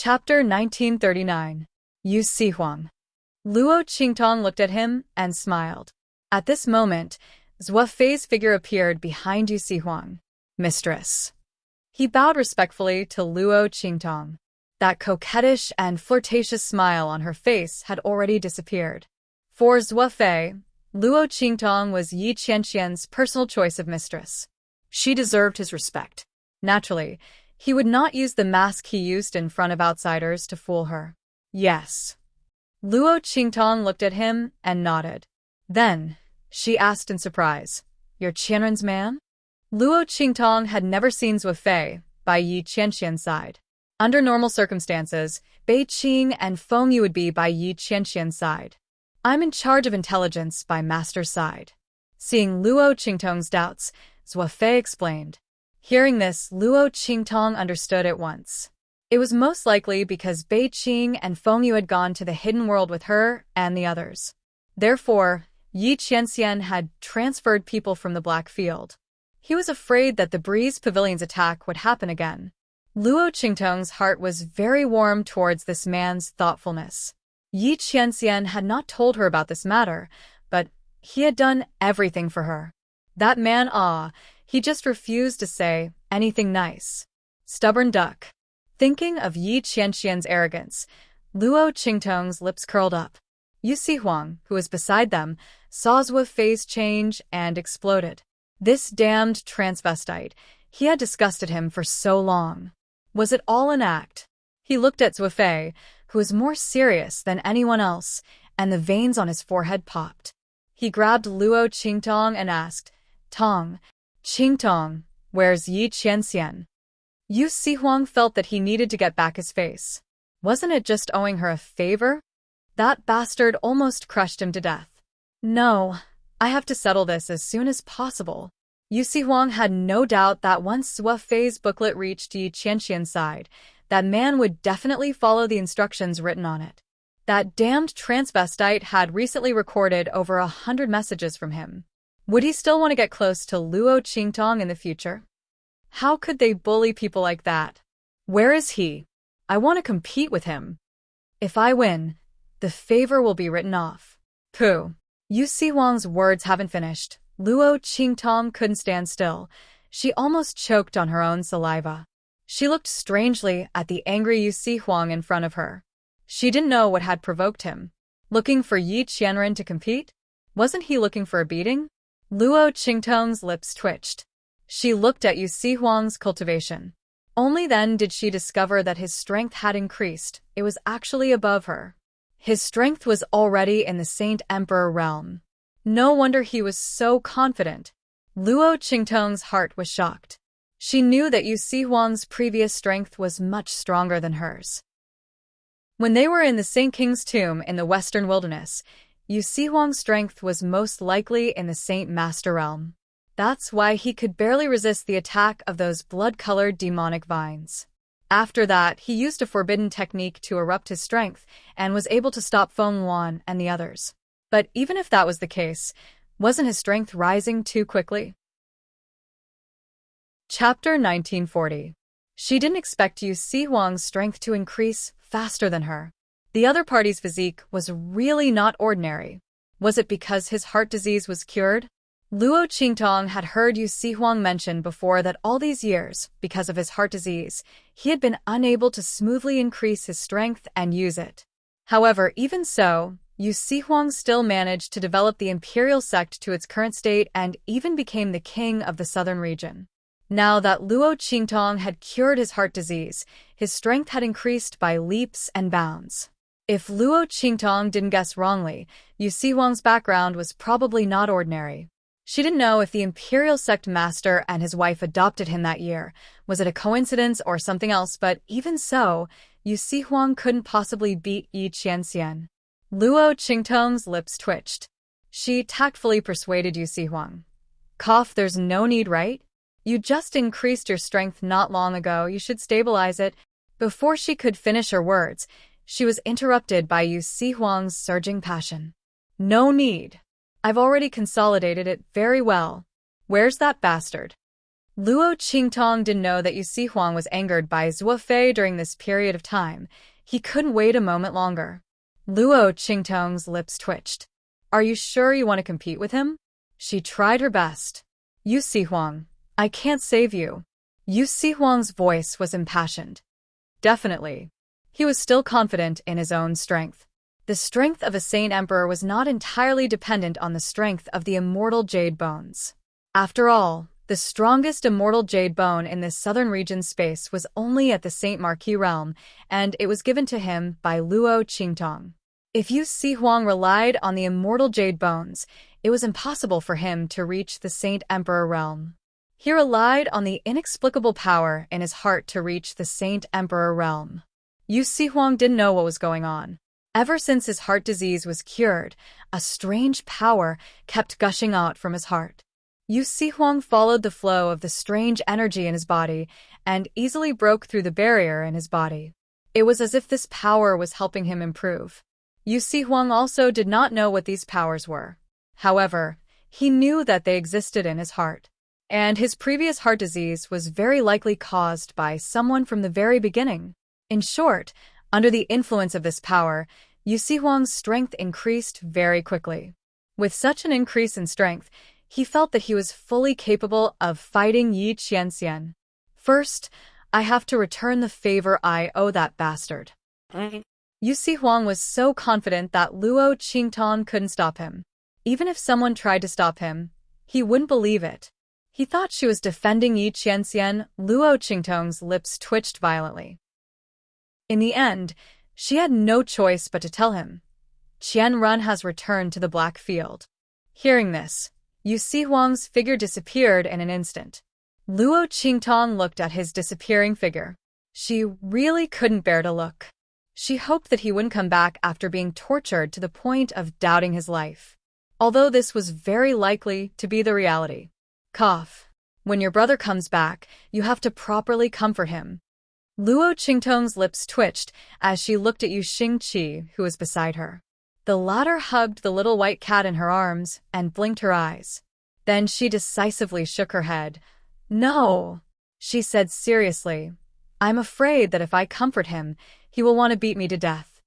Chapter 1939. Yu Sihuang. Luo Qingtong looked at him and smiled. At this moment, Zhua Fei's figure appeared behind Yu Sihuang. Mistress. He bowed respectfully to Luo Qingtong. That coquettish and flirtatious smile on her face had already disappeared. For Zhua Fei, Luo Qingtong was Yi Qianqian's personal choice of mistress. She deserved his respect. Naturally, he would not use the mask he used in front of outsiders to fool her. Yes. Luo Qingtong looked at him and nodded. Then, she asked in surprise, "You're Qianren's man?" Luo Qingtong had never seen Zhua Fei by Yi Qianqian's side. Under normal circumstances, Bei Qing and Feng Yu would be by Yi Qianqian's side. I'm in charge of intelligence by Master's side. Seeing Luo Qingtong's doubts, Zhua Fei explained. Hearing this, Luo Qingtong understood at once. It was most likely because Bei Qing and Feng Yu had gone to the hidden world with her and the others. Therefore, Yi Qianxian had transferred people from the Black Field. He was afraid that the Breeze Pavilion's attack would happen again. Luo Qingtong's heart was very warm towards this man's thoughtfulness. Yi Qianxian had not told her about this matter, but he had done everything for her. That man, he just refused to say anything nice. Stubborn duck. Thinking of Yi Qianxian's arrogance, Luo Qingtong's lips curled up. Yu Sihuang, who was beside them, saw Zhua Fei's change and exploded. This damned transvestite, he had disgusted him for so long. Was it all an act? He looked at Zhua Fei, who was more serious than anyone else, and the veins on his forehead popped. He grabbed Luo Qingtong and asked, Qingtong, where's Yi Qianxian? Yu Sihuang felt that he needed to get back his face. Wasn't it just owing her a favor? That bastard almost crushed him to death. No, I have to settle this as soon as possible. Yu Sihuang had no doubt that once Zhua Fei's booklet reached Yi Qianxian's side, that man would definitely follow the instructions written on it. That damned transvestite had recently recorded over 100 messages from him. Would he still want to get close to Luo Qingtong in the future? How could they bully people like that? Where is he? I want to compete with him. If I win, the favor will be written off. Pooh. Yu Sihuang's words haven't finished. Luo Qingtong couldn't stand still. She almost choked on her own saliva. She looked strangely at the angry Yu Sihuang in front of her. She didn't know what had provoked him. Looking for Yi Qianren to compete? Wasn't he looking for a beating? Luo Qingtong's lips twitched. She looked at Yu Sihuang's cultivation. Only then did she discover that his strength had increased. It was actually above her. His strength was already in the Saint Emperor realm. No wonder he was so confident. Luo Qingtong's heart was shocked. She knew that Yu Sihuang's previous strength was much stronger than hers. When they were in the Saint King's tomb in the Western Wilderness, Yu Sihuang's strength was most likely in the Saint Master realm. That's why he could barely resist the attack of those blood-colored demonic vines. After that, he used a forbidden technique to erupt his strength and was able to stop Feng Yuan and the others. But even if that was the case, wasn't his strength rising too quickly? Chapter 1940. She didn't expect Yu Sihuang's strength to increase faster than her. The other party's physique was really not ordinary. Was it because his heart disease was cured? Luo Qingtong had heard Yu Sihuang mention before that all these years, because of his heart disease, he had been unable to smoothly increase his strength and use it. However, even so, Yu Sihuang still managed to develop the imperial sect to its current state and even became the king of the southern region. Now that Luo Qingtong had cured his heart disease, his strength had increased by leaps and bounds. If Luo Qingtong didn't guess wrongly, Yu Sihuang's background was probably not ordinary. She didn't know if the imperial sect master and his wife adopted him that year. Was it a coincidence or something else? But even so, Yu Sihuang couldn't possibly beat Yi Qianxian. Luo Qingtong's lips twitched. She tactfully persuaded Yu Sihuang. Cough, there's no need, right? You just increased your strength not long ago. You should stabilize it. Before she could finish her words, she was interrupted by Yu Sihuang's surging passion. No need. I've already consolidated it very well. Where's that bastard? Luo Qingtong didn't know that Yu Sihuang was angered by Zhuo Fei during this period of time. He couldn't wait a moment longer. Luo Qingtong's lips twitched. Are you sure you want to compete with him? She tried her best. Yu Sihuang, I can't save you. Yu Sihuang's voice was impassioned. Definitely. He was still confident in his own strength. The strength of a Saint Emperor was not entirely dependent on the strength of the immortal jade bones. After all, the strongest immortal jade bone in this southern region space was only at the Saint Marquis realm, and it was given to him by Luo Qingtong. If Yu Sihuang relied on the immortal jade bones, it was impossible for him to reach the Saint Emperor realm. He relied on the inexplicable power in his heart to reach the Saint Emperor realm. Yu Sihuang didn't know what was going on. Ever since his heart disease was cured, a strange power kept gushing out from his heart. Yu Sihuang followed the flow of the strange energy in his body and easily broke through the barrier in his body. It was as if this power was helping him improve. Yu Sihuang also did not know what these powers were. However, he knew that they existed in his heart. And his previous heart disease was very likely caused by someone from the very beginning. In short, under the influence of this power, Yu Sihuang's strength increased very quickly. With such an increase in strength, he felt that he was fully capable of fighting Yi Qianxian. First, I have to return the favor I owe that bastard. Yu Sihuang was so confident that Luo Qingtong couldn't stop him. Even if someone tried to stop him, he wouldn't believe it. He thought she was defending Yi Qianxian. Luo Qingtong's lips twitched violently. In the end, she had no choice but to tell him. Qian Run has returned to the Black Field. Hearing this, Yu Sihuang's figure disappeared in an instant. Luo Qingtong looked at his disappearing figure. She really couldn't bear to look. She hoped that he wouldn't come back after being tortured to the point of doubting his life. Although this was very likely to be the reality. Cough. When your brother comes back, you have to properly comfort him. Luo Qingtong's lips twitched as she looked at Yu Xingqi, who was beside her. The latter hugged the little white cat in her arms and blinked her eyes. Then she decisively shook her head. No, she said seriously. I'm afraid that if I comfort him, he will want to beat me to death.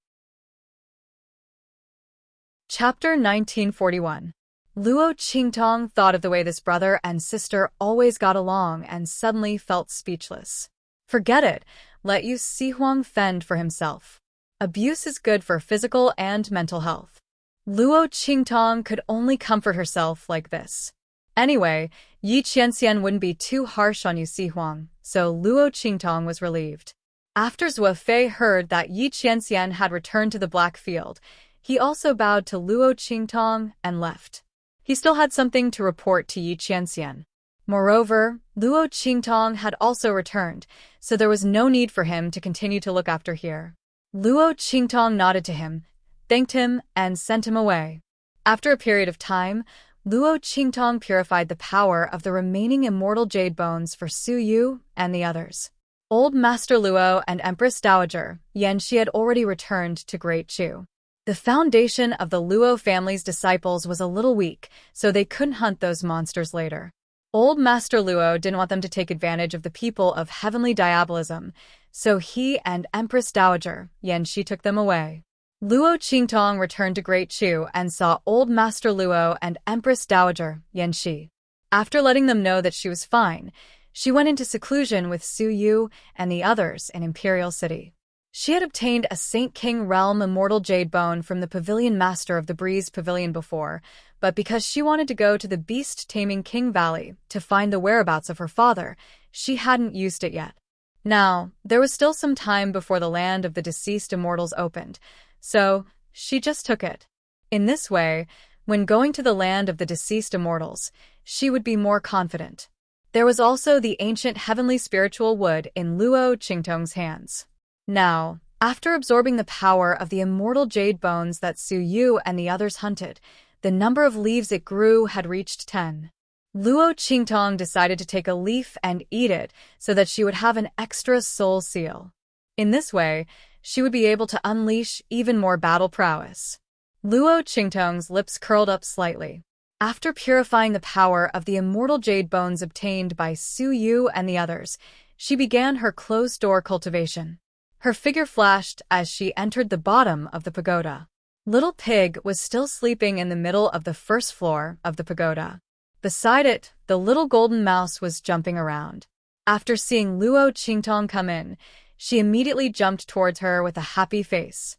Chapter 1941. Luo Qingtong thought of the way this brother and sister always got along and suddenly felt speechless. Forget it, let Yu Sihuang fend for himself. Abuse is good for physical and mental health. Luo Qingtong could only comfort herself like this. Anyway, Yi Qianxian wouldn't be too harsh on Yu Sihuang, so Luo Qingtong was relieved. After Zhuo Fei heard that Yi Qianxian had returned to the Black Field, he also bowed to Luo Qingtong and left. He still had something to report to Yi Qianxian. Moreover, Luo Qingtong had also returned, so there was no need for him to continue to look after here. Luo Qingtong nodded to him, thanked him, and sent him away. After a period of time, Luo Qingtong purified the power of the remaining immortal jade bones for Su Yu and the others. Old Master Luo and Empress Dowager Yanxi had already returned to Great Chu. The foundation of the Luo family's disciples was a little weak, so they couldn't hunt those monsters later. Old Master Luo didn't want them to take advantage of the people of heavenly diabolism, so he and Empress Dowager Yanxi took them away. Luo Qingtong returned to Great Chu and saw Old Master Luo and Empress Dowager Yanxi. After letting them know that she was fine, she went into seclusion with Su Yu and the others in Imperial City. She had obtained a Saint King Realm Immortal Jade Bone from the Pavilion Master of the Breeze Pavilion before, but because she wanted to go to the beast-taming King Valley to find the whereabouts of her father, she hadn't used it yet. Now, there was still some time before the land of the deceased immortals opened, so she just took it. In this way, when going to the land of the deceased immortals, she would be more confident. There was also the ancient heavenly spiritual wood in Luo Qingtong's hands. Now, after absorbing the power of the immortal jade bones that Su Yu and the others hunted, the number of leaves it grew had reached 10. Luo Qingtong decided to take a leaf and eat it so that she would have an extra soul seal. In this way, she would be able to unleash even more battle prowess. Luo Qingtong's lips curled up slightly. After purifying the power of the immortal jade bones obtained by Su Yu and the others, she began her closed-door cultivation. Her figure flashed as she entered the bottom of the pagoda. Little Pig was still sleeping in the middle of the first floor of the pagoda. Beside it, the little golden mouse was jumping around. After seeing Luo Qingtong come in, she immediately jumped towards her with a happy face.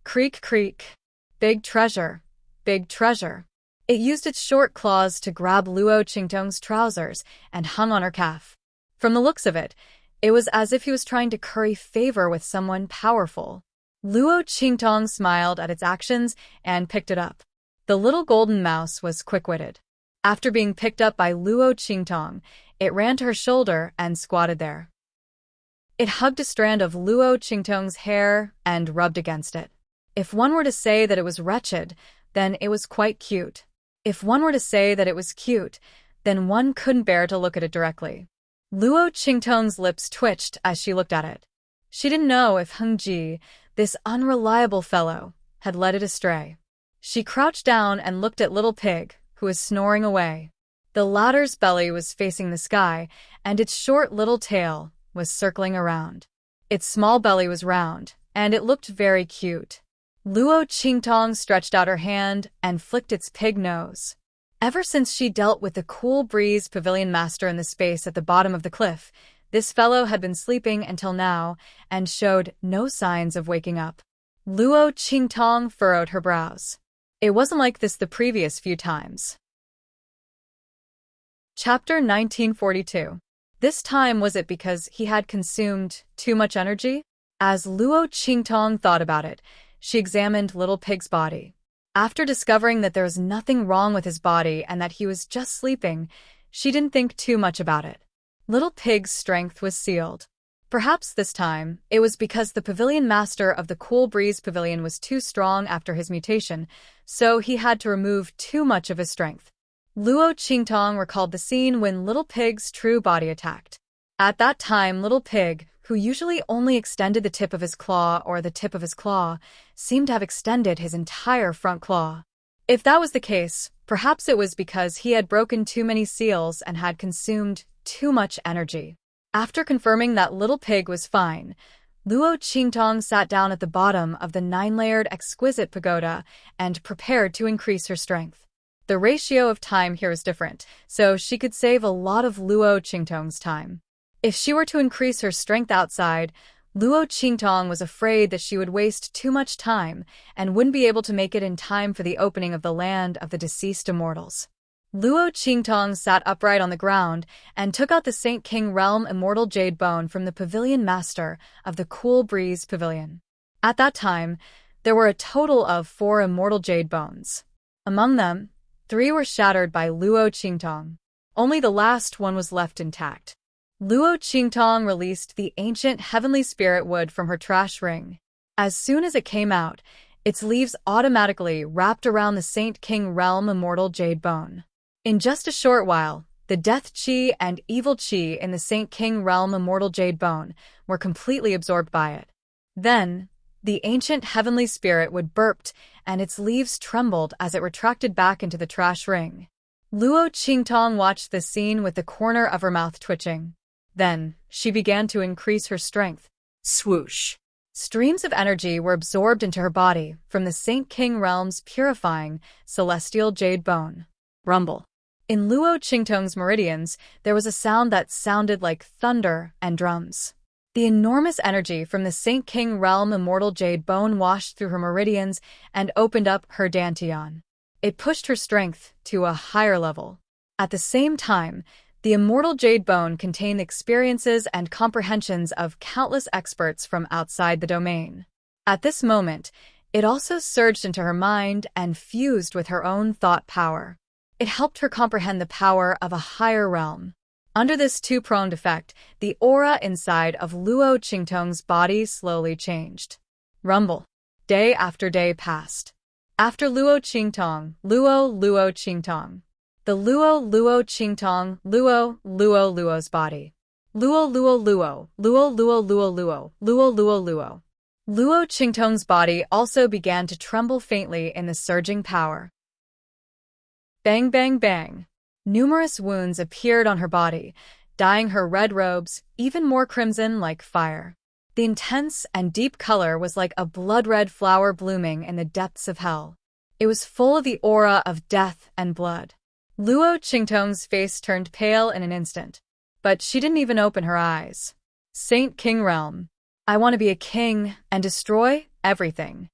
Creak, creak. Big treasure. Big treasure. It used its short claws to grab Luo Qingtong's trousers and hung on her calf. From the looks of it, it was as if he was trying to curry favor with someone powerful. Luo Qingtong smiled at its actions and picked it up. The little golden mouse was quick-witted. After being picked up by Luo Qingtong, it ran to her shoulder and squatted there. It hugged a strand of Luo Qingtong's hair and rubbed against it. If one were to say that it was wretched, then it was quite cute. If one were to say that it was cute, then one couldn't bear to look at it directly. Luo Qingtong's lips twitched as she looked at it. She didn't know if Heng Ji, this unreliable fellow, had led it astray. She crouched down and looked at Little Pig, who was snoring away. The latter's belly was facing the sky, and its short little tail was circling around. Its small belly was round, and it looked very cute. Luo Qingtong stretched out her hand and flicked its pig nose. Ever since she dealt with the Cool Breeze Pavilion Master in the space at the bottom of the cliff, this fellow had been sleeping until now and showed no signs of waking up. Luo Qingtong furrowed her brows. It wasn't like this the previous few times. Chapter 1942. This time was it because he had consumed too much energy? As Luo Qingtong thought about it, she examined Little Pig's body. After discovering that there was nothing wrong with his body and that he was just sleeping, she didn't think too much about it. Little Pig's strength was sealed. Perhaps this time, it was because the pavilion master of the Cool Breeze Pavilion was too strong after his mutation, so he had to remove too much of his strength. Luo Qingtong recalled the scene when Little Pig's true body attacked. At that time, Little Pig, who usually only extended the tip of his claw or the tip of his claw, seemed to have extended his entire front claw. If that was the case, perhaps it was because he had broken too many seals and had consumed too much energy. After confirming that Little Pig was fine, Luo Qingtong sat down at the bottom of the 9-layered exquisite pagoda and prepared to increase her strength. The ratio of time here was different, so she could save a lot of Luo Qingtong's time. If she were to increase her strength outside, Luo Qingtong was afraid that she would waste too much time and wouldn't be able to make it in time for the opening of the land of the deceased immortals. Luo Qingtong sat upright on the ground and took out the Saint King Realm Immortal Jade Bone from the Pavilion Master of the Cool Breeze Pavilion. At that time, there were a total of 4 Immortal Jade Bones. Among them, 3 were shattered by Luo Qingtong. Only the last one was left intact. Luo Qingtong released the ancient heavenly spirit wood from her trash ring. As soon as it came out, its leaves automatically wrapped around the Saint King Realm Immortal Jade Bone. In just a short while, the death chi and evil chi in the Saint King Realm Immortal Jade Bone were completely absorbed by it. Then, the ancient heavenly spirit wood burped and its leaves trembled as it retracted back into the trash ring. Luo Qingtong watched this scene with the corner of her mouth twitching. Then, she began to increase her strength. Swoosh! Streams of energy were absorbed into her body from the Saint King Realm's purifying, celestial jade bone. Rumble. In Luo Qingtong's meridians, there was a sound that sounded like thunder and drums. The enormous energy from the Saint King Realm Immortal Jade Bone washed through her meridians and opened up her dantian. It pushed her strength to a higher level. At the same time, the Immortal Jade Bone contained the experiences and comprehensions of countless experts from outside the domain. At this moment, it also surged into her mind and fused with her own thought power. It helped her comprehend the power of a higher realm. Under this two-pronged effect, the aura inside of Luo Qingtong's body slowly changed. Rumble. Day after day passed. After Luo Qingtong, Luo Qingtong. The Luo Qingtong, Luo's body. Luo. Luo Qingtong's body also began to tremble faintly in the surging power. Bang, bang, bang. Numerous wounds appeared on her body, dyeing her red robes even more crimson like fire. The intense and deep color was like a blood-red flower blooming in the depths of hell. It was full of the aura of death and blood. Luo Qingtong's face turned pale in an instant, but she didn't even open her eyes. Saint King Realm. I want to be a king and destroy everything.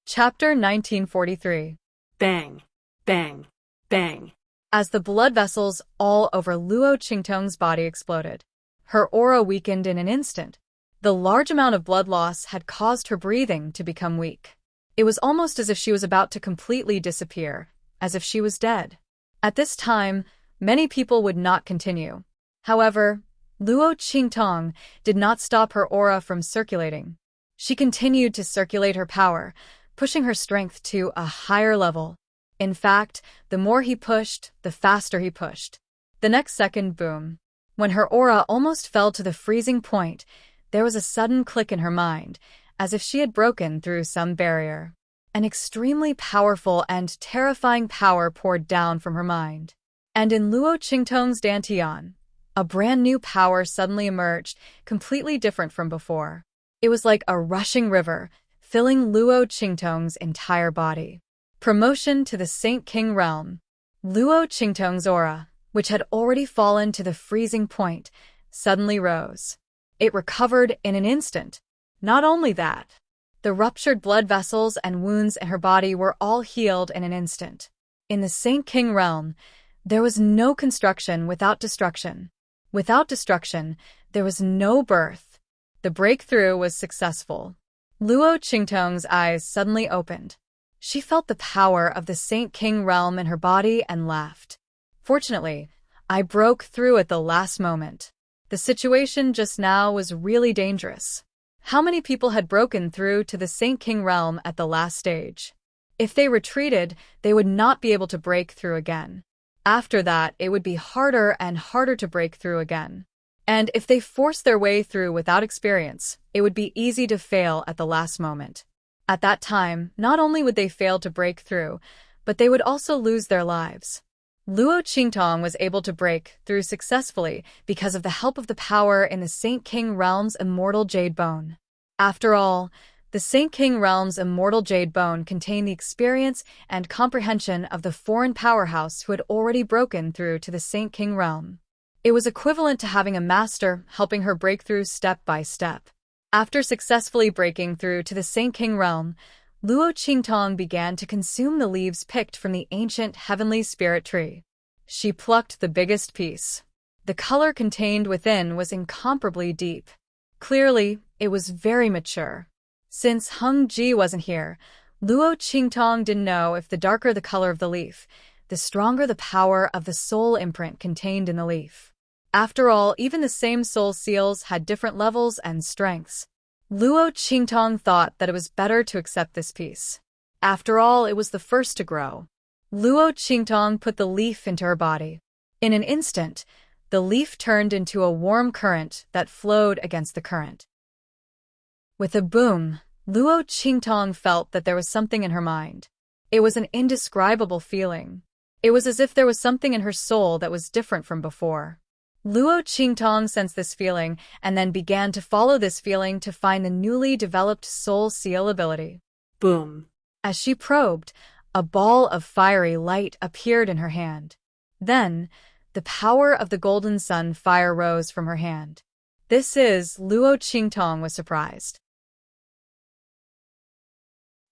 Chapter 1943. Bang, bang, bang. As the blood vessels all over Luo Qingtong's body exploded, her aura weakened in an instant. The large amount of blood loss had caused her breathing to become weak. It was almost as if she was about to completely disappear, as if she was dead. At this time, many people would not continue. However, Luo Qingtong did not stop her aura from circulating. She continued to circulate her power, pushing her strength to a higher level. In fact, the more he pushed, the faster he pushed. The next second, boom. When her aura almost fell to the freezing point, there was a sudden click in her mind, as if she had broken through some barrier. An extremely powerful and terrifying power poured down from her mind. And in Luo Qingtong's dantian, a brand new power suddenly emerged, completely different from before. It was like a rushing river, filling Luo Qingtong's entire body. Promotion to the Saint King Realm. Luo Qingtong's aura, which had already fallen to the freezing point, suddenly rose. It recovered in an instant. Not only that, the ruptured blood vessels and wounds in her body were all healed in an instant. In the Saint King Realm, there was no construction without destruction. Without destruction, there was no birth. The breakthrough was successful. Luo Qingtong's eyes suddenly opened. She felt the power of the Saint King Realm in her body and laughed. Fortunately, I broke through at the last moment. The situation just now was really dangerous. How many people had broken through to the Saint King Realm at the last stage? If they retreated, they would not be able to break through again. After that, it would be harder and harder to break through again. And if they forced their way through without experience, it would be easy to fail at the last moment. At that time, not only would they fail to break through, but they would also lose their lives. Luo Qingtong was able to break through successfully because of the help of the power in the Saint King Realm's immortal jade bone. After all, the Saint King Realm's immortal jade bone contained the experience and comprehension of the foreign powerhouse who had already broken through to the Saint King Realm. It was equivalent to having a master helping her break through step by step. After successfully breaking through to the Saint King Realm, Luo Qingtong began to consume the leaves picked from the ancient heavenly spirit tree. She plucked the biggest piece. The color contained within was incomparably deep. Clearly, it was very mature. Since Hung Ji wasn't here, Luo Qingtong didn't know if the darker the color of the leaf, the stronger the power of the soul imprint contained in the leaf. After all, even the same soul seals had different levels and strengths. Luo Qingtong thought that it was better to accept this piece. After all, it was the first to grow. Luo Qingtong put the leaf into her body. In an instant, the leaf turned into a warm current that flowed against the current. With a boom, Luo Qingtong felt that there was something in her mind. It was an indescribable feeling. It was as if there was something in her soul that was different from before. Luo Qingtong sensed this feeling and then began to follow this feeling to find the newly developed soul seal ability. Boom. As she probed, a ball of fiery light appeared in her hand. Then, the power of the golden sun fire rose from her hand. Luo Qingtong was surprised.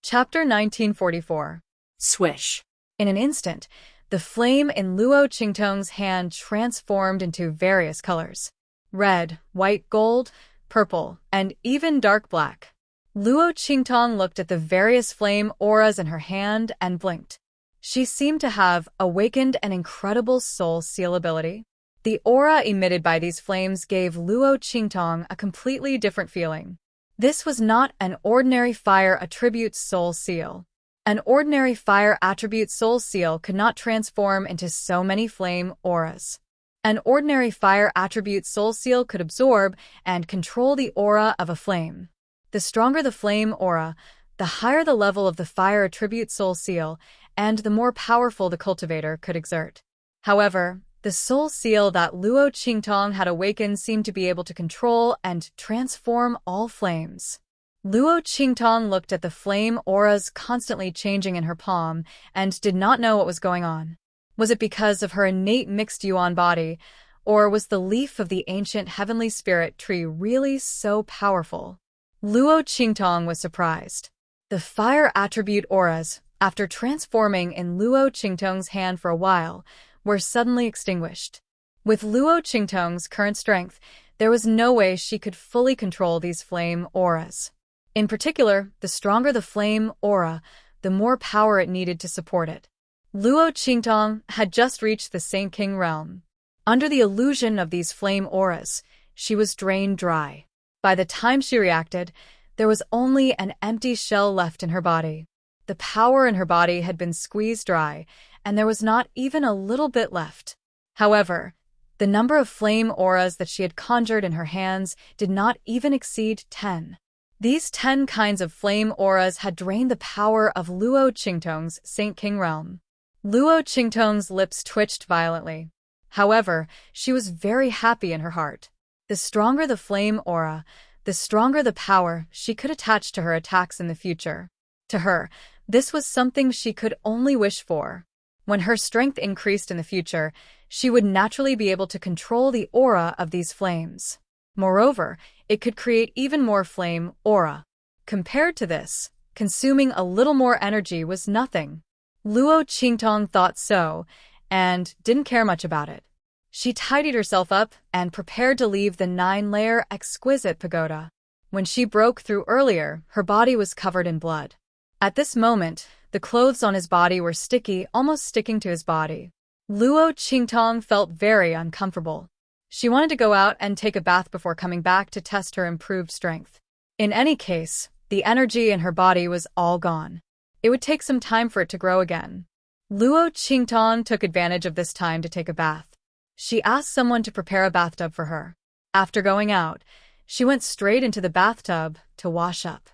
Chapter 1944. Swish. In an instant, the flame in Luo Qingtong's hand transformed into various colors. Red, white, gold, purple, and even dark black. Luo Qingtong looked at the various flame auras in her hand and blinked. She seemed to have awakened an incredible soul seal ability. The aura emitted by these flames gave Luo Qingtong a completely different feeling. This was not an ordinary fire attribute soul seal. An ordinary fire attribute soul seal could not transform into so many flame auras. An ordinary fire attribute soul seal could absorb and control the aura of a flame. The stronger the flame aura, the higher the level of the fire attribute soul seal, and the more powerful the cultivator could exert. However, the soul seal that Luo Qingtong had awakened seemed to be able to control and transform all flames. Luo Qingtong looked at the flame auras constantly changing in her palm and did not know what was going on. Was it because of her innate mixed yuan body, or was the leaf of the ancient heavenly spirit tree really so powerful? Luo Qingtong was surprised. The fire attribute auras, after transforming in Luo Qingtong's hand for a while, were suddenly extinguished. With Luo Qingtong's current strength, there was no way she could fully control these flame auras. In particular, the stronger the flame aura, the more power it needed to support it. Luo Qingtong had just reached the Saint King realm. Under the illusion of these flame auras, she was drained dry. By the time she reacted, there was only an empty shell left in her body. The power in her body had been squeezed dry, and there was not even a little bit left. However, the number of flame auras that she had conjured in her hands did not even exceed 10. These 10 kinds of flame auras had drained the power of Luo Qingtong's Saint King realm. Luo Qingtong's lips twitched violently. However, she was very happy in her heart. The stronger the flame aura, the stronger the power she could attach to her attacks in the future. To her, this was something she could only wish for. When her strength increased in the future, she would naturally be able to control the aura of these flames. Moreover, it could create even more flame aura. Compared to this, consuming a little more energy was nothing. Luo Qingtong thought so, and didn't care much about it. She tidied herself up and prepared to leave the 9-layer exquisite pagoda. When she broke through earlier, her body was covered in blood. At this moment, the clothes on his body were sticky, almost sticking to his body. Luo Qingtong felt very uncomfortable. She wanted to go out and take a bath before coming back to test her improved strength. In any case, the energy in her body was all gone. It would take some time for it to grow again. Luo Qingtong took advantage of this time to take a bath. She asked someone to prepare a bathtub for her. After going out, she went straight into the bathtub to wash up.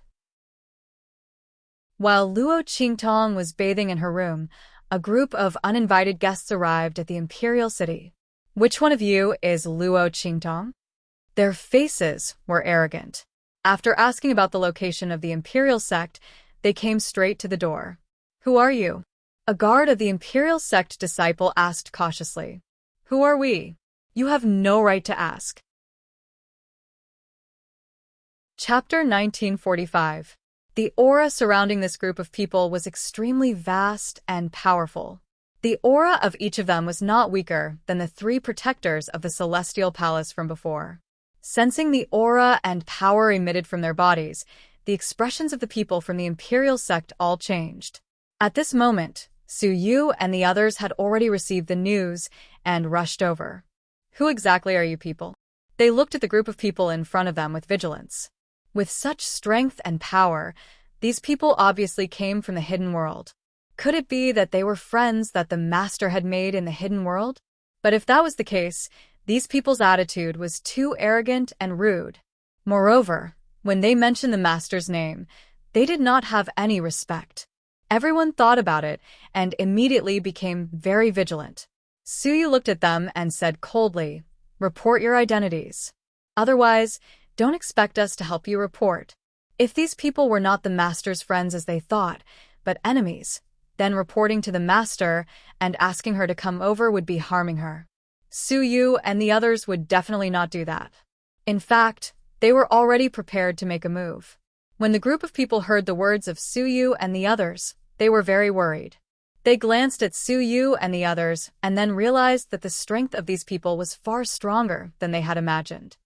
While Luo Qingtong was bathing in her room, a group of uninvited guests arrived at the imperial city. Which one of you is Luo Qingtong? Their faces were arrogant. After asking about the location of the imperial sect, they came straight to the door. Who are you? A guard of the imperial sect disciple asked cautiously. Who are we? You have no right to ask. Chapter 1945. The aura surrounding this group of people was extremely vast and powerful. The aura of each of them was not weaker than the 3 protectors of the celestial palace from before. Sensing the aura and power emitted from their bodies, the expressions of the people from the imperial sect all changed. At this moment, Su Yu and the others had already received the news and rushed over. Who exactly are you people? They looked at the group of people in front of them with vigilance. With such strength and power, these people obviously came from the hidden world. Could it be that they were friends that the master had made in the hidden world? But if that was the case, these people's attitude was too arrogant and rude. Moreover, when they mentioned the master's name, they did not have any respect. Everyone thought about it and immediately became very vigilant. Suyu looked at them and said coldly, "Report your identities. Otherwise, don't expect us to help you report." If these people were not the master's friends as they thought, but enemies, then reporting to the master and asking her to come over would be harming her. Su Yu and the others would definitely not do that. In fact, they were already prepared to make a move. When the group of people heard the words of Su Yu and the others, they were very worried. They glanced at Su Yu and the others and then realized that the strength of these people was far stronger than they had imagined.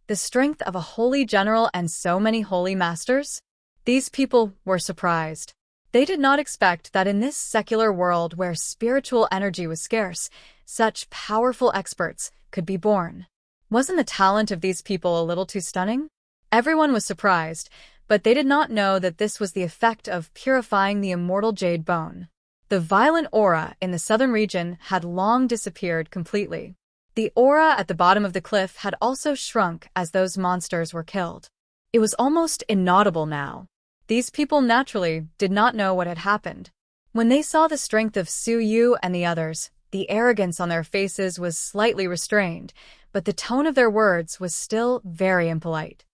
The strength of a holy general and so many holy masters? These people were surprised. They did not expect that in this secular world where spiritual energy was scarce, such powerful experts could be born. Wasn't the talent of these people a little too stunning? Everyone was surprised, but they did not know that this was the effect of purifying the immortal jade bone. The violent aura in the southern region had long disappeared completely. The aura at the bottom of the cliff had also shrunk as those monsters were killed. It was almost inaudible now. These people naturally did not know what had happened. When they saw the strength of Su Yu and the others, the arrogance on their faces was slightly restrained, but the tone of their words was still very impolite.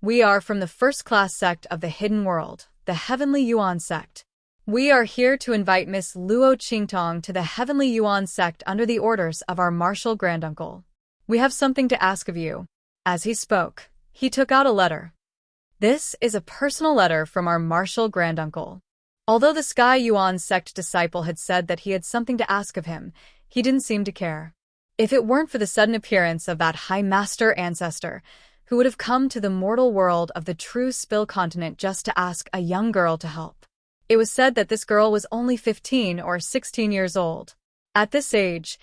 We are from the first-class sect of the Hidden World, the Heavenly Yuan sect. We are here to invite Miss Luo Qingtong to the Heavenly Yuan sect under the orders of our martial granduncle. We have something to ask of you. As he spoke, he took out a letter. This is a personal letter from our martial granduncle. Although the Sky Yuan sect disciple had said that he had something to ask of him, he didn't seem to care. If it weren't for the sudden appearance of that High Master ancestor, who would have come to the mortal world of the true Spill continent just to ask a young girl to help. It was said that this girl was only 15 or 16 years old. At this age,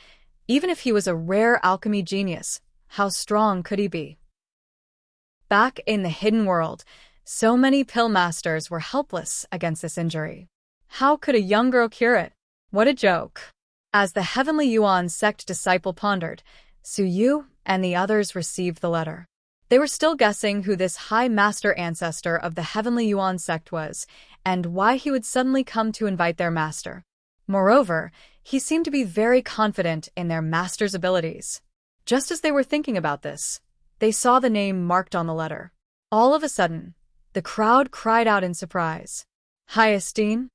even if he was a rare alchemy genius, how strong could he be? Back in the Hidden World, so many pill masters were helpless against this injury. How could a young girl cure it? What a joke. As the Heavenly Yuan sect disciple pondered, Su Yu and the others received the letter. They were still guessing who this High Master ancestor of the Heavenly Yuan sect was, and why he would suddenly come to invite their master. Moreover, he seemed to be very confident in their master's abilities. Just as they were thinking about this, they saw the name marked on the letter. All of a sudden, the crowd cried out in surprise. High esteem?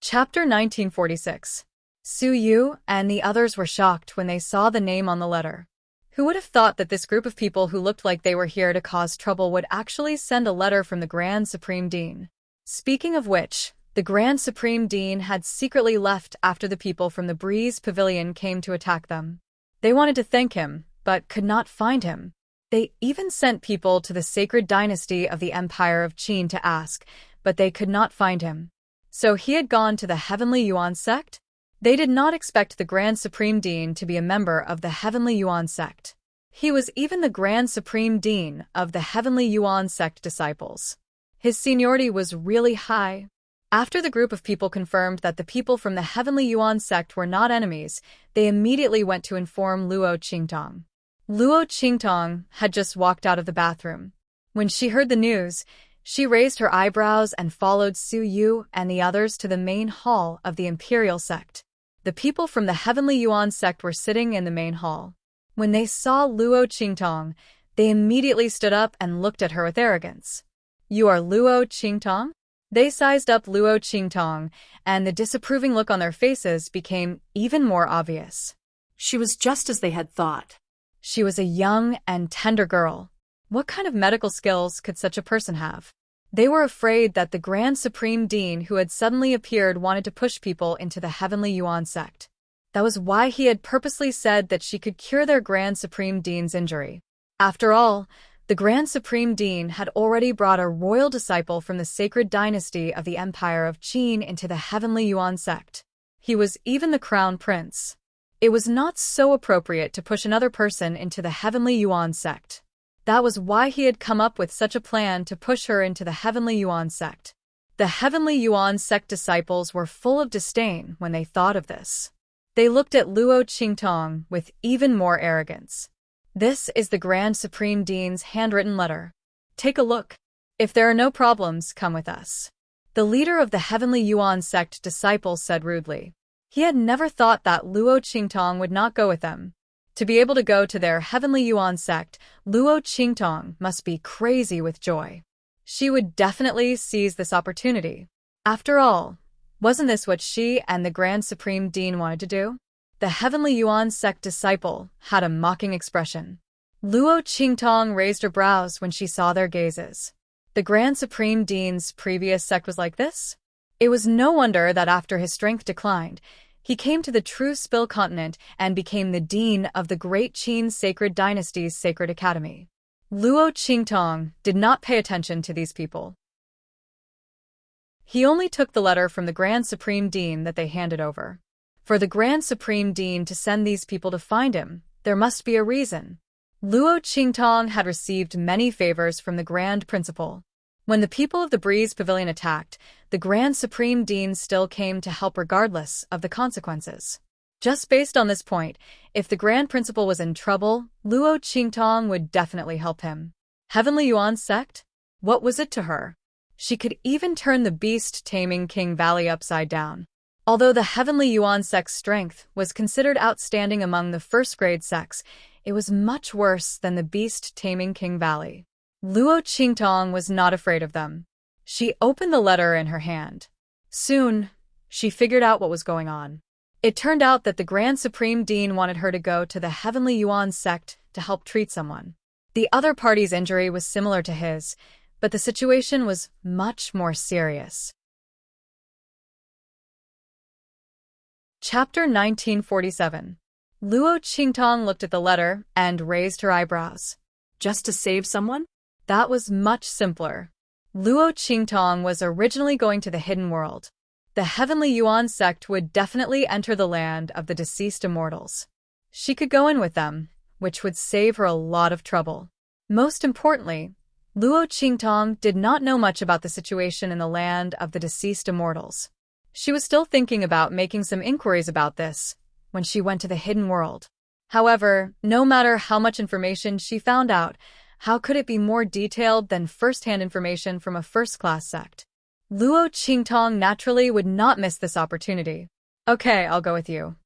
Chapter 1946. Su Yu and the others were shocked when they saw the name on the letter. Who would have thought that this group of people who looked like they were here to cause trouble would actually send a letter from the Grand Supreme Dean? Speaking of which, the Grand Supreme Dean had secretly left after the people from the Breeze Pavilion came to attack them. They wanted to thank him, but could not find him. They even sent people to the sacred dynasty of the Empire of Qin to ask, but they could not find him. So he had gone to the Heavenly Yuan sect? They did not expect the Grand Supreme Dean to be a member of the Heavenly Yuan sect. He was even the Grand Supreme Dean of the Heavenly Yuan sect disciples. His seniority was really high. After the group of people confirmed that the people from the Heavenly Yuan sect were not enemies, they immediately went to inform Luo Qingtong. Luo Qingtong had just walked out of the bathroom. When she heard the news, she raised her eyebrows and followed Su Yu and the others to the main hall of the Imperial sect. The people from the Heavenly Yuan sect were sitting in the main hall. When they saw Luo Qingtong, they immediately stood up and looked at her with arrogance. You are Luo Qingtong? They sized up Luo Qingtong, and the disapproving look on their faces became even more obvious. She was just as they had thought. She was a young and tender girl. What kind of medical skills could such a person have? They were afraid that the Grand Supreme Dean who had suddenly appeared wanted to push people into the Heavenly Yuan sect. That was why he had purposely said that she could cure their Grand Supreme Dean's injury. After all, the Grand Supreme Dean had already brought a royal disciple from the sacred dynasty of the Empire of Qin into the Heavenly Yuan sect. He was even the Crown Prince. It was not so appropriate to push another person into the Heavenly Yuan sect. That was why he had come up with such a plan to push her into the Heavenly Yuan sect. The Heavenly Yuan sect disciples were full of disdain when they thought of this. They looked at Luo Qingtong with even more arrogance. This is the Grand Supreme Dean's handwritten letter. Take a look. If there are no problems, come with us. The leader of the Heavenly Yuan sect disciples said rudely. He had never thought that Luo Qingtong would not go with them. To be able to go to their Heavenly Yuan sect, Luo Qingtong must be crazy with joy. She would definitely seize this opportunity. After all, wasn't this what she and the Grand Supreme Dean wanted to do? The Heavenly Yuan sect disciple had a mocking expression. Luo Qingtong raised her brows when she saw their gazes. The Grand Supreme Dean's previous sect was like this? It was no wonder that after his strength declined, he came to the true Spill continent and became the dean of the Great Qin Sacred Dynasty's Sacred Academy. Luo Qingtong did not pay attention to these people. He only took the letter from the Grand Supreme Dean that they handed over. For the Grand Supreme Dean to send these people to find him, there must be a reason. Luo Qingtong had received many favors from the Grand Principal. When the people of the Breeze Pavilion attacked, the Grand Supreme Dean still came to help regardless of the consequences. Just based on this point, if the Grand Principal was in trouble, Luo Qingtong would definitely help him. Heavenly Yuan sect? What was it to her? She could even turn the beast-taming King Valley upside down. Although the Heavenly Yuan sect's strength was considered outstanding among the first-grade sects, it was much worse than the beast-taming King Valley. Luo Qingtong was not afraid of them. She opened the letter in her hand. Soon, she figured out what was going on. It turned out that the Grand Supreme Dean wanted her to go to the Heavenly Yuan sect to help treat someone. The other party's injury was similar to his, but the situation was much more serious. Chapter 1947. Luo Qingtong looked at the letter and raised her eyebrows. Just to save someone? That was much simpler. Luo Qingtong was originally going to the Hidden World. The Heavenly Yuan sect would definitely enter the land of the deceased immortals. She could go in with them, which would save her a lot of trouble. Most importantly, Luo Qingtong did not know much about the situation in the land of the deceased immortals. She was still thinking about making some inquiries about this when she went to the Hidden World. However, no matter how much information she found out, how could it be more detailed than first-hand information from a first-class sect? Luo Qingtong naturally would not miss this opportunity. "Okay, I'll go with you,"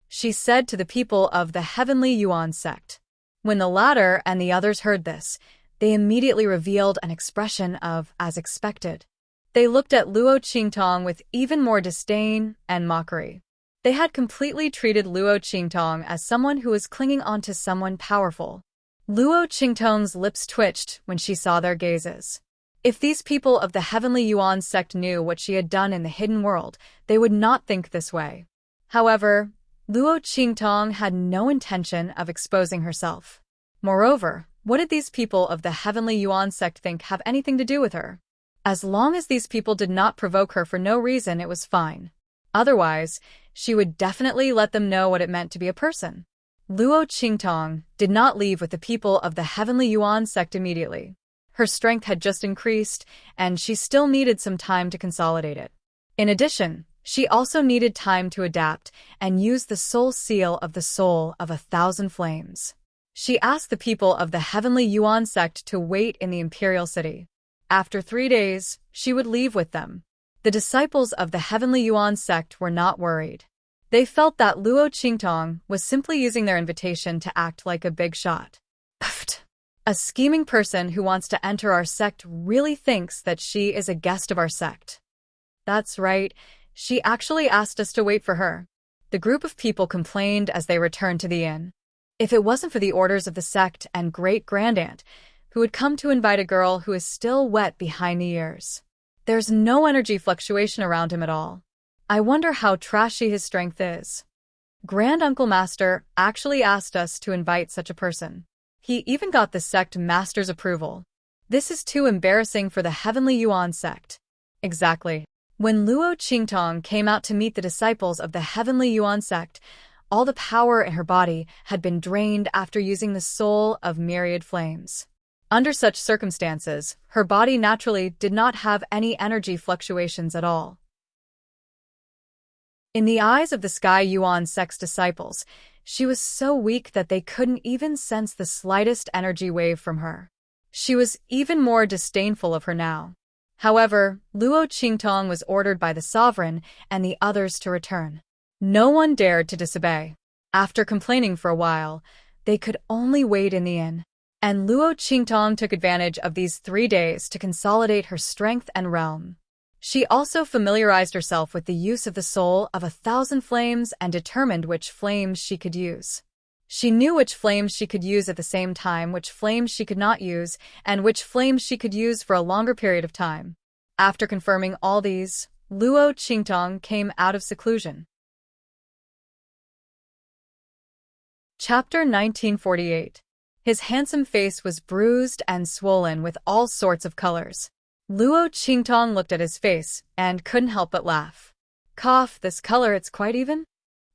she said to the people of the Heavenly Yuan sect. When the latter and the others heard this, they immediately revealed an expression of as expected. They looked at Luo Qingtong with even more disdain and mockery. They had completely treated Luo Qingtong as someone who was clinging onto someone powerful. Luo Qingtong's lips twitched when she saw their gazes. If these people of the Heavenly Yuan sect knew what she had done in the Hidden World, they would not think this way. However, Luo Qingtong had no intention of exposing herself. Moreover, what did these people of the Heavenly Yuan sect think have anything to do with her? As long as these people did not provoke her for no reason, it was fine. Otherwise, she would definitely let them know what it meant to be a person. Luo Qingtong did not leave with the people of the Heavenly Yuan sect immediately. Her strength had just increased, and she still needed some time to consolidate it. In addition, she also needed time to adapt and use the soul seal of the soul of 1,000 flames. She asked the people of the Heavenly Yuan sect to wait in the Imperial City. After 3 days, she would leave with them. The disciples of the Heavenly Yuan sect were not worried. They felt that Luo Qingtong was simply using their invitation to act like a big shot. Pfft. A scheming person who wants to enter our sect really thinks that she is a guest of our sect. That's right, she actually asked us to wait for her. The group of people complained as they returned to the inn. If it wasn't for the orders of the sect and great-grandaunt, who had come to invite a girl who is still wet behind the ears. There's no energy fluctuation around him at all. I wonder how trashy his strength is. Grand Uncle Master actually asked us to invite such a person. He even got the sect master's approval. This is too embarrassing for the Heavenly Yuan sect. Exactly. When Luo Qingtong came out to meet the disciples of the Heavenly Yuan sect, all the power in her body had been drained after using the soul of myriad flames. Under such circumstances, her body naturally did not have any energy fluctuations at all. In the eyes of the Sky Yuan sect's disciples, she was so weak that they couldn't even sense the slightest energy wave from her. She was even more disdainful of her now. However, Luo Qingtong was ordered by the sovereign and the others to return. No one dared to disobey. After complaining for a while, they could only wait in the inn. And Luo Qingtong took advantage of these 3 days to consolidate her strength and realm. She also familiarized herself with the use of the soul of 1,000 flames and determined which flames she could use. She knew which flames she could use at the same time, which flames she could not use, and which flames she could use for a longer period of time. After confirming all these, Luo Qingtong came out of seclusion. Chapter 1948. His handsome face was bruised and swollen with all sorts of colors. Luo Qingtong looked at his face and couldn't help but laugh. Cough, this color, it's quite even?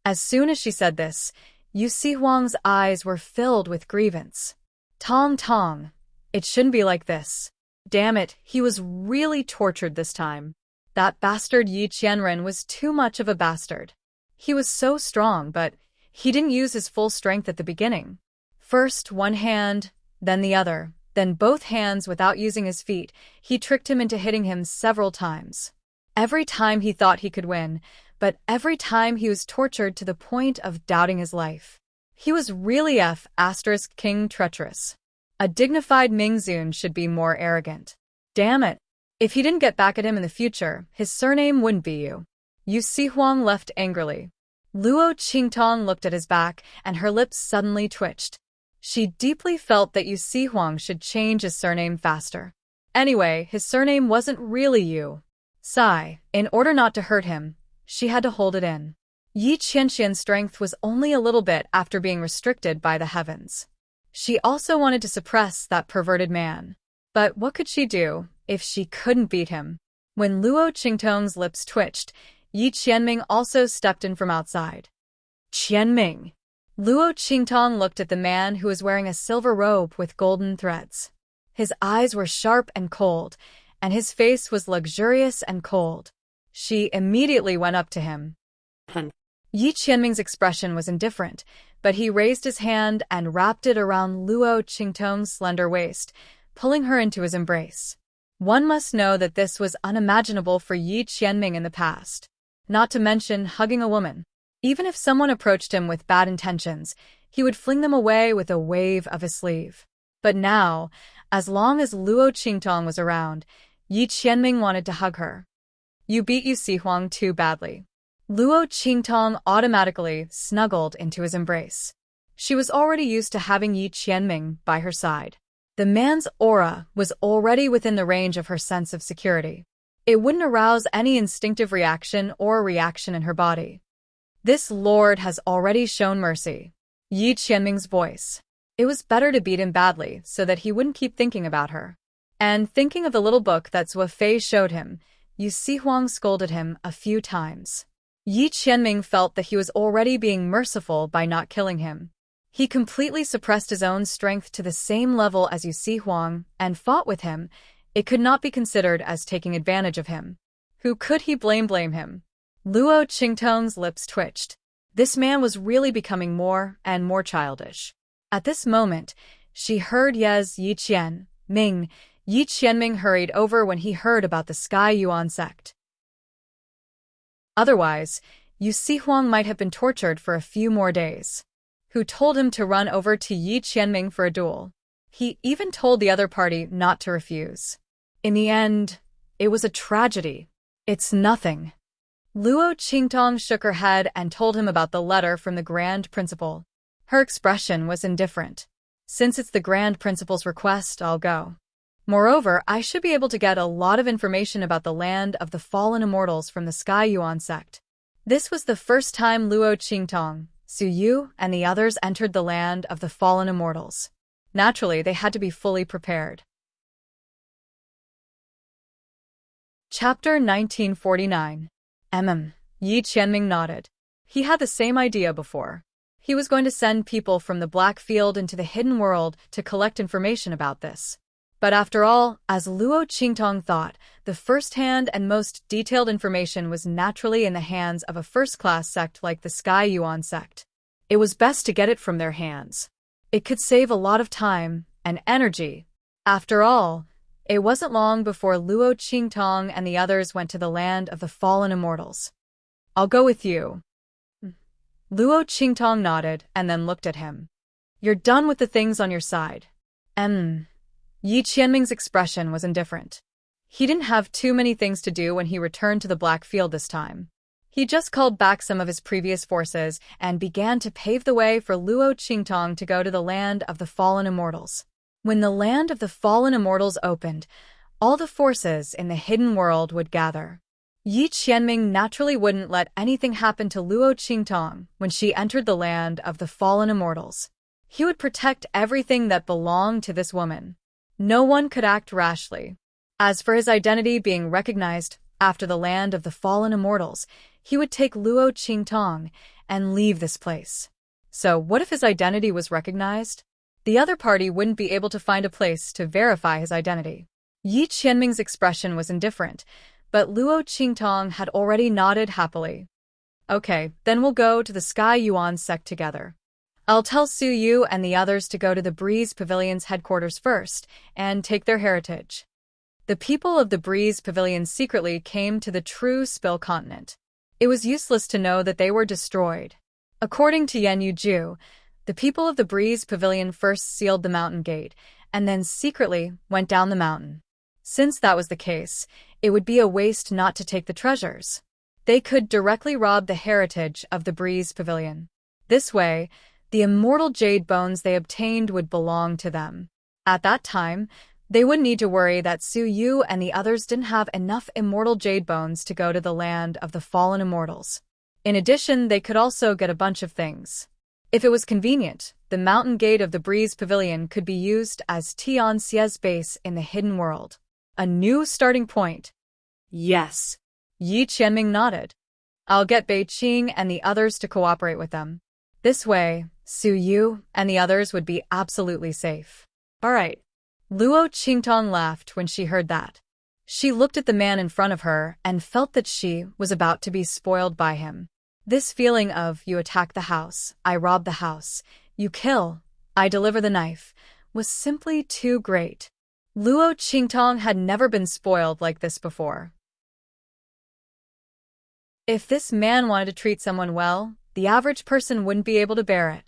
As soon as she said this, Yu Sihuang's eyes were filled with grievance. Tong Tong, it shouldn't be like this. Damn it, he was really tortured this time. That bastard Yi Qianren was too much of a bastard. He was so strong, but he didn't use his full strength at the beginning. First one hand, then the other, Then both hands, without using his feet, he tricked him into hitting him several times. Every time he thought he could win, but every time he was tortured to the point of doubting his life. He was really King treacherous. A dignified Mingzun should be more arrogant. Damn it. If he didn't get back at him in the future, his surname wouldn't be Yu. Yu Sihuang left angrily. Luo Qingtong looked at his back, and her lips suddenly twitched. She deeply felt that Yu Sihuang should change his surname faster. Anyway, his surname wasn't really Yu. Sigh. In order not to hurt him, she had to hold it in. Yi Qianxian's strength was only a little bit after being restricted by the heavens. She also wanted to suppress that perverted man. But what could she do if she couldn't beat him? When Luo Qingtong's lips twitched, Yi Qianming also stepped in from outside. Qianming. Luo Qingtong looked at the man who was wearing a silver robe with golden threads. His eyes were sharp and cold, and his face was luxurious and cold. She immediately went up to him. Yi Qianming's expression was indifferent, but he raised his hand and wrapped it around Luo Qingtong's slender waist, pulling her into his embrace. One must know that this was unimaginable for Yi Qianming in the past. Not to mention hugging a woman. Even if someone approached him with bad intentions, he would fling them away with a wave of his sleeve. But now, as long as Luo Qingtong was around, Yi Qianming wanted to hug her. You beat Yu Sihuang too badly. Luo Qingtong automatically snuggled into his embrace. She was already used to having Yi Qianming by her side. The man's aura was already within the range of her sense of security. It wouldn't arouse any instinctive reaction or reaction in her body. This lord has already shown mercy. Yi Qianming's voice. It was better to beat him badly so that he wouldn't keep thinking about her. And thinking of the little book that Zhuo Fei showed him, Yu Sihuang scolded him a few times. Yi Qianming felt that he was already being merciful by not killing him. He completely suppressed his own strength to the same level as Yu Sihuang and fought with him. It could not be considered as taking advantage of him. Who could he blame him? Luo Qingtong's lips twitched. This man was really becoming more and more childish. At this moment, she heard Yi Qianming. Yi Qianming hurried over when he heard about the Sky Yuan sect. Otherwise, Yu Sihuang might have been tortured for a few more days. Who told him to run over to Yi Qianming for a duel? He even told the other party not to refuse. In the end, it was a tragedy. It's nothing. Luo Qingtong shook her head and told him about the letter from the Grand Principal. Her expression was indifferent. Since it's the Grand Principal's request, I'll go. Moreover, I should be able to get a lot of information about the land of the fallen immortals from the Sky Yuan sect. This was the first time Luo Qingtong, Su Yu, and the others entered the land of the fallen immortals. Naturally, they had to be fully prepared. Chapter 1949. Yi Qianming nodded. He had the same idea before. He was going to send people from the Black Field into the hidden world to collect information about this. But after all, as Luo Qingtong thought, the first-hand and most detailed information was naturally in the hands of a first-class sect like the Sky Yuan sect. It was best to get it from their hands. It could save a lot of time and energy. After all, it wasn't long before Luo Qingtong and the others went to the land of the fallen immortals. I'll go with you. Luo Qingtong nodded and then looked at him. You're done with the things on your side. Yi Qianming's expression was indifferent. He didn't have too many things to do when he returned to the Black Field this time. He just called back some of his previous forces and began to pave the way for Luo Qingtong to go to the land of the fallen immortals. When the land of the fallen immortals opened, all the forces in the hidden world would gather. Yi Qianming naturally wouldn't let anything happen to Luo Qingtong when she entered the land of the fallen immortals. He would protect everything that belonged to this woman. No one could act rashly. As for his identity being recognized after the land of the fallen immortals, he would take Luo Qingtong and leave this place. So what if his identity was recognized? The other party wouldn't be able to find a place to verify his identity. Yi Qianming's expression was indifferent, but Luo Qingtong had already nodded happily. Okay, then we'll go to the Sky Yuan sect together. I'll tell Su Yu and the others to go to the Breeze Pavilion's headquarters first and take their heritage. The people of the Breeze Pavilion secretly came to the true Spill Continent. It was useless to know that they were destroyed. According to Yen Yuju, the people of the Breeze Pavilion first sealed the mountain gate and then secretly went down the mountain. Since that was the case, it would be a waste not to take the treasures. They could directly rob the heritage of the Breeze Pavilion. This way, the immortal jade bones they obtained would belong to them. At that time, they wouldn't need to worry that Su Yu and the others didn't have enough immortal jade bones to go to the land of the fallen immortals. In addition, they could also get a bunch of things. If it was convenient, the mountain gate of the Breeze Pavilion could be used as Tian Xie's base in the hidden world. A new starting point. Yes. Yi Qianming nodded. I'll get Bei Qing and the others to cooperate with them. This way, Su Yu and the others would be absolutely safe. All right. Luo Qingtong laughed when she heard that. She looked at the man in front of her and felt that she was about to be spoiled by him. This feeling of you attack the house, I rob the house, you kill, I deliver the knife, was simply too great. Luo Qingtong had never been spoiled like this before. If this man wanted to treat someone well, the average person wouldn't be able to bear it.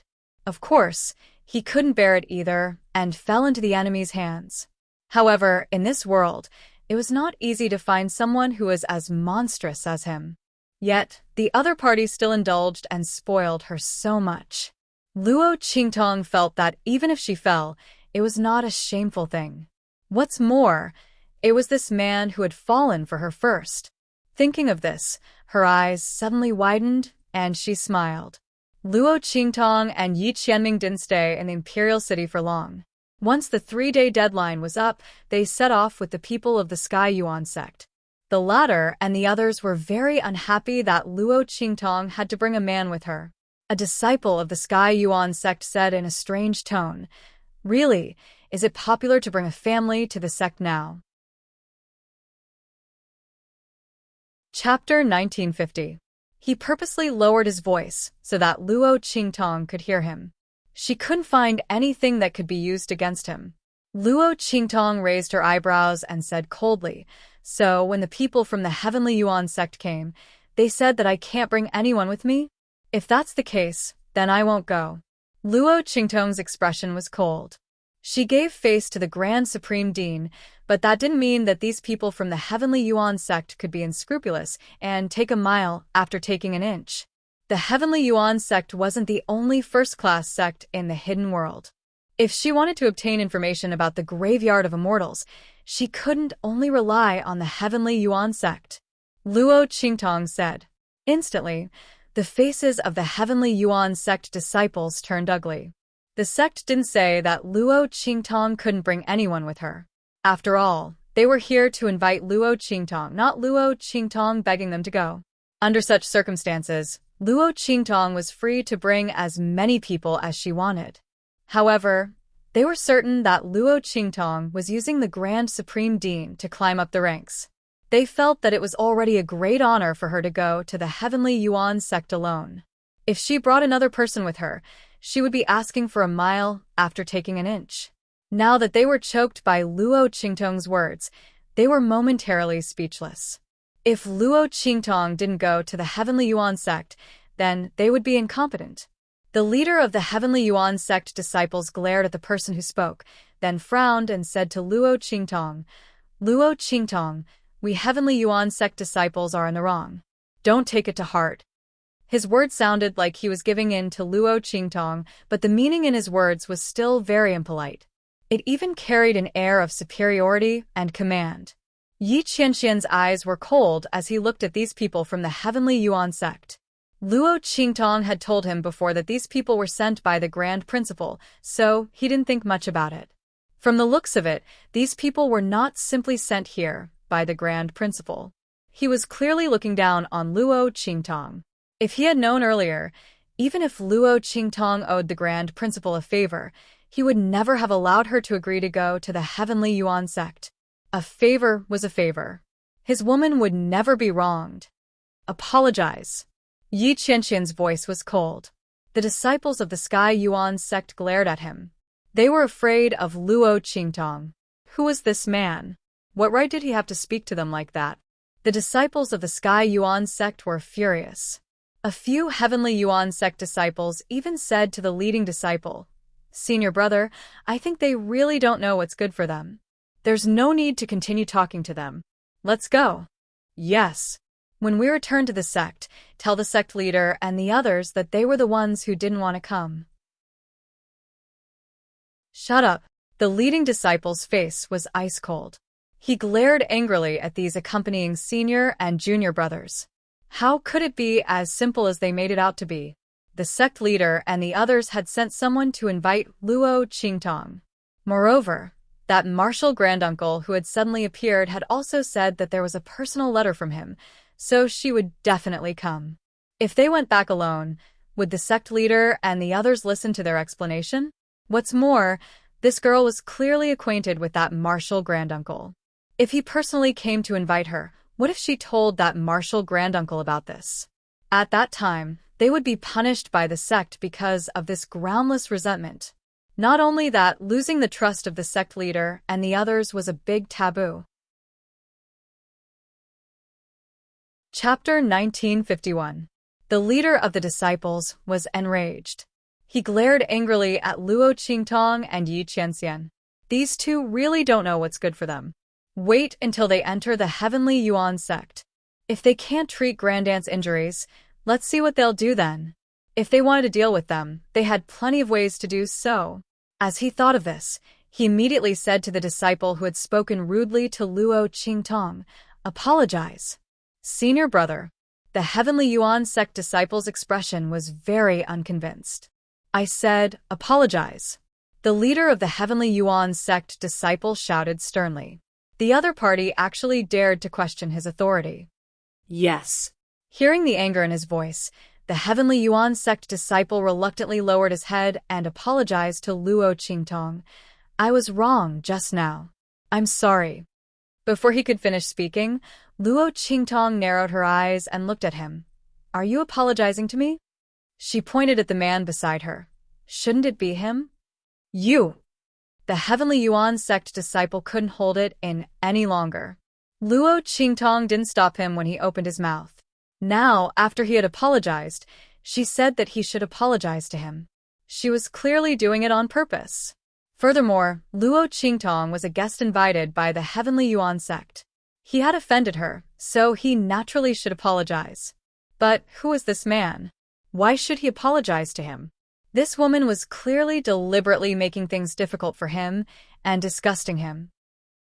Of course, he couldn't bear it either and fell into the enemy's hands. However, in this world, it was not easy to find someone who was as monstrous as him. Yet, the other party still indulged and spoiled her so much. Luo Qingtong felt that even if she fell, it was not a shameful thing. What's more, it was this man who had fallen for her first. Thinking of this, her eyes suddenly widened, and she smiled. Luo Qingtong and Yi Qianming didn't stay in the imperial city for long. Once the 3-day deadline was up, they set off with the people of the Sky Yuan sect. The latter and the others were very unhappy that Luo Qingtong had to bring a man with her. A disciple of the Sky Yuan sect said in a strange tone, "Really, is it popular to bring a family to the sect now?" Chapter 1950. He purposely lowered his voice so that Luo Qingtong could hear him. She couldn't find anything that could be used against him. Luo Qingtong raised her eyebrows and said coldly, "So when the people from the Heavenly Yuan sect came, they said that I can't bring anyone with me? If that's the case, then I won't go." Luo Qingtong's expression was cold. She gave face to the Grand Supreme Dean, but that didn't mean that these people from the Heavenly Yuan sect could be unscrupulous and take a mile after taking an inch. The Heavenly Yuan sect wasn't the only first-class sect in the hidden world. If she wanted to obtain information about the graveyard of immortals, she couldn't only rely on the Heavenly Yuan sect. Luo Qingtong said. Instantly, the faces of the Heavenly Yuan sect disciples turned ugly. The sect didn't say that Luo Qingtong couldn't bring anyone with her. After all, they were here to invite Luo Qingtong, not Luo Qingtong begging them to go. Under such circumstances, Luo Qingtong was free to bring as many people as she wanted. However, they were certain that Luo Qingtong was using the Grand Supreme Dean to climb up the ranks. They felt that it was already a great honor for her to go to the Heavenly Yuan sect alone. If she brought another person with her, she would be asking for a mile after taking an inch. Now that they were choked by Luo Qingtong's words, they were momentarily speechless. If Luo Qingtong didn't go to the Heavenly Yuan sect, then they would be incompetent. The leader of the Heavenly Yuan sect disciples glared at the person who spoke, then frowned and said to Luo Qingtong, "Luo Qingtong, we Heavenly Yuan sect disciples are in the wrong. Don't take it to heart." His words sounded like he was giving in to Luo Qingtong, but the meaning in his words was still very impolite. It even carried an air of superiority and command. Yi Qianxian's eyes were cold as he looked at these people from the Heavenly Yuan sect. Luo Qingtong had told him before that these people were sent by the Grand Principal, so he didn't think much about it. From the looks of it, these people were not simply sent here by the Grand Principal. He was clearly looking down on Luo Qingtong. If he had known earlier, even if Luo Qingtong owed the Grand Principal a favor, he would never have allowed her to agree to go to the Heavenly Yuan sect. A favor was a favor. His woman would never be wronged. Apologize. Yi Qianxian's voice was cold. The disciples of the Sky Yuan sect glared at him. They were afraid of Luo Qingtong. Who was this man? What right did he have to speak to them like that? The disciples of the Sky Yuan sect were furious. A few Heavenly Yuan sect disciples even said to the leading disciple, "Senior brother, I think they really don't know what's good for them. There's no need to continue talking to them. Let's go." Yes. When we return to the sect, tell the sect leader and the others that they were the ones who didn't want to come. Shut up. The leading disciple's face was ice cold. He glared angrily at these accompanying senior and junior brothers. How could it be as simple as they made it out to be? The sect leader and the others had sent someone to invite Luo Qingtong. Moreover, that martial granduncle who had suddenly appeared had also said that there was a personal letter from him, so she would definitely come. If they went back alone, would the sect leader and the others listen to their explanation? What's more, this girl was clearly acquainted with that martial granduncle. If he personally came to invite her, what if she told that martial granduncle about this? At that time, they would be punished by the sect because of this groundless resentment. Not only that, losing the trust of the sect leader and the others was a big taboo. Chapter 1951. The leader of the disciples was enraged. He glared angrily at Luo Qingtong and Yi Qianxian. These two really don't know what's good for them. Wait until they enter the Heavenly Yuan sect. If they can't treat Grandaunt's injuries, let's see what they'll do then. If they wanted to deal with them, they had plenty of ways to do so. As he thought of this, he immediately said to the disciple who had spoken rudely to Luo Qingtong, "Apologize." Senior brother. The Heavenly Yuan sect disciple's expression was very unconvinced. I said, "Apologize." The leader of the Heavenly Yuan sect disciple shouted sternly. The other party actually dared to question his authority. Yes. Hearing the anger in his voice, the Heavenly Yuan sect disciple reluctantly lowered his head and apologized to Luo Qingtong. "I was wrong just now. I'm sorry." Before he could finish speaking, Luo Qingtong narrowed her eyes and looked at him. "Are you apologizing to me?" She pointed at the man beside her. "Shouldn't it be him?" "You!" The Heavenly Yuan sect disciple couldn't hold it in any longer. Luo Qingtong didn't stop him when he opened his mouth. Now, after he had apologized, she said that he should apologize to him. She was clearly doing it on purpose. Furthermore, Luo Qingtong was a guest invited by the Heavenly Yuan sect. He had offended her, so he naturally should apologize. But who was this man? Why should he apologize to him? This woman was clearly deliberately making things difficult for him and disgusting him.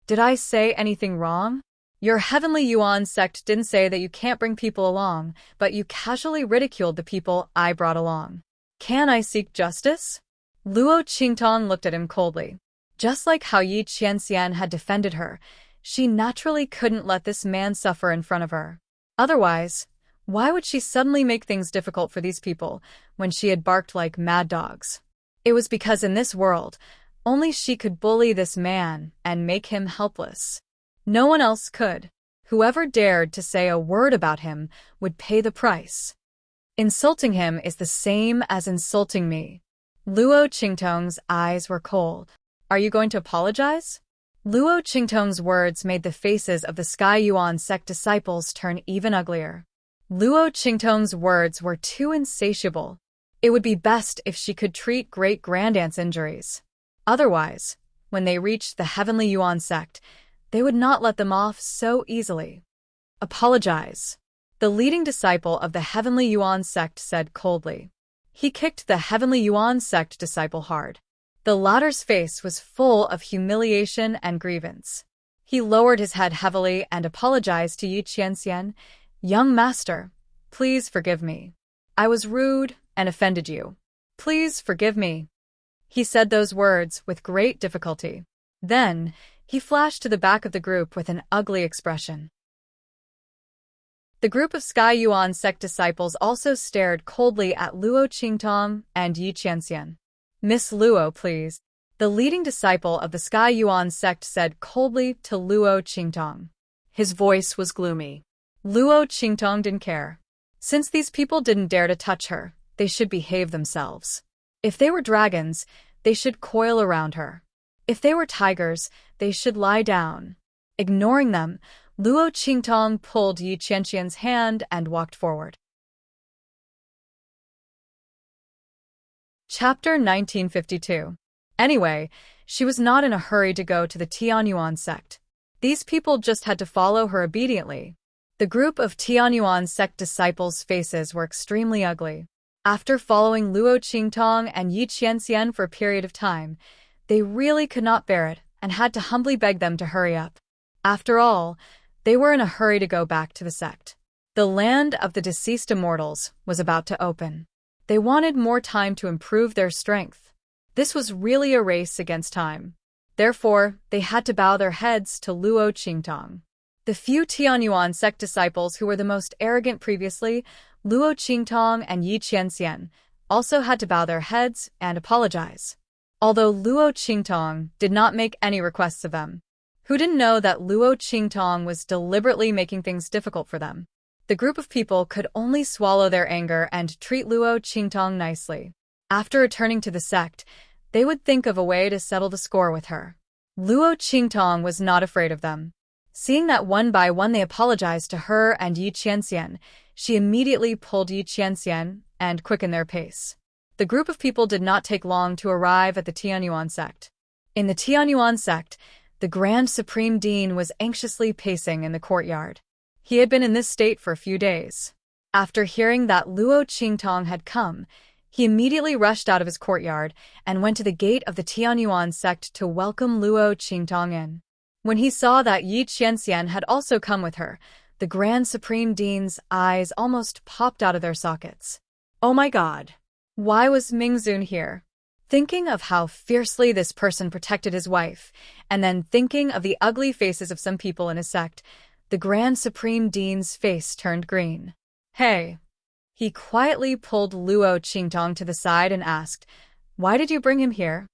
Did I say anything wrong? Your Heavenly Yuan sect didn't say that you can't bring people along, but you casually ridiculed the people I brought along. Can I seek justice? Luo Qingtong looked at him coldly. Just like how Yi Qianxian had defended her, she naturally couldn't let this man suffer in front of her. Otherwise, why would she suddenly make things difficult for these people when she had barked like mad dogs? It was because in this world, only she could bully this man and make him helpless. No one else could. Whoever dared to say a word about him would pay the price. Insulting him is the same as insulting me. Luo Qingtong's eyes were cold. Are you going to apologize? Luo Qingtong's words made the faces of the Sky Yuan sect disciples turn even uglier. Luo Qingtong's words were too insatiable. It would be best if she could treat great-grandaunt's injuries. Otherwise, when they reached the Heavenly Yuan sect, they would not let them off so easily. Apologize. The leading disciple of the Heavenly Yuan sect said coldly. He kicked the Heavenly Yuan sect disciple hard. The latter's face was full of humiliation and grievance. He lowered his head heavily and apologized to Yi Qianxian. Young master, please forgive me. I was rude and offended you. Please forgive me. He said those words with great difficulty. Then, he flashed to the back of the group with an ugly expression. The group of Sky Yuan sect disciples also stared coldly at Luo Qingtong and Yi Qianxian. Miss Luo, please. The leading disciple of the Sky Yuan sect said coldly to Luo Qingtong. His voice was gloomy. Luo Qingtong didn't care. Since these people didn't dare to touch her, they should behave themselves. If they were dragons, they should coil around her. If they were tigers, they should lie down. Ignoring them, Luo Qingtong pulled Yi Qianqian's hand and walked forward. Chapter 1952. Anyway, she was not in a hurry to go to the Tianyuan sect. These people just had to follow her obediently. The group of Tianyuan sect disciples' faces were extremely ugly. After following Luo Qingtong and Yi Qianxian for a period of time, they really could not bear it and had to humbly beg them to hurry up. After all, they were in a hurry to go back to the sect. The land of the deceased immortals was about to open. They wanted more time to improve their strength. This was really a race against time. Therefore, they had to bow their heads to Luo Qingtong. The few Tianyuan sect disciples who were the most arrogant previously, Luo Qingtong and Yi Qianxian, also had to bow their heads and apologize. Although Luo Qingtong did not make any requests of them. Who didn't know that Luo Qingtong was deliberately making things difficult for them? The group of people could only swallow their anger and treat Luo Qingtong nicely. After returning to the sect, they would think of a way to settle the score with her. Luo Qingtong was not afraid of them. Seeing that one by one they apologized to her and Yi Qianxian, she immediately pulled Yi Qianxian and quickened their pace. The group of people did not take long to arrive at the Tianyuan sect. In the Tianyuan sect, the Grand Supreme Dean was anxiously pacing in the courtyard. He had been in this state for a few days. After hearing that Luo Qingtong had come, he immediately rushed out of his courtyard and went to the gate of the Tianyuan sect to welcome Luo Qingtong in. When he saw that Yi Qianxian had also come with her, the Grand Supreme Dean's eyes almost popped out of their sockets. Oh my God! Why was Mingzun here? Thinking of how fiercely this person protected his wife, and then thinking of the ugly faces of some people in his sect, the Grand Supreme Dean's face turned green. Hey! He quietly pulled Luo Qingtong to the side and asked, "Why did you bring him here?"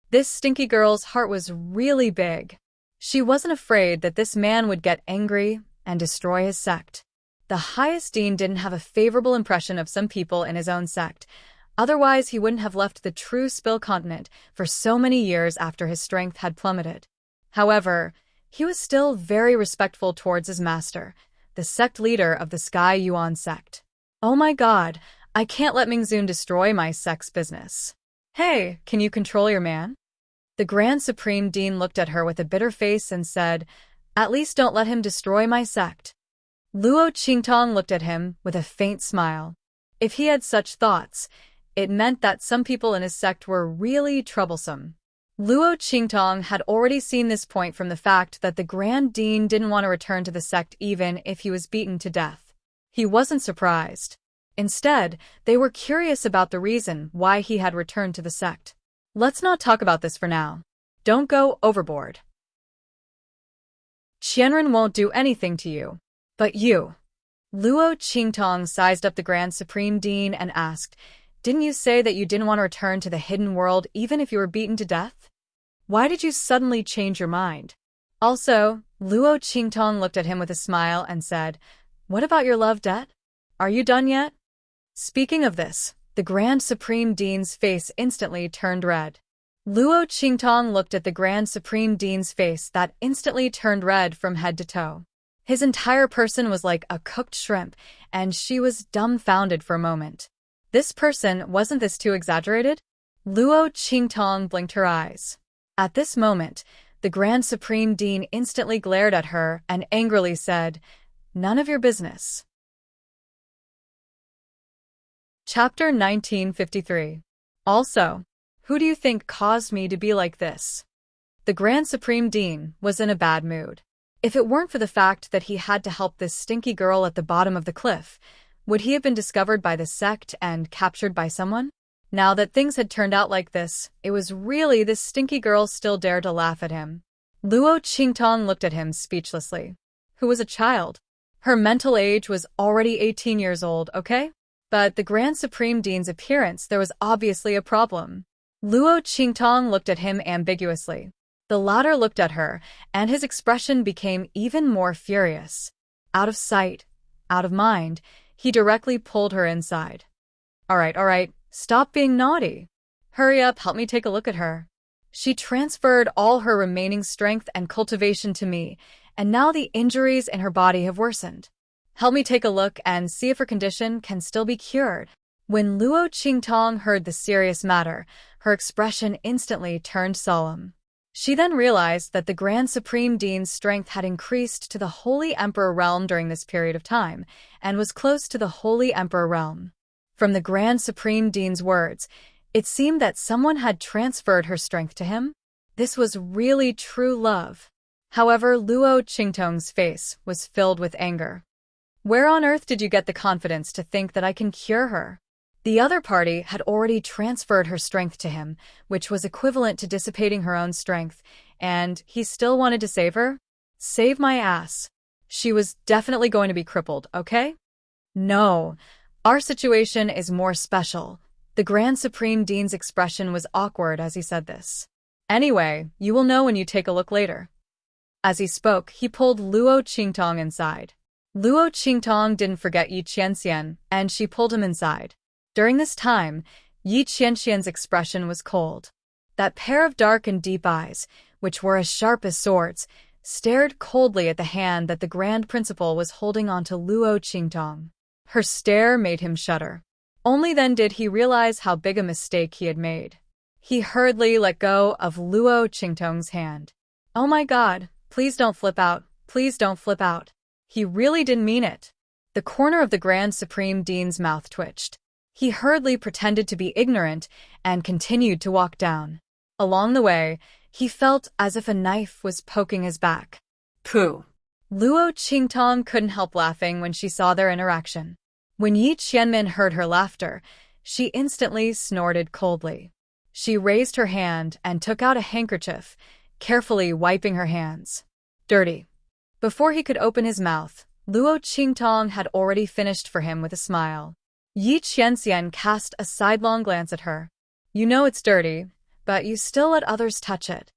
This stinky girl's heart was really big. She wasn't afraid that this man would get angry and destroy his sect. The highest dean didn't have a favorable impression of some people in his own sect. Otherwise, he wouldn't have left the true Spill continent for so many years after his strength had plummeted. However, he was still very respectful towards his master, the sect leader of the Sky Yuan sect. Oh my God, I can't let Mingzun destroy my sect's business. Hey, can you control your man? The Grand Supreme Dean looked at her with a bitter face and said, "At least don't let him destroy my sect." Luo Qingtong looked at him with a faint smile. If he had such thoughts, it meant that some people in his sect were really troublesome. Luo Qingtong had already seen this point from the fact that the Grand Dean didn't want to return to the sect even if he was beaten to death. He wasn't surprised. Instead, they were curious about the reason why he had returned to the sect. Let's not talk about this for now. Don't go overboard. Qianren won't do anything to you. But you. Luo Qingtong sized up the Grand Supreme Dean and asked, "Didn't you say that you didn't want to return to the hidden world even if you were beaten to death? Why did you suddenly change your mind?" Also, Luo Qingtong looked at him with a smile and said, "What about your love debt? Are you done yet?" Speaking of this, the Grand Supreme Dean's face instantly turned red. Luo Qingtong looked at the Grand Supreme Dean's face that instantly turned red from head to toe. His entire person was like a cooked shrimp, and she was dumbfounded for a moment. This person, wasn't this too exaggerated? Luo Qingtong blinked her eyes. At this moment, the Grand Supreme Dean instantly glared at her and angrily said, "None of your business." Chapter 1953. Also, who do you think caused me to be like this? The Grand Supreme Dean was in a bad mood. If it weren't for the fact that he had to help this stinky girl at the bottom of the cliff, would he have been discovered by the sect and captured by someone? Now that things had turned out like this, it was really this stinky girl still dared to laugh at him. Luo Qingtong looked at him speechlessly. Who was a child? Her mental age was already 18 years old, okay? But the Grand Supreme Dean's appearance, there was obviously a problem. Luo Qingtong looked at him ambiguously. The latter looked at her, and his expression became even more furious. Out of sight, out of mind, he directly pulled her inside. Alright, stop being naughty. Hurry up, help me take a look at her. She transferred all her remaining strength and cultivation to me, and now the injuries in her body have worsened. Help me take a look and see if her condition can still be cured. When Luo Qingtong heard the serious matter, her expression instantly turned solemn. She then realized that the Grand Supreme Dean's strength had increased to the Holy Emperor realm during this period of time, and was close to the Holy Emperor realm. From the Grand Supreme Dean's words, it seemed that someone had transferred her strength to him. This was really true love. However, Luo Qingtong's face was filled with anger. Where on earth did you get the confidence to think that I can cure her? The other party had already transferred her strength to him, which was equivalent to dissipating her own strength, and he still wanted to save her? Save my ass. She was definitely going to be crippled, okay? No, our situation is more special. The Grand Supreme Dean's expression was awkward as he said this. Anyway, you will know when you take a look later. As he spoke, he pulled Luo Qingtong inside. Luo Qingtong didn't forget Yi Qianxian, and she pulled him inside. During this time, Yi Qianxian's expression was cold. That pair of dark and deep eyes, which were as sharp as swords, stared coldly at the hand that the Grand Principal was holding onto Luo Qingtong. Her stare made him shudder. Only then did he realize how big a mistake he had made. He hurriedly let go of Luo Qingtong's hand. Oh my God, please don't flip out, please don't flip out. He really didn't mean it. The corner of the Grand Supreme Dean's mouth twitched. He hurriedly pretended to be ignorant and continued to walk down. Along the way, he felt as if a knife was poking his back. Pooh. Luo Qingtong couldn't help laughing when she saw their interaction. When Yi Qianmin heard her laughter, she instantly snorted coldly. She raised her hand and took out a handkerchief, carefully wiping her hands. Dirty. Before he could open his mouth, Luo Qingtong had already finished for him with a smile. Yi Qianxian cast a sidelong glance at her. You know it's dirty, but you still let others touch it.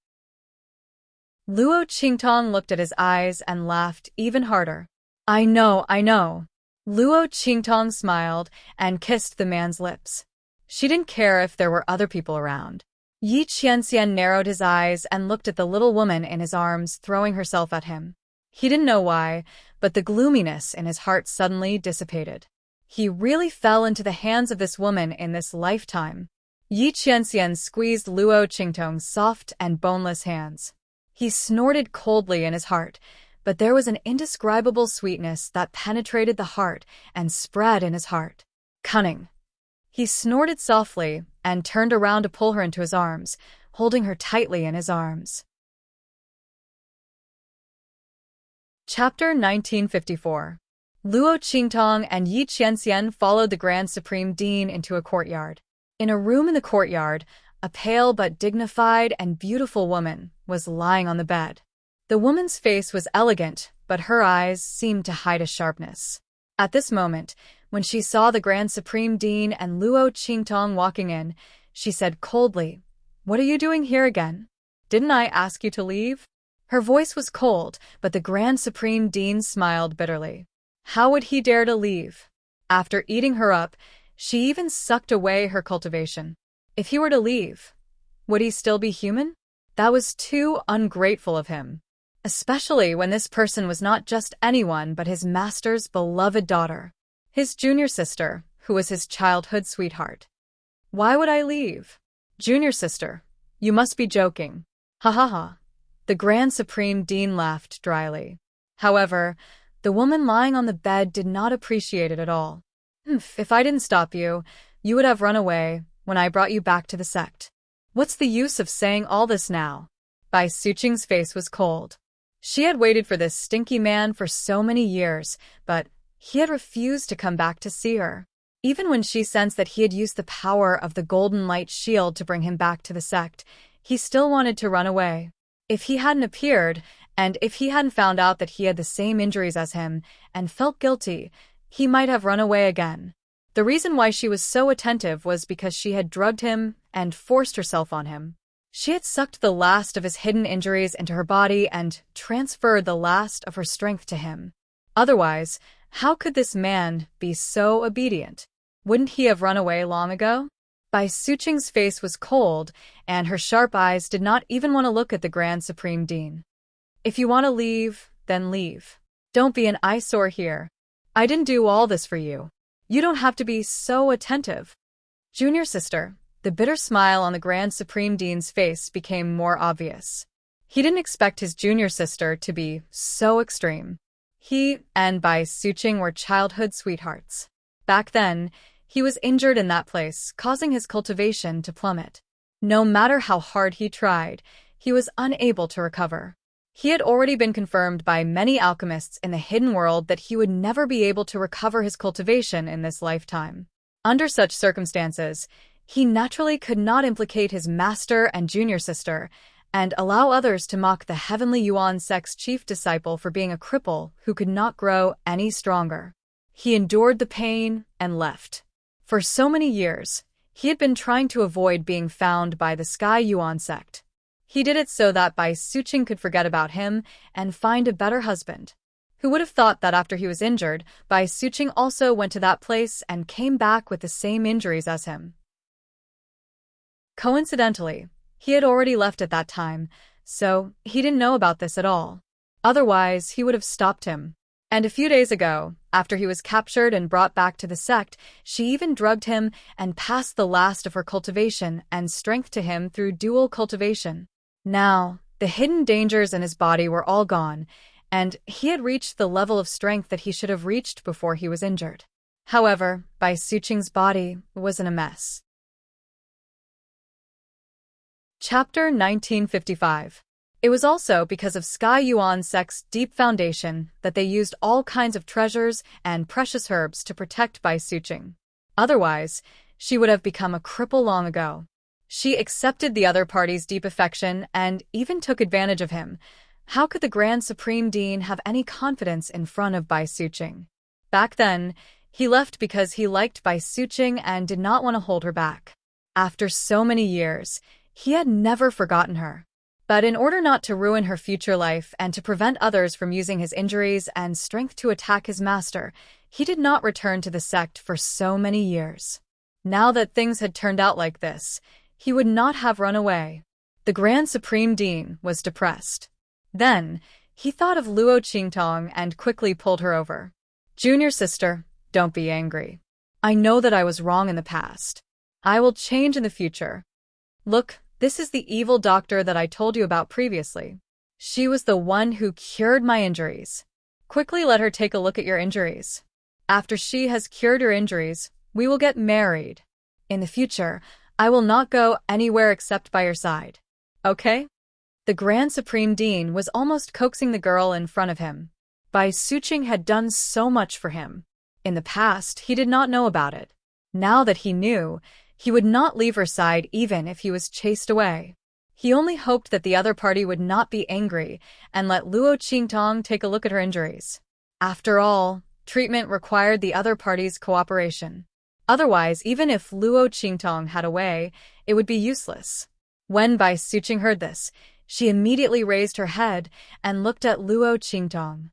Luo Qingtong looked at his eyes and laughed even harder. I know. Luo Qingtong smiled and kissed the man's lips. She didn't care if there were other people around. Yi Qianxian narrowed his eyes and looked at the little woman in his arms throwing herself at him. He didn't know why, but the gloominess in his heart suddenly dissipated. He really fell into the hands of this woman in this lifetime. Yi Qianxian squeezed Luo Qingtong's soft and boneless hands. He snorted coldly in his heart, but there was an indescribable sweetness that penetrated the heart and spread in his heart. Cunning. He snorted softly and turned around to pull her into his arms, holding her tightly in his arms. Chapter 1954. Luo Qingtong and Yi Qianxian followed the Grand Supreme Dean into a courtyard. In a room in the courtyard, a pale but dignified and beautiful woman was lying on the bed. The woman's face was elegant, but her eyes seemed to hide a sharpness. At this moment, when she saw the Grand Supreme Dean and Luo Qingtong walking in, she said coldly, "What are you doing here again? Didn't I ask you to leave?" Her voice was cold, but the Grand Supreme Dean smiled bitterly. How would he dare to leave? After eating her up, she even sucked away her cultivation. If he were to leave, would he still be human? That was too ungrateful of him. Especially when this person was not just anyone but his master's beloved daughter. His junior sister, who was his childhood sweetheart. Why would I leave? Junior sister, you must be joking. Ha ha ha. The Grand Supreme Dean laughed dryly. However, the woman lying on the bed did not appreciate it at all. If I didn't stop you, you would have run away when I brought you back to the sect. What's the use of saying all this now? Bai Suqing's face was cold. She had waited for this stinky man for so many years, but he had refused to come back to see her. Even when she sensed that he had used the power of the Golden Light Shield to bring him back to the sect, he still wanted to run away. If he hadn't appeared, and if he hadn't found out that he had the same injuries as him and felt guilty, he might have run away again. The reason why she was so attentive was because she had drugged him and forced herself on him. She had sucked the last of his hidden injuries into her body and transferred the last of her strength to him. Otherwise, how could this man be so obedient? Wouldn't he have run away long ago? Bai Suqing's face was cold, and her sharp eyes did not even want to look at the Grand Supreme Dean. If you want to leave, then leave. Don't be an eyesore here. I didn't do all this for you. You don't have to be so attentive. Junior sister, the bitter smile on the Grand Supreme Dean's face became more obvious. He didn't expect his junior sister to be so extreme. He and Bai Suqing were childhood sweethearts. Back then, he was injured in that place, causing his cultivation to plummet. No matter how hard he tried, he was unable to recover. He had already been confirmed by many alchemists in the hidden world that he would never be able to recover his cultivation in this lifetime. Under such circumstances, he naturally could not implicate his master and junior sister and allow others to mock the heavenly Yuan sect's chief disciple for being a cripple who could not grow any stronger. He endured the pain and left. For so many years, he had been trying to avoid being found by the Sky Yuan sect. He did it so that Bai Suqing could forget about him and find a better husband. Who would have thought that after he was injured, Bai Suqing also went to that place and came back with the same injuries as him? Coincidentally, he had already left at that time, so he didn't know about this at all. Otherwise, he would have stopped him. And a few days ago, after he was captured and brought back to the sect, she even drugged him and passed the last of her cultivation and strength to him through dual cultivation. Now, the hidden dangers in his body were all gone, and he had reached the level of strength that he should have reached before he was injured. However, Bai Suqing's body was in a mess. Chapter 1955. It was also because of Sky Yuan sect's deep foundation that they used all kinds of treasures and precious herbs to protect Bai Suqing. Otherwise, she would have become a cripple long ago. She accepted the other party's deep affection and even took advantage of him. How could the Grand Supreme Dean have any confidence in front of Bai Suqing? Back then, he left because he liked Bai Suqing and did not want to hold her back. After so many years, he had never forgotten her. But in order not to ruin her future life and to prevent others from using his injuries and strength to attack his master, he did not return to the sect for so many years. Now that things had turned out like this, he would not have run away. The Grand Supreme Dean was depressed. Then, he thought of Luo Qingtong and quickly pulled her over. Junior sister, don't be angry. I know that I was wrong in the past. I will change in the future. Look, this is the evil doctor that I told you about previously. She was the one who cured my injuries. Quickly let her take a look at your injuries. After she has cured your injuries, we will get married. In the future, I will not go anywhere except by your side. Okay? The Grand Supreme Dean was almost coaxing the girl in front of him. Bai Suqing had done so much for him. In the past, he did not know about it. Now that he knew, he would not leave her side even if he was chased away. He only hoped that the other party would not be angry and let Luo Qingtong take a look at her injuries. After all, treatment required the other party's cooperation. Otherwise, even if Luo Qingtong had a way, it would be useless. When Bai Suqing heard this, she immediately raised her head and looked at Luo Qingtong.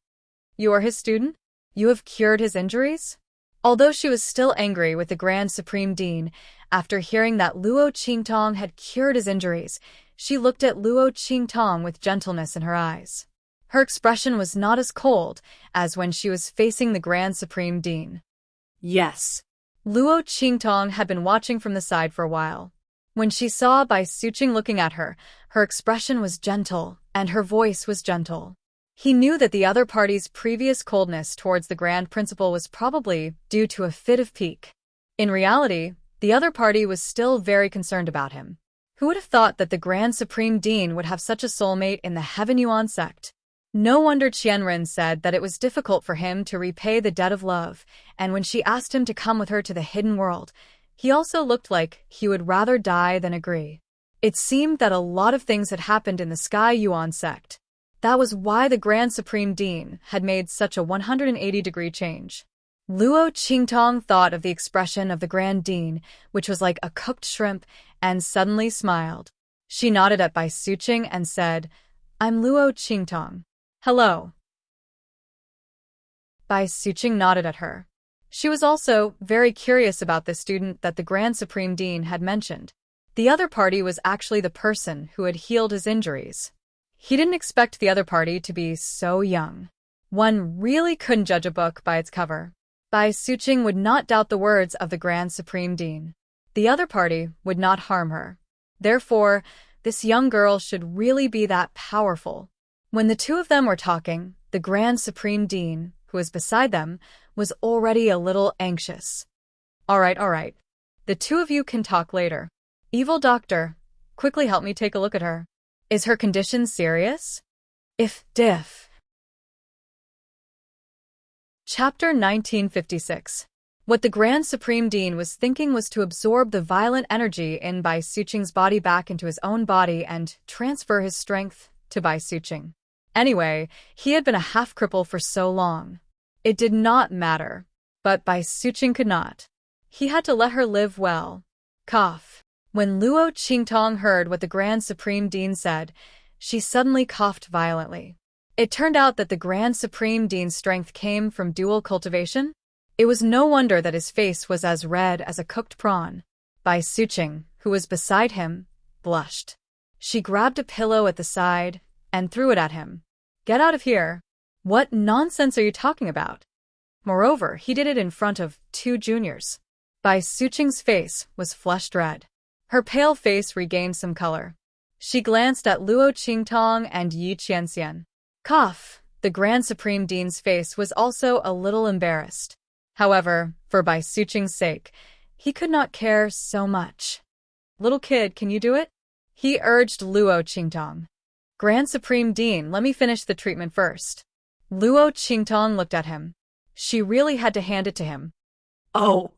You are his student? You have cured his injuries? Although she was still angry with the Grand Supreme Dean, after hearing that Luo Qingtong had cured his injuries, she looked at Luo Qingtong with gentleness in her eyes. Her expression was not as cold as when she was facing the Grand Supreme Dean. Yes. Luo Qingtong had been watching from the side for a while. When she saw Bai Suqing looking at her, her expression was gentle, and her voice was gentle. He knew that the other party's previous coldness towards the Grand Principal was probably due to a fit of pique. In reality, the other party was still very concerned about him. Who would have thought that the Grand Supreme Dean would have such a soulmate in the Heaven Yuan sect? No wonder Qianren said that it was difficult for him to repay the debt of love, and when she asked him to come with her to the hidden world, he also looked like he would rather die than agree. It seemed that a lot of things had happened in the Sky Yuan sect. That was why the Grand Supreme Dean had made such a 180-degree change. Luo Qingtong thought of the expression of the Grand Dean, which was like a cooked shrimp, and suddenly smiled. She nodded at Bai Suqing and said, I'm Luo Qingtong. Hello. Bai Suqing nodded at her. She was also very curious about the student that the Grand Supreme Dean had mentioned. The other party was actually the person who had healed his injuries. He didn't expect the other party to be so young. One really couldn't judge a book by its cover. Bai Suqing would not doubt the words of the Grand Supreme Dean. The other party would not harm her. Therefore, this young girl should really be that powerful. When the two of them were talking, the Grand Supreme Dean, who was beside them, was already a little anxious. All right. The two of you can talk later. Evil doctor, quickly help me take a look at her. Is her condition serious? If diff. Chapter 1956. What the Grand Supreme Dean was thinking was to absorb the violent energy in Bai Suqing's body back into his own body and transfer his strength to Bai Suqing. Anyway, he had been a half-cripple for so long. It did not matter. But Bai Suqing could not. He had to let her live well. Cough. When Luo Qingtong heard what the Grand Supreme Dean said, she suddenly coughed violently. It turned out that the Grand Supreme Dean's strength came from dual cultivation. It was no wonder that his face was as red as a cooked prawn. Bai Suqing, who was beside him, blushed. She grabbed a pillow at the side and threw it at him. Get out of here. What nonsense are you talking about? Moreover, he did it in front of 2 juniors. Bai Suqing's face was flushed red. Her pale face regained some color. She glanced at Luo Qingtong and Yi Qianxian. Cough. The Grand Supreme Dean's face was also a little embarrassed. However, for Bai Suqing's sake, he could not care so much. Little kid, can you do it? He urged Luo Qingtong. Grand Supreme Dean, let me finish the treatment first. Luo Qingtong looked at him. She really had to hand it to him. Oh.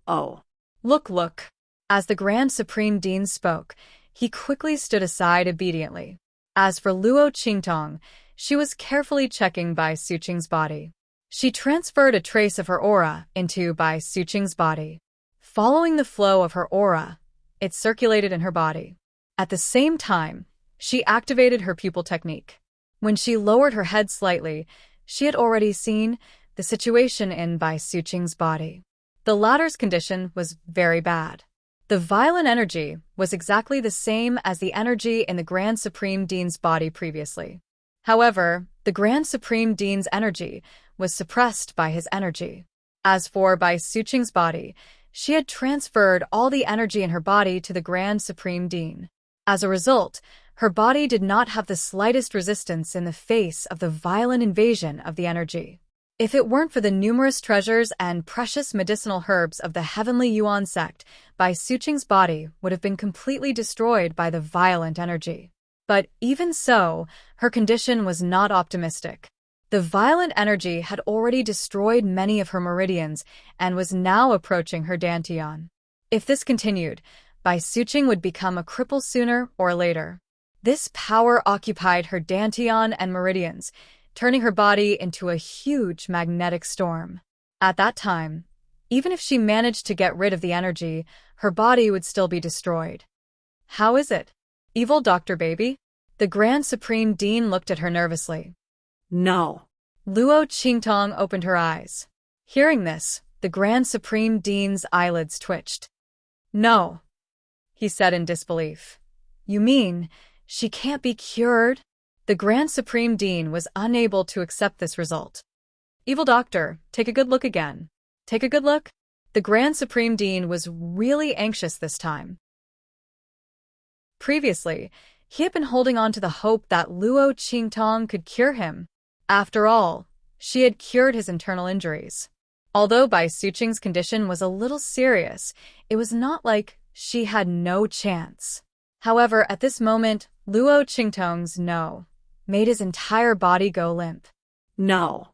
Look. As the Grand Supreme Dean spoke, he quickly stood aside obediently. As for Luo Qingtong, she was carefully checking Bai Suqing's body. She transferred a trace of her aura into Bai Suqing's body. Following the flow of her aura, it circulated in her body. At the same time, she activated her pupil technique. When she lowered her head slightly, she had already seen the situation in Bai Suqing's body. The latter's condition was very bad. The violent energy was exactly the same as the energy in the Grand Supreme Dean's body previously. However, the Grand Supreme Dean's energy was suppressed by his energy. As for Bai Suqing's body, she had transferred all the energy in her body to the Grand Supreme Dean. As a result, her body did not have the slightest resistance in the face of the violent invasion of the energy. If it weren't for the numerous treasures and precious medicinal herbs of the Heavenly Yuan sect, Bai Suqing's body would have been completely destroyed by the violent energy. But even so, her condition was not optimistic. The violent energy had already destroyed many of her meridians and was now approaching her dantian. If this continued, Bai Suqing would become a cripple sooner or later. This power occupied her dantian and meridians, turning her body into a huge magnetic storm. At that time, even if she managed to get rid of the energy, her body would still be destroyed. How is it? Evil Dr. Baby? The Grand Supreme Dean looked at her nervously. No. Luo Qingtong opened her eyes. Hearing this, the Grand Supreme Dean's eyelids twitched. No, he said in disbelief. You mean she can't be cured? The Grand Supreme Dean was unable to accept this result. Evil Doctor, take a good look again. Take a good look? The Grand Supreme Dean was really anxious this time. Previously, he had been holding on to the hope that Luo Qingtong could cure him. After all, she had cured his internal injuries. Although Bai Suqing's condition was a little serious, it was not like she had no chance. However, at this moment, Luo Qingtong's no made his entire body go limp. No.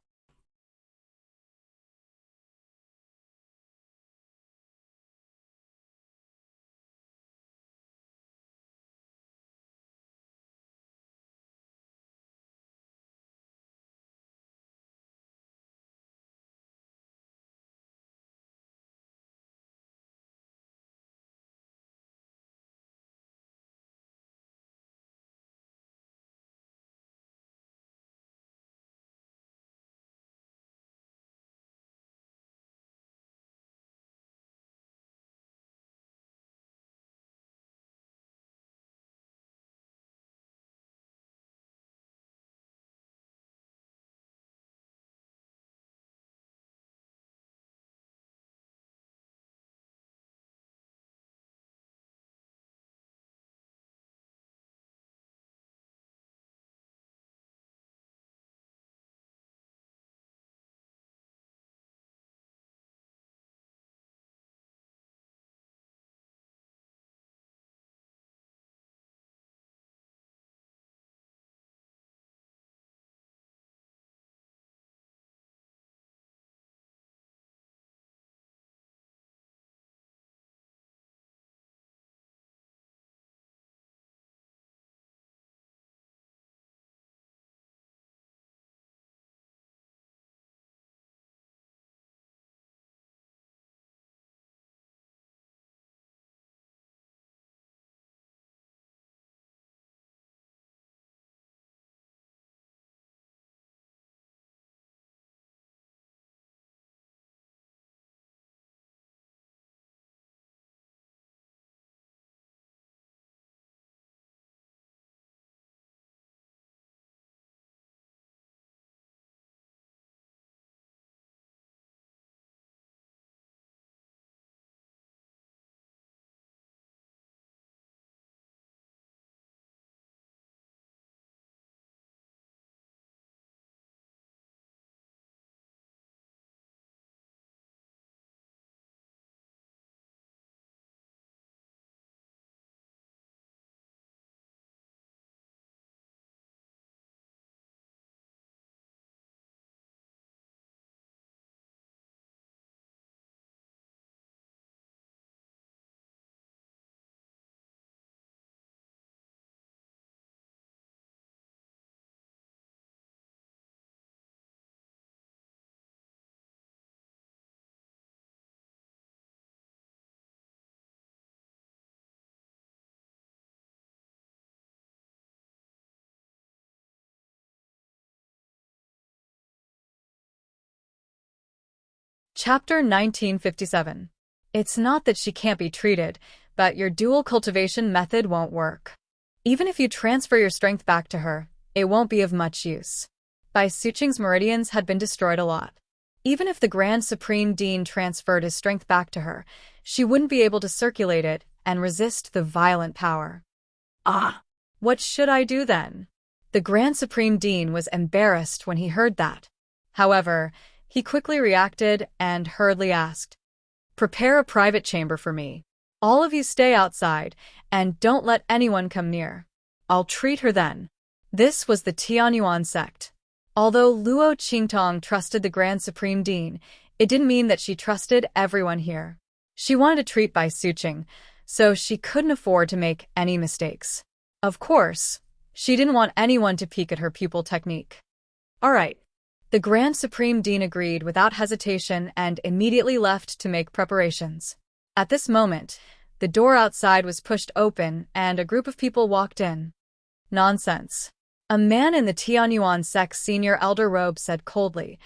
Chapter 1957. It's not that she can't be treated, but your dual cultivation method won't work. Even if you transfer your strength back to her, it won't be of much use. Bai Suqing's meridians had been destroyed a lot. Even if the Grand Supreme Dean transferred his strength back to her, she wouldn't be able to circulate it and resist the violent power. Ah! What should I do then? The Grand Supreme Dean was embarrassed when he heard that. However, he quickly reacted and hurriedly asked, "Prepare a private chamber for me. All of you stay outside, and don't let anyone come near. I'll treat her then." This was the Tianyuan sect. Although Luo Qingtong trusted the Grand Supreme Dean, it didn't mean that she trusted everyone here. She wanted to treat Bai Suqing, so she couldn't afford to make any mistakes. Of course, she didn't want anyone to peek at her pupil technique. All right. The Grand Supreme Dean agreed without hesitation and immediately left to make preparations. At this moment, the door outside was pushed open and a group of people walked in. Nonsense. A man in the Tianyuan sect's senior elder robe said coldly,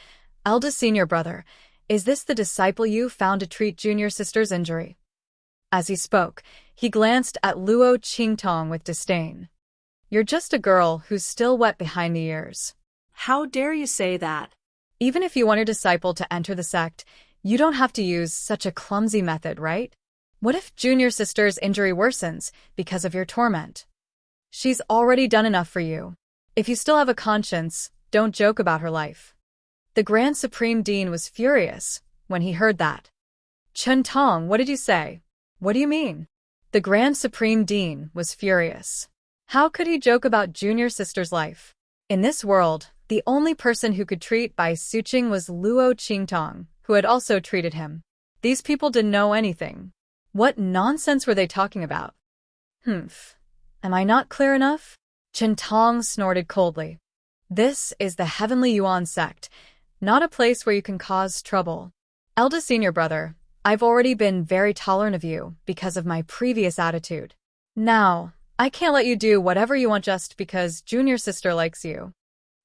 "Eldest senior brother, is this the disciple you found to treat junior sister's injury?" As he spoke, he glanced at Luo Qingtong with disdain. "You're just a girl who's still wet behind the ears. How dare you say that? Even if you want your disciple to enter the sect, you don't have to use such a clumsy method, right? What if junior sister's injury worsens because of your torment? She's already done enough for you. If you still have a conscience, don't joke about her life." The Grand Supreme Dean was furious when he heard that. "Chen Tong, what did you say? What do you mean?" The Grand Supreme Dean was furious. How could he joke about junior sister's life? In this world, the only person who could treat Bai Suqing was Luo Qingtong, who had also treated him. These people didn't know anything. What nonsense were they talking about? Am I not clear enough? Chen Tong snorted coldly. "This is the Heavenly Yuan sect, not a place where you can cause trouble. Eldest senior brother, I've already been very tolerant of you because of my previous attitude. Now, I can't let you do whatever you want just because junior sister likes you.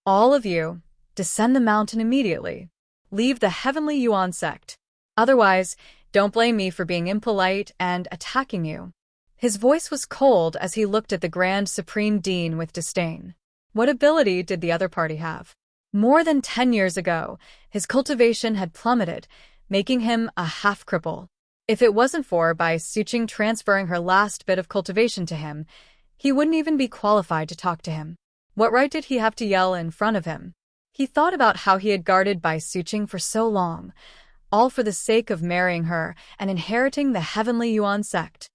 All of you, descend the mountain immediately. Leave the Heavenly Yuan sect. Otherwise, don't blame me for being impolite and attacking you." His voice was cold as he looked at the Grand Supreme Dean with disdain. What ability did the other party have? More than 10 years ago, his cultivation had plummeted, making him a half-cripple. If it wasn't for Bai Suqing transferring her last bit of cultivation to him, he wouldn't even be qualified to talk to him. What right did he have to yell in front of him? He thought about how he had guarded Bai Suqing for so long, all for the sake of marrying her and inheriting the Heavenly Yuan sect.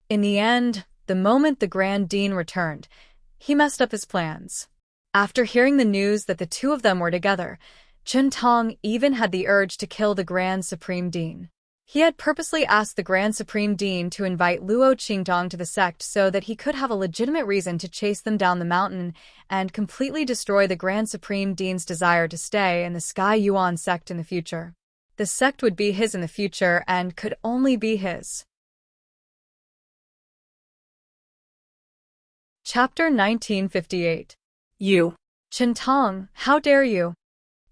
In the end, the moment the Grand Dean returned, he messed up his plans. After hearing the news that the two of them were together, Chen Tong even had the urge to kill the Grand Supreme Dean. He had purposely asked the Grand Supreme Dean to invite Luo Qingtong to the sect so that he could have a legitimate reason to chase them down the mountain and completely destroy the Grand Supreme Dean's desire to stay in the Sky Yuan sect in the future. The sect would be his in the future and could only be his. Chapter 1958. You. Chen Tong, how dare you?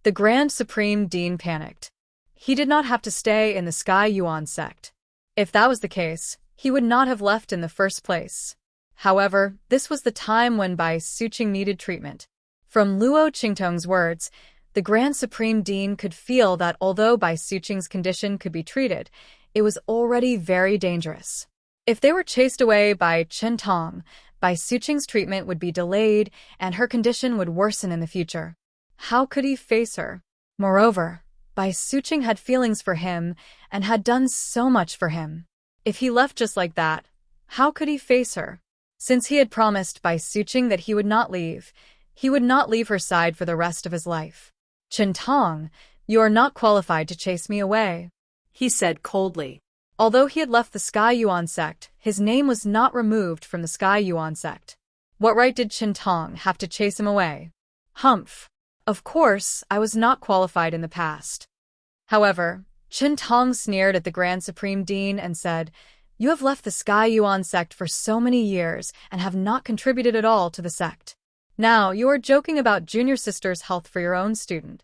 The Grand Supreme Dean panicked. He did not have to stay in the Sky Yuan sect. If that was the case, he would not have left in the first place. However, this was the time when Bai Suqing needed treatment. From Luo Qingtong's words, the Grand Supreme Dean could feel that although Bai Suqing's condition could be treated, it was already very dangerous. If they were chased away by Chen Tong, Bai Suqing's treatment would be delayed and her condition would worsen in the future. How could he face her? Moreover, Bai Suqing had feelings for him and had done so much for him. If he left just like that, how could he face her? Since he had promised Bai Suqing that he would not leave her side for the rest of his life. "Chen Tong, you are not qualified to chase me away," he said coldly. Although he had left the Sky Yuan sect, his name was not removed from the Sky Yuan sect. What right did Chen Tong have to chase him away? Humph. Of course, I was not qualified in the past. However, Chen Tong sneered at the Grand Supreme Dean and said, "You have left the Sky Yuan sect for so many years and have not contributed at all to the sect. Now you are joking about junior sister's health for your own student.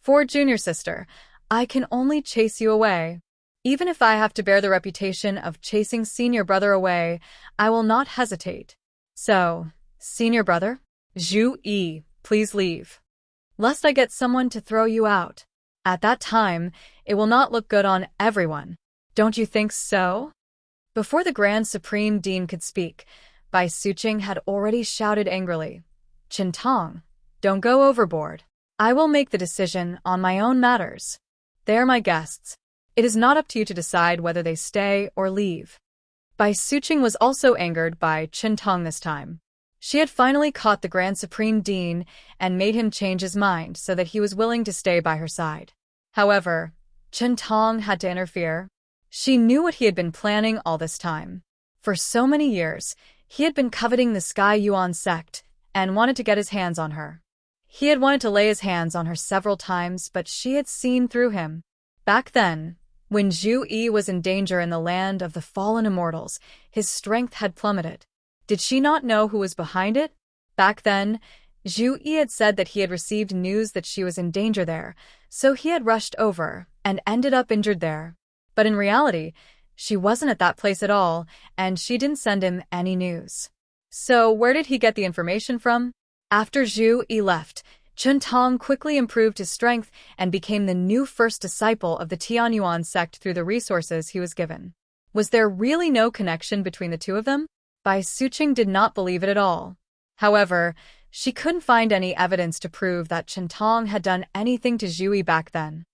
For junior sister, I can only chase you away. Even if I have to bear the reputation of chasing senior brother away, I will not hesitate. So, senior brother? Zhu Yi, please leave. Lest I get someone to throw you out. At that time, it will not look good on everyone. Don't you think so? Before the Grand Supreme Dean could speak, Bai Suqing had already shouted angrily, Qintong, don't go overboard. I will make the decision on my own matters. They are my guests. It is not up to you to decide whether they stay or leave. Bai Suqing was also angered by Qintong this time. She had finally caught the Grand Supreme Dean and made him change his mind so that he was willing to stay by her side. However, Qintong had to interfere. She knew what he had been planning all this time. For so many years, he had been coveting the Sky Yuan sect and wanted to get his hands on her. He had wanted to lay his hands on her several times, but she had seen through him. Back then, when Zhu Yi was in danger in the land of the fallen immortals, his strength had plummeted. Did she not know who was behind it? Back then, Zhu Yi had said that he had received news that she was in danger there, so he had rushed over and ended up injured there. But in reality, she wasn't at that place at all, and she didn't send him any news. So where did he get the information from? After Zhu Yi left, Qintong quickly improved his strength and became the new first disciple of the Tianyuan sect through the resources he was given. Was there really no connection between the two of them? Bai Suqing did not believe it at all. However, she couldn't find any evidence to prove that Qintong had done anything to Zhu Yi back then.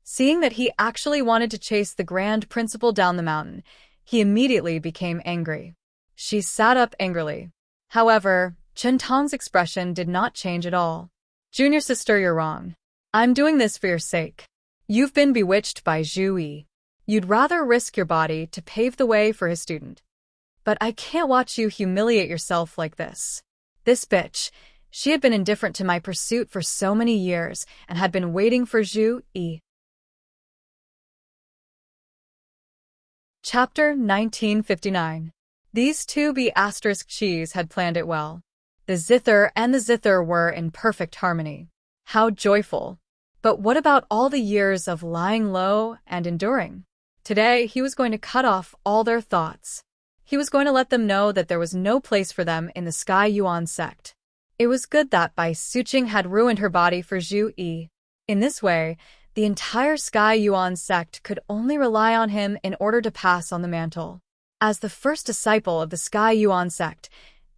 Seeing that he actually wanted to chase the Grand Principal down the mountain, he immediately became angry. She sat up angrily. However, Qintong's expression did not change at all. Junior sister, you're wrong. I'm doing this for your sake. You've been bewitched by Zhu Yi. You'd rather risk your body to pave the way for his student. But I can't watch you humiliate yourself like this. This bitch, she had been indifferent to my pursuit for so many years and had been waiting for Zhu Yi. Chapter 1959. These two B*****s had planned it well. The zither and the zither were in perfect harmony. How joyful. But what about all the years of lying low and enduring? Today, he was going to cut off all their thoughts. He was going to let them know that there was no place for them in the Sky Yuan sect. It was good that Bai Suqing had ruined her body for Zhu Yi. In this way, the entire Sky Yuan sect could only rely on him in order to pass on the mantle. As the first disciple of the Sky Yuan sect,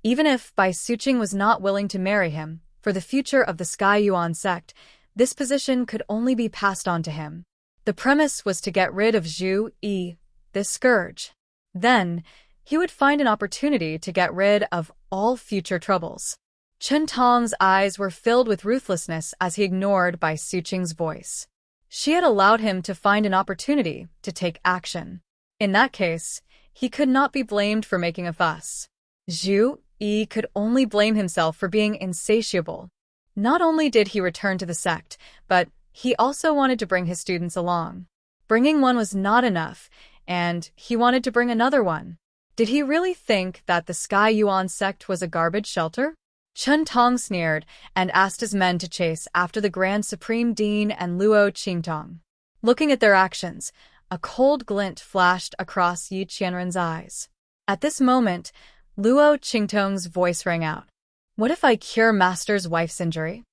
even if Bai Suqing was not willing to marry him, for the future of the Sky Yuan sect, this position could only be passed on to him. The premise was to get rid of Zhu Yi, this scourge. Then, he would find an opportunity to get rid of all future troubles. Qintong's eyes were filled with ruthlessness as he ignored Bai Suqing's voice. She had allowed him to find an opportunity to take action. In that case, he could not be blamed for making a fuss. Zhu Yi could only blame himself for being insatiable. Not only did he return to the sect, but he also wanted to bring his students along. Bringing one was not enough, and he wanted to bring another one. Did he really think that the Sky Yuan sect was a garbage shelter? Qintong sneered and asked his men to chase after the Grand Supreme Dean and Luo Qingtong. Looking at their actions, a cold glint flashed across Yi Qianren's eyes. At this moment, Luo Qingtong's voice rang out. What if I cure Master's wife's injury?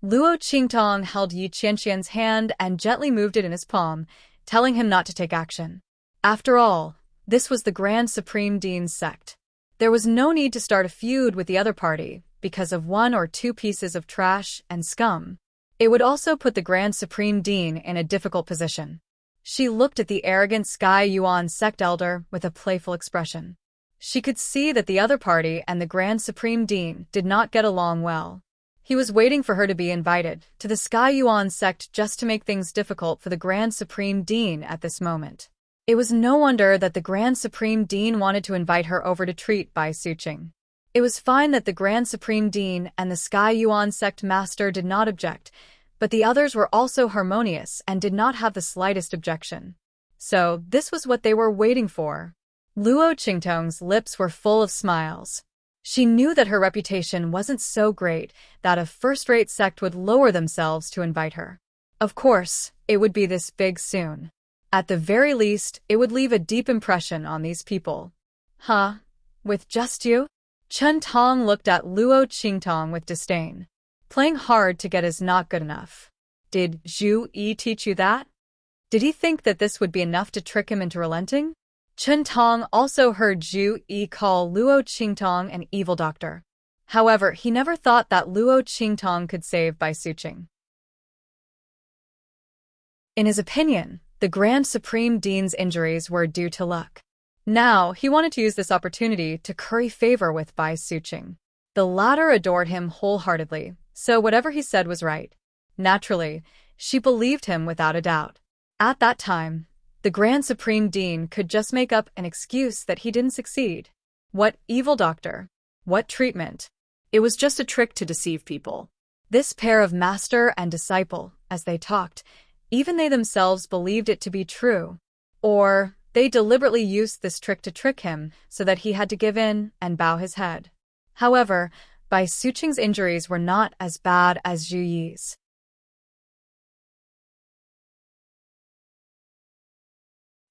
Luo Qingtong held Yi Qianxian's hand and gently moved it in his palm, telling him not to take action. After all, this was the Grand Supreme Dean's sect. There was no need to start a feud with the other party because of one or two pieces of trash and scum. It would also put the Grand Supreme Dean in a difficult position. She looked at the arrogant Sky Yuan sect elder with a playful expression. She could see that the other party and the Grand Supreme Dean did not get along well. He was waiting for her to be invited to the Sky Yuan sect just to make things difficult for the Grand Supreme Dean at this moment. It was no wonder that the Grand Supreme Dean wanted to invite her over to treat Bai Suqing. It was fine that the Grand Supreme Dean and the Sky Yuan sect master did not object, but the others were also harmonious and did not have the slightest objection. So, this was what they were waiting for. Luo Qingtong's lips were full of smiles. She knew that her reputation wasn't so great that a first-rate sect would lower themselves to invite her. Of course, it would be this big soon. At the very least, it would leave a deep impression on these people. Huh? With just you? Chen Tong looked at Luo Qingtong with disdain. Playing hard to get is not good enough. Did Zhu Yi teach you that? Did he think that this would be enough to trick him into relenting? Chen Tong also heard Zhu Yi call Luo Qingtong an evil doctor. However, he never thought that Luo Qingtong could save Bai Suqing. In his opinion, the Grand Supreme Dean's injuries were due to luck. Now, he wanted to use this opportunity to curry favor with Bai Suqing. The latter adored him wholeheartedly, so whatever he said was right. Naturally, she believed him without a doubt. At that time, the Grand Supreme Dean could just make up an excuse that he didn't succeed. What evil doctor? What treatment? It was just a trick to deceive people. This pair of master and disciple, as they talked, even they themselves believed it to be true. Or they deliberately used this trick to trick him so that he had to give in and bow his head. However, Bai Suqing's injuries were not as bad as Zhu Yi's.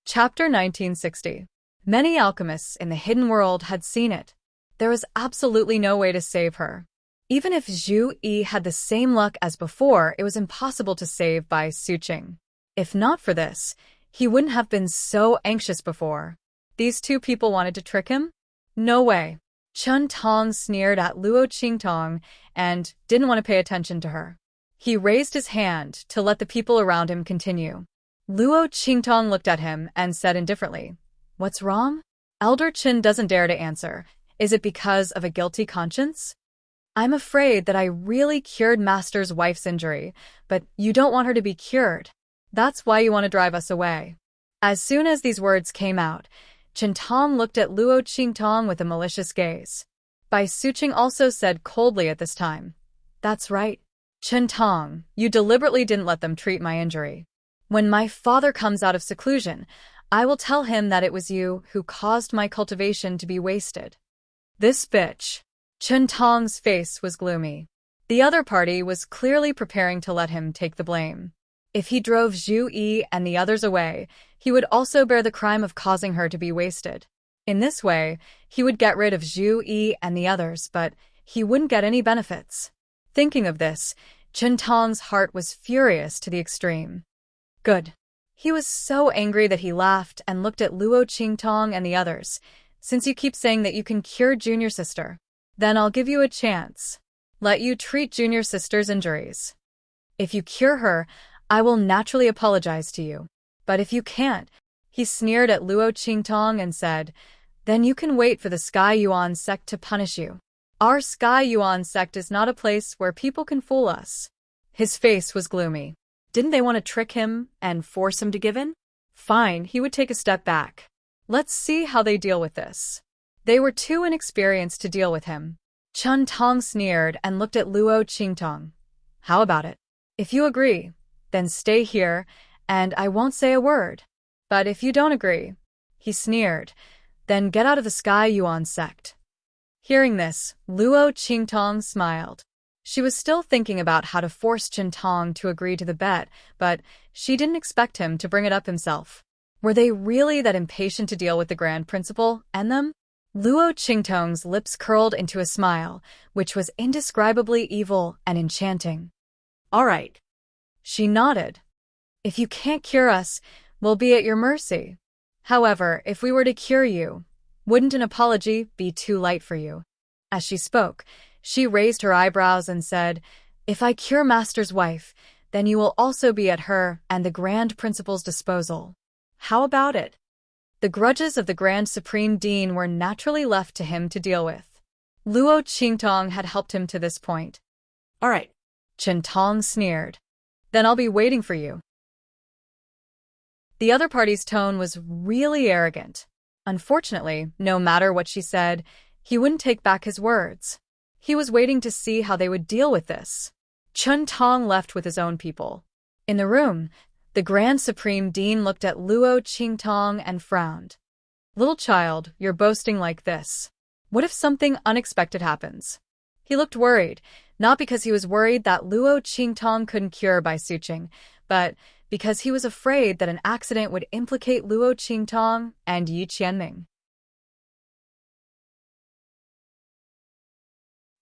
Chapter 1960. Many alchemists in the hidden world had seen it. There was absolutely no way to save her. Even if Zhu Yi had the same luck as before, it was impossible to save Bai Suqing. If not for this, he wouldn't have been so anxious before. These two people wanted to trick him? No way. Chen Tong sneered at Luo Qingtong and didn't want to pay attention to her. He raised his hand to let the people around him continue. Luo Qingtong looked at him and said indifferently, "What's wrong?" Elder Chen doesn't dare to answer. Is it because of a guilty conscience? I'm afraid that I really cured Master's wife's injury, but you don't want her to be cured. That's why you want to drive us away. As soon as these words came out, Chen Tong looked at Luo Qingtong with a malicious gaze. Bai Suqing also said coldly at this time, "That's right. Chen Tong, you deliberately didn't let them treat my injury. When my father comes out of seclusion, I will tell him that it was you who caused my cultivation to be wasted." This bitch. Chen Tong's face was gloomy. The other party was clearly preparing to let him take the blame. If he drove Zhu Yi and the others away, he would also bear the crime of causing her to be wasted. In this way, he would get rid of Zhu Yi and the others, but he wouldn't get any benefits. Thinking of this, Chen Tong's heart was furious to the extreme. Good. He was so angry that he laughed and looked at Luo Qingtong and the others. Since you keep saying that you can cure Junior Sister, then I'll give you a chance. Let you treat Junior Sister's injuries. If you cure her, I will naturally apologize to you. But if you can't, he sneered at Luo Qingtong and said, then you can wait for the Sky Yuan sect to punish you. Our Sky Yuan sect is not a place where people can fool us. His face was gloomy. Didn't they want to trick him and force him to give in? Fine, he would take a step back. Let's see how they deal with this. They were too inexperienced to deal with him. Chen Tong sneered and looked at Luo Qingtong. How about it? If you agree, then stay here, and I won't say a word. But if you don't agree, he sneered, then get out of the Sky Yuan sect. Hearing this, Luo Qingtong smiled. She was still thinking about how to force Chen Tong to agree to the bet, but she didn't expect him to bring it up himself. Were they really that impatient to deal with the Grand Principal and them? Luo Qingtong's lips curled into a smile, which was indescribably evil and enchanting. All right. She nodded. If you can't cure us, we'll be at your mercy. However, if we were to cure you, wouldn't an apology be too light for you? As she spoke, she raised her eyebrows and said, if I cure Master's wife, then you will also be at her and the Grand Principal's disposal. How about it? The grudges of the Grand Supreme Dean were naturally left to him to deal with. Luo Qingtong had helped him to this point. All right. Chen Tong sneered. Then I'll be waiting for you. The other party's tone was really arrogant. Unfortunately, no matter what she said, he wouldn't take back his words. He was waiting to see how they would deal with this. Chen Tong left with his own people. In the room, the Grand Supreme Dean looked at Luo Qingtong and frowned. Little child, you're boasting like this. What if something unexpected happens? He looked worried, not because he was worried that Luo Qingtong couldn't cure Bai Suqing, but because he was afraid that an accident would implicate Luo Qingtong and Yi Qianming.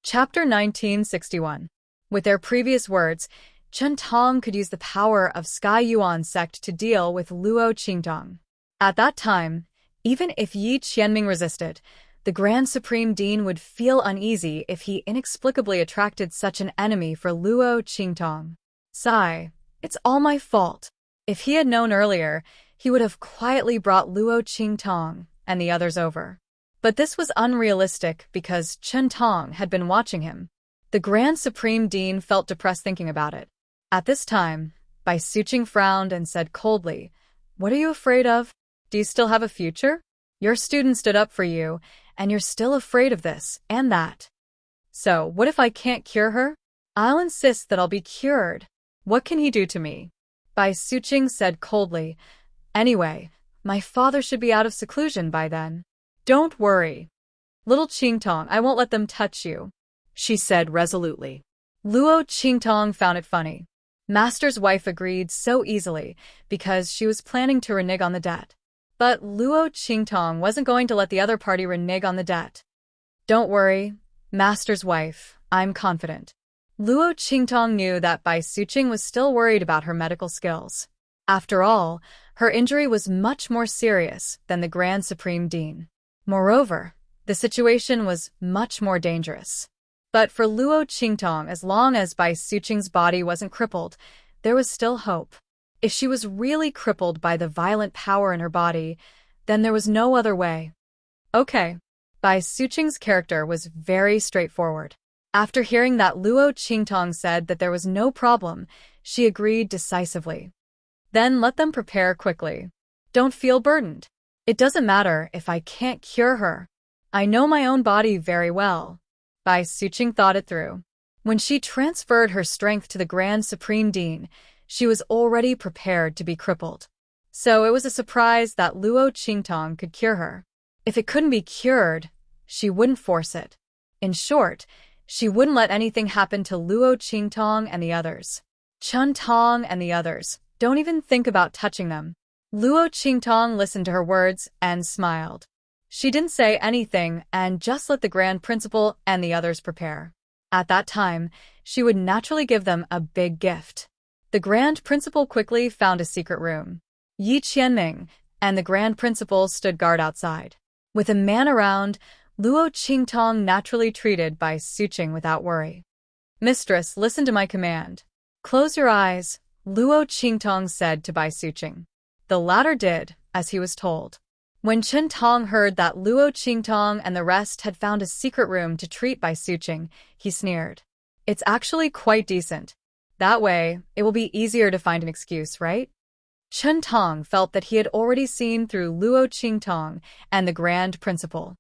Chapter 1961. With their previous words, Chen Tong could use the power of Sky Yuan sect to deal with Luo Qingtong. At that time, even if Yi Qianming resisted, the Grand Supreme Dean would feel uneasy if he inexplicably attracted such an enemy for Luo Qingtong. Sigh, it's all my fault. If he had known earlier, he would have quietly brought Luo Qingtong and the others over. But this was unrealistic because Chen Tong had been watching him. The Grand Supreme Dean felt depressed thinking about it. At this time, Bai Suqing frowned and said coldly, "What are you afraid of? Do you still have a future? Your student stood up for you, and you're still afraid of this and that. So, what if I can't cure her? I'll insist that I'll be cured. What can he do to me?" Bai Suqing said coldly, "Anyway, my father should be out of seclusion by then. Don't worry. Little Qingtong, I won't let them touch you," she said resolutely. Luo Qingtong found it funny. Master's wife agreed so easily because she was planning to renege on the debt. But Luo Qingtong wasn't going to let the other party renege on the debt. "Don't worry, Master's wife, I'm confident." Luo Qingtong knew that Bai Suqing was still worried about her medical skills. After all, her injury was much more serious than the Grand Supreme Dean. Moreover, the situation was much more dangerous. But for Luo Qingtong, as long as Bai Suqing's body wasn't crippled, there was still hope. If she was really crippled by the violent power in her body, then there was no other way. Okay. Bai Suqing's character was very straightforward. After hearing that Luo Qingtong said that there was no problem, she agreed decisively. Then let them prepare quickly. Don't feel burdened. It doesn't matter if I can't cure her. I know my own body very well. Bai Suqing thought it through. When she transferred her strength to the Grand Supreme Dean, she was already prepared to be crippled. So it was a surprise that Luo Qingtong could cure her. If it couldn't be cured, she wouldn't force it. In short, she wouldn't let anything happen to Luo Qingtong and the others. Chen Tong and the others, don't even think about touching them. Luo Qingtong listened to her words and smiled. She didn't say anything and just let the Grand Principal and the others prepare. At that time, she would naturally give them a big gift. The Grand Principal quickly found a secret room. Yi Qianming and the Grand Principal stood guard outside. With a man around, Luo Qingtong naturally treated Bai Suqing without worry. "Mistress, listen to my command. Close your eyes," Luo Qingtong said to Bai Suqing. The latter did, as he was told. When Chen Tong heard that Luo Qingtong and the rest had found a secret room to treat Bai Suqing, he sneered. "It's actually quite decent. That way, it will be easier to find an excuse, right?" Chen Tong felt that he had already seen through Luo Qingtong and the Grand Principal.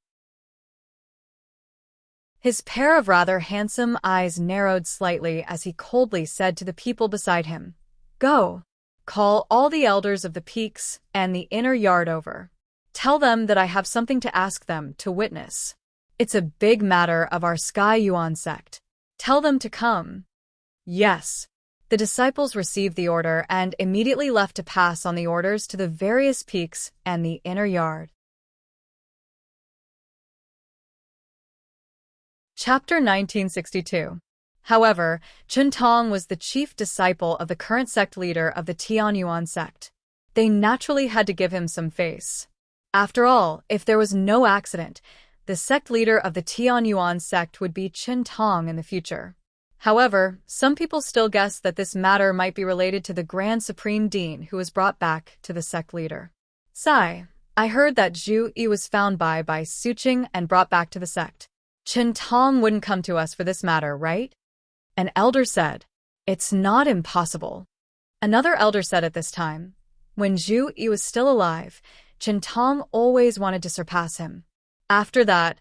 His pair of rather handsome eyes narrowed slightly as he coldly said to the people beside him, "Go. Call all the elders of the peaks and the inner yard over. Tell them that I have something to ask them to witness. It's a big matter of our Sky Yuan sect. Tell them to come." Yes. The disciples received the order and immediately left to pass on the orders to the various peaks and the inner yard. Chapter 1962. However, Chen Tong was the chief disciple of the current sect leader of the Tianyuan sect. They naturally had to give him some face. After all, if there was no accident, the sect leader of the Tianyuan sect would be Chen Tong in the future. However, some people still guessed that this matter might be related to the Grand Supreme Dean who was brought back to the sect leader. "Sai, I heard that Zhu Yi was found by Suqing and brought back to the sect. Chen Tong wouldn't come to us for this matter, right?" An elder said. "It's not impossible." Another elder said at this time, when Zhu Yi was still alive, Chen Tong always wanted to surpass him. After that,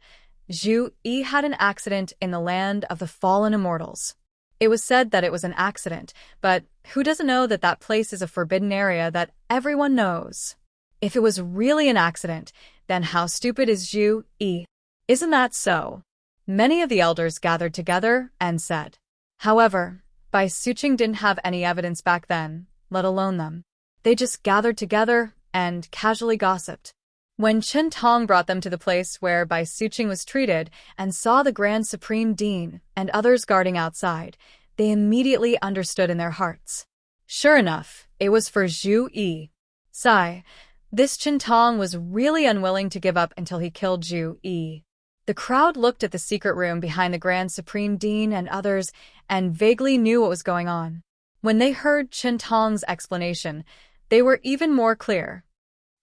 Zhu Yi had an accident in the land of the fallen immortals. It was said that it was an accident, but who doesn't know that that place is a forbidden area that everyone knows? If it was really an accident, then how stupid is Zhu Yi? Isn't that so? Many of the elders gathered together and said. However, Bai Suqing didn't have any evidence back then, let alone them. They just gathered together and casually gossiped. When Chen Tong brought them to the place where Bai Suqing was treated and saw the Grand Supreme Dean and others guarding outside, they immediately understood in their hearts. Sure enough, it was for Zhu Yi. Sigh. This Chen Tong was really unwilling to give up until he killed Zhu Yi. The crowd looked at the secret room behind the Grand Supreme Dean and others and vaguely knew what was going on. When they heard Chen Tong's explanation, they were even more clear.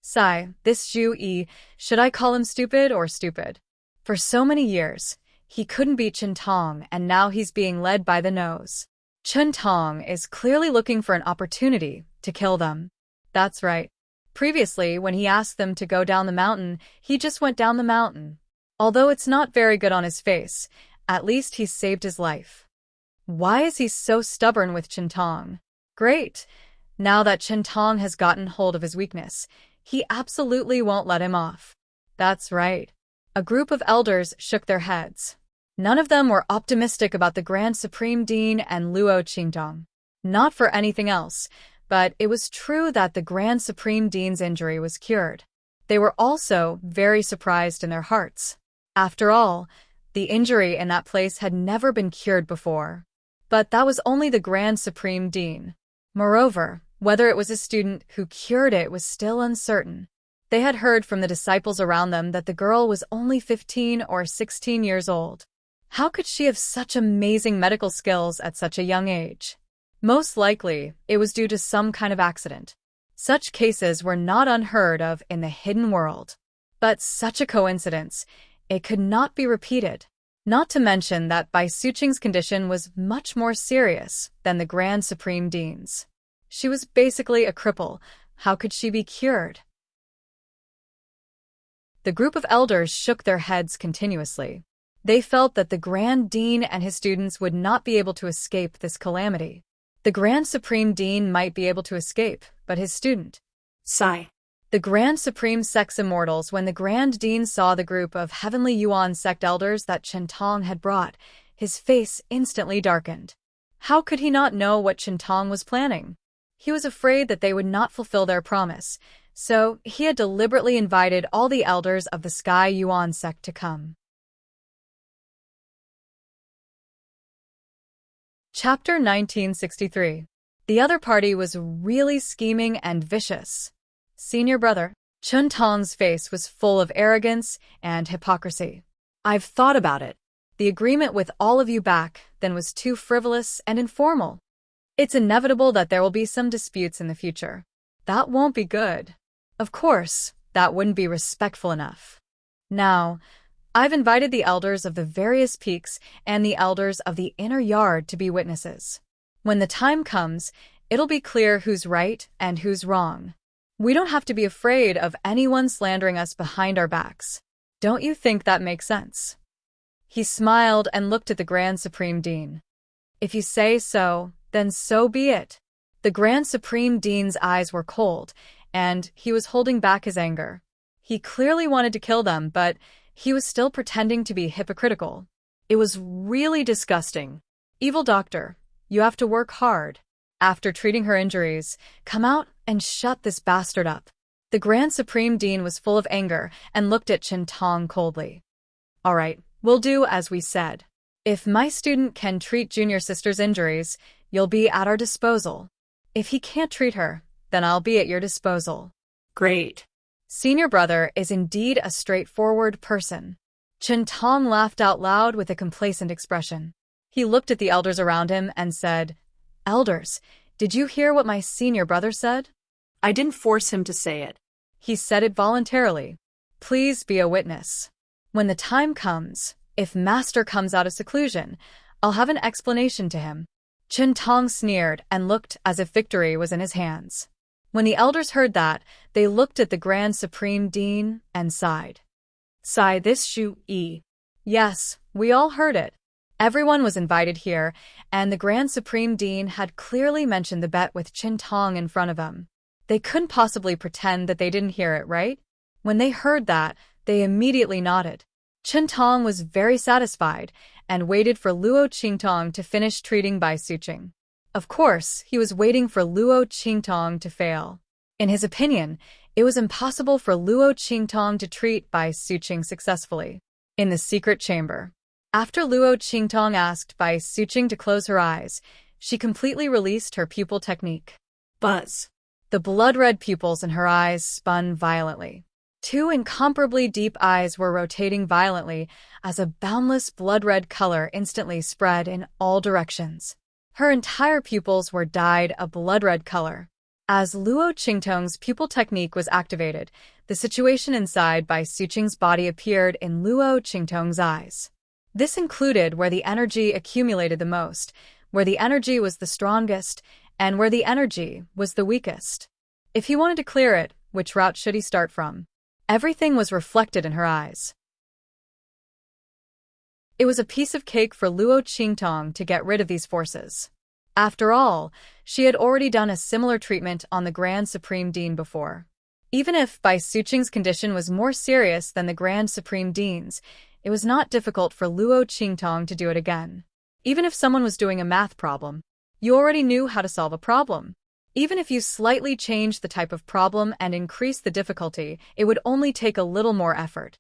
Sigh, this Zhu Yi, should I call him stupid or stupid? For so many years, he couldn't beat Chen Tong and now he's being led by the nose. Chen Tong is clearly looking for an opportunity to kill them. That's right. Previously, when he asked them to go down the mountain, he just went down the mountain. Although it's not very good on his face, at least he's saved his life. Why is he so stubborn with Chen Tong? Great! Now that Chen Tong has gotten hold of his weakness, he absolutely won't let him off. That's right. A group of elders shook their heads. None of them were optimistic about the Grand Supreme Dean and Luo Qingtong. Not for anything else, but it was true that the Grand Supreme Dean's injury was cured. They were also very surprised in their hearts. After all, the injury in that place had never been cured before. But that was only the Grand Supreme Dean. Moreover, whether it was a student who cured it was still uncertain. They had heard from the disciples around them that the girl was only 15 or 16 years old. How could she have such amazing medical skills at such a young age? Most likely, it was due to some kind of accident. Such cases were not unheard of in the hidden world. But such a coincidence, it could not be repeated. Not to mention that Bai Suqing's condition was much more serious than the Grand Supreme Dean's. She was basically a cripple. How could she be cured? The group of elders shook their heads continuously. They felt that the Grand Dean and his students would not be able to escape this calamity. The Grand Supreme Dean might be able to escape, but his student. Sigh. The Grand Supreme Sect's immortals, when the Grand Dean saw the group of Heavenly Yuan sect elders that Chen Tong had brought, his face instantly darkened. How could he not know what Chen Tong was planning? He was afraid that they would not fulfill their promise, so he had deliberately invited all the elders of the Sky Yuan sect to come. Chapter 1963. The other party was really scheming and vicious. Senior brother, Chen Tong's face was full of arrogance and hypocrisy. I've thought about it. The agreement with all of you back then was too frivolous and informal. It's inevitable that there will be some disputes in the future. That won't be good. Of course, that wouldn't be respectful enough. Now, I've invited the elders of the various peaks and the elders of the inner yard to be witnesses. When the time comes, it'll be clear who's right and who's wrong. We don't have to be afraid of anyone slandering us behind our backs. Don't you think that makes sense? He smiled and looked at the Grand Supreme Dean. If you say so, then so be it. The Grand Supreme Dean's eyes were cold, and he was holding back his anger. He clearly wanted to kill them, but he was still pretending to be hypocritical. It was really disgusting. Evil doctor, you have to work hard. After treating her injuries, come out and shut this bastard up. The Grand Supreme Dean was full of anger and looked at Chen Tong coldly. All right, we'll do as we said. If my student can treat junior sister's injuries, you'll be at our disposal. If he can't treat her, then I'll be at your disposal. Great. Senior brother is indeed a straightforward person. Chen Tong laughed out loud with a complacent expression. He looked at the elders around him and said, Elders, did you hear what my senior brother said? I didn't force him to say it. He said it voluntarily. Please be a witness. When the time comes, if Master comes out of seclusion, I'll have an explanation to him. Chen Tong sneered and looked as if victory was in his hands. When the elders heard that, they looked at the Grand Supreme Dean and sighed. Sigh, this Zhu Yi. Yes, we all heard it. Everyone was invited here, and the Grand Supreme Dean had clearly mentioned the bet with Chen Tong in front of him. They couldn't possibly pretend that they didn't hear it, right? When they heard that, they immediately nodded. Chen Tong was very satisfied and waited for Luo Qingtong to finish treating Bai Suqing. Of course, he was waiting for Luo Qingtong to fail. In his opinion, it was impossible for Luo Qingtong to treat Bai Suqing successfully. In the secret chamber, after Luo Qingtong asked Bai Suqing to close her eyes, she completely released her pupil technique. Buzz. The blood-red pupils in her eyes spun violently. Two incomparably deep eyes were rotating violently as a boundless blood-red color instantly spread in all directions. Her entire pupils were dyed a blood-red color. As Luo Qingtong's pupil technique was activated, the situation inside Bai Suqing's body appeared in Luo Qingtong's eyes. This included where the energy accumulated the most, where the energy was the strongest, and where the energy was the weakest. If he wanted to clear it, which route should he start from? Everything was reflected in her eyes. It was a piece of cake for Luo Qingtong to get rid of these forces. After all, she had already done a similar treatment on the Grand Supreme Dean before. Even if Bai Suqing's condition was more serious than the Grand Supreme Dean's, it was not difficult for Luo Qingtong to do it again. Even if someone was doing a math problem, you already knew how to solve a problem. Even if you slightly changed the type of problem and increased the difficulty, it would only take a little more effort.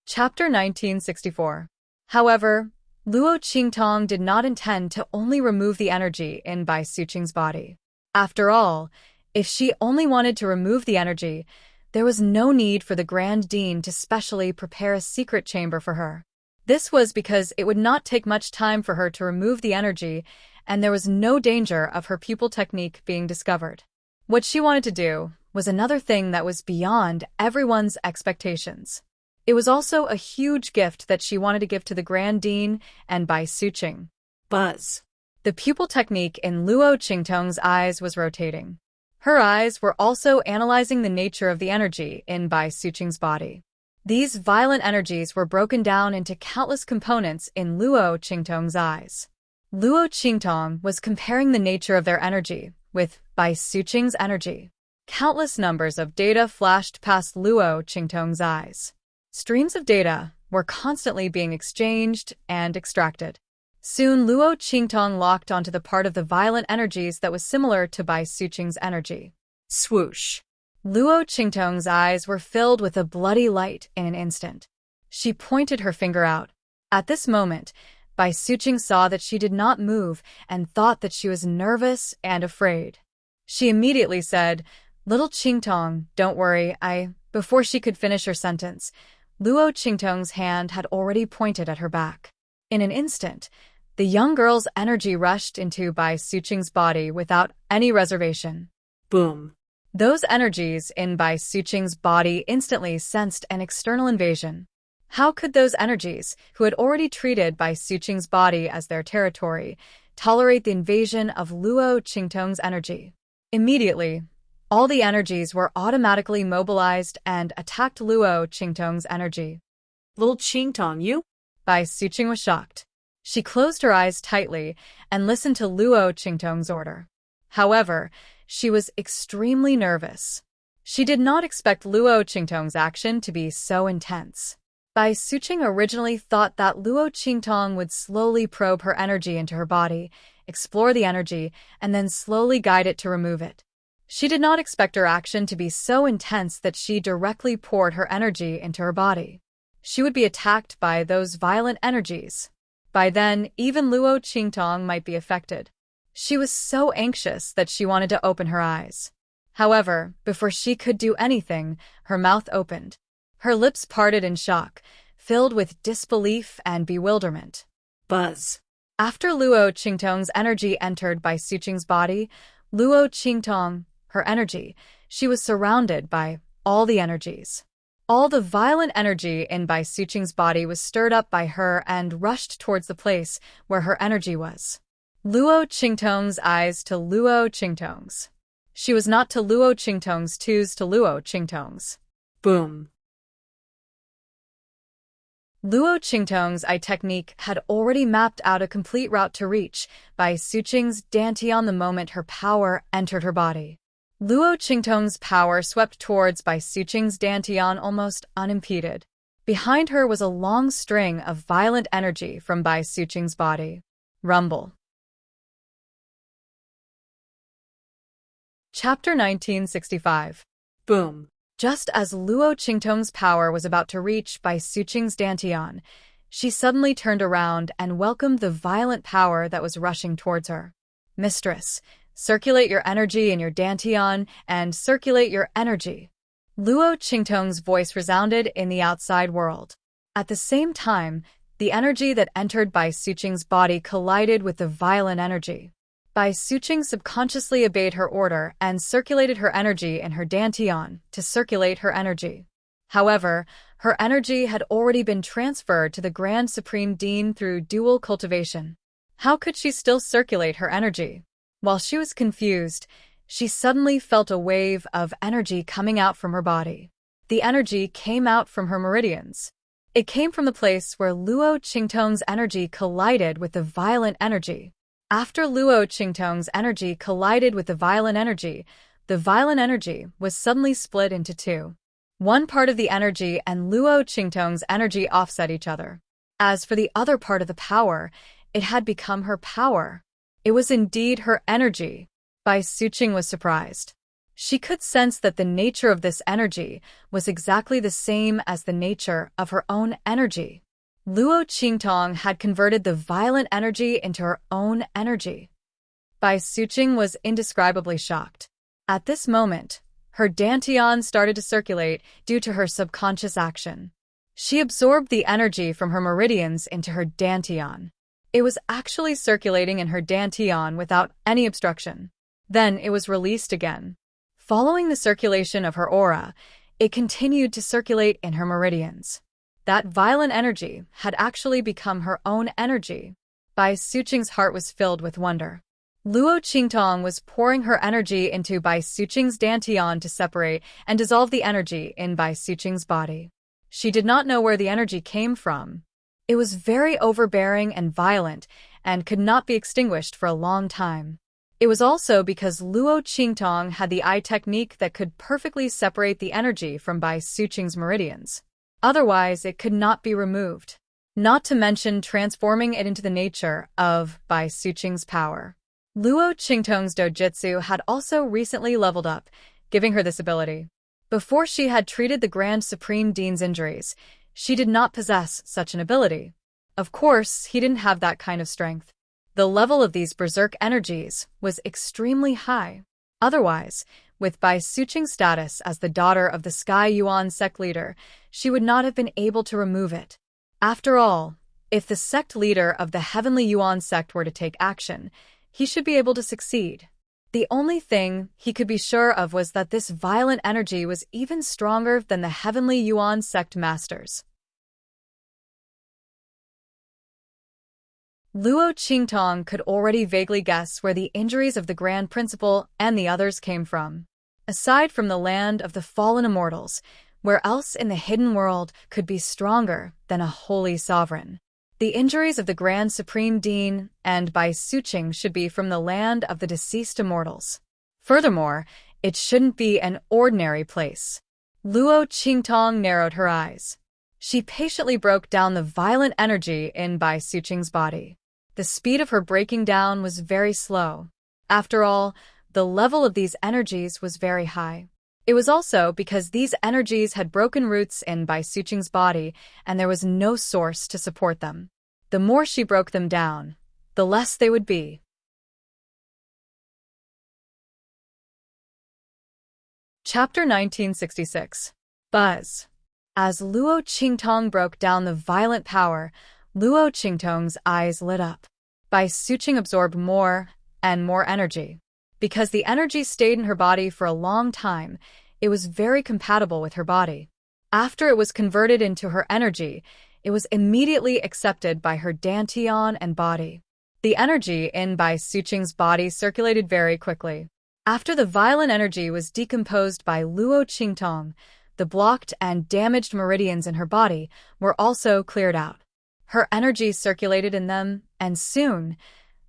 Chapter 1964. However, Luo Qingtong did not intend to only remove the energy in Bai Suqing's body. After all, if she only wanted to remove the energy, there was no need for the Grand Dean to specially prepare a secret chamber for her. This was because it would not take much time for her to remove the energy, and there was no danger of her pupil technique being discovered. What she wanted to do was another thing that was beyond everyone's expectations. It was also a huge gift that she wanted to give to the Grand Dean and Bai Suqing. Buzz. The pupil technique in Luo Qingtong's eyes was rotating. Her eyes were also analyzing the nature of the energy in Bai Suqing's body. These violent energies were broken down into countless components in Luo Qingtong's eyes. Luo Qingtong was comparing the nature of their energy with Bai Suqing's energy. Countless numbers of data flashed past Luo Qingtong's eyes. Streams of data were constantly being exchanged and extracted. Soon, Luo Qingtong locked onto the part of the violent energies that was similar to Bai Suqing's energy. Swoosh. Luo Qingtong's eyes were filled with a bloody light in an instant. She pointed her finger out. At this moment, Bai Suqing saw that she did not move and thought that she was nervous and afraid. She immediately said, "Little Qingtong, don't worry, Before she could finish her sentence, Luo Qingtong's hand had already pointed at her back. In an instant, the young girl's energy rushed into Bai Suqing's body without any reservation. Boom. Those energies in Bai Suqing's body instantly sensed an external invasion. How could those energies, who had already treated Bai Suqing's body as their territory, tolerate the invasion of Luo Qingtong's energy? Immediately, all the energies were automatically mobilized and attacked Luo Qingtong's energy. Little Qingtong, you? Bai Suqing was shocked. She closed her eyes tightly and listened to Luo Qingtong's order. However, she was extremely nervous. She did not expect Luo Qingtong's action to be so intense. Bai Suqing originally thought that Luo Qingtong would slowly probe her energy into her body, explore the energy, and then slowly guide it to remove it. She did not expect her action to be so intense that she directly poured her energy into her body. She would be attacked by those violent energies. By then, even Luo Qingtong might be affected. She was so anxious that she wanted to open her eyes. However, before she could do anything, her mouth opened. Her lips parted in shock, filled with disbelief and bewilderment. Buzz. After Luo Qingtong's energy entered Bai Suqing's body, Luo Qingtong, her energy, she was surrounded by all the energies. All the violent energy in Bai Suqing's body was stirred up by her and rushed towards the place where her energy was. Luo Qingtong's eyes to Luo Qingtong's. She was not to Luo Qingtong's twos to Luo Qingtong's. Boom. Luo Qingtong's eye technique had already mapped out a complete route to reach Bai Suqing's dantian the moment her power entered her body. Luo Qingtong's power swept towards Bai Suqing's dantian almost unimpeded. Behind her was a long string of violent energy from Bai Suqing's body. Rumble. Chapter 1965. Boom. Just as Luo Qingtong's power was about to reach Bai Suqing's dantian, she suddenly turned around and welcomed the violent power that was rushing towards her. Mistress, circulate your energy in your dantian and circulate your energy. Luo Qingtong's voice resounded in the outside world. At the same time, the energy that entered Bai Suqing's body collided with the violent energy. Bai Suqing subconsciously obeyed her order and circulated her energy in her dantian to circulate her energy. However, her energy had already been transferred to the Grand Supreme Dean through dual cultivation. How could she still circulate her energy? While she was confused, she suddenly felt a wave of energy coming out from her body. The energy came out from her meridians. It came from the place where Luo Qingtong's energy collided with the violent energy. After Luo Qingtong's energy collided with the violent energy was suddenly split into two. One part of the energy and Luo Qingtong's energy offset each other. As for the other part of the power, it had become her power. It was indeed her energy. Bai Suqing was surprised. She could sense that the nature of this energy was exactly the same as the nature of her own energy. Luo Qingtong had converted the violent energy into her own energy. Bai Suqing was indescribably shocked. At this moment, her dantian started to circulate due to her subconscious action. She absorbed the energy from her meridians into her dantian. It was actually circulating in her dantian without any obstruction. Then it was released again. Following the circulation of her aura, it continued to circulate in her meridians. That violent energy had actually become her own energy. Bai Suqing's heart was filled with wonder. Luo Qingtong was pouring her energy into Bai Suqing's dantian to separate and dissolve the energy in Bai Suqing's body. She did not know where the energy came from. It was very overbearing and violent and could not be extinguished for a long time. It was also because Luo Qingtong had the eye technique that could perfectly separate the energy from Bai Suqing's meridians. Otherwise, it could not be removed. Not to mention transforming it into the nature of Bai Suqing's power. Luo Qingtong's dojutsu had also recently leveled up, giving her this ability. Before she had treated the Grand Supreme Dean's injuries, she did not possess such an ability. Of course, he didn't have that kind of strength. The level of these berserk energies was extremely high. Otherwise, with Bai Suqing's status as the daughter of the Sky Yuan sect leader, she would not have been able to remove it. After all, if the sect leader of the Heavenly Yuan sect were to take action, he should be able to succeed. The only thing he could be sure of was that this violent energy was even stronger than the Heavenly Yuan sect masters. Luo Qingtong could already vaguely guess where the injuries of the Grand Principal and the others came from. Aside from the land of the fallen immortals, where else in the hidden world could be stronger than a holy sovereign? The injuries of the Grand Supreme Dean and Bai Suqing should be from the land of the deceased immortals. Furthermore, it shouldn't be an ordinary place. Luo Qingtong narrowed her eyes. She patiently broke down the violent energy in Bai Suqing's body. The speed of her breaking down was very slow. After all, the level of these energies was very high. It was also because these energies had broken roots in Bai Suqing's body and there was no source to support them. The more she broke them down, the less they would be. Chapter 1966. Buzz. As Luo Qingtong broke down the violent power, Luo Qingtong's eyes lit up. Bai Suqing absorbed more and more energy. Because the energy stayed in her body for a long time, it was very compatible with her body. After it was converted into her energy, it was immediately accepted by her dantian and body. The energy in Bai Suqing's body circulated very quickly. After the violent energy was decomposed by Luo Qingtong, the blocked and damaged meridians in her body were also cleared out. Her energy circulated in them, and soon,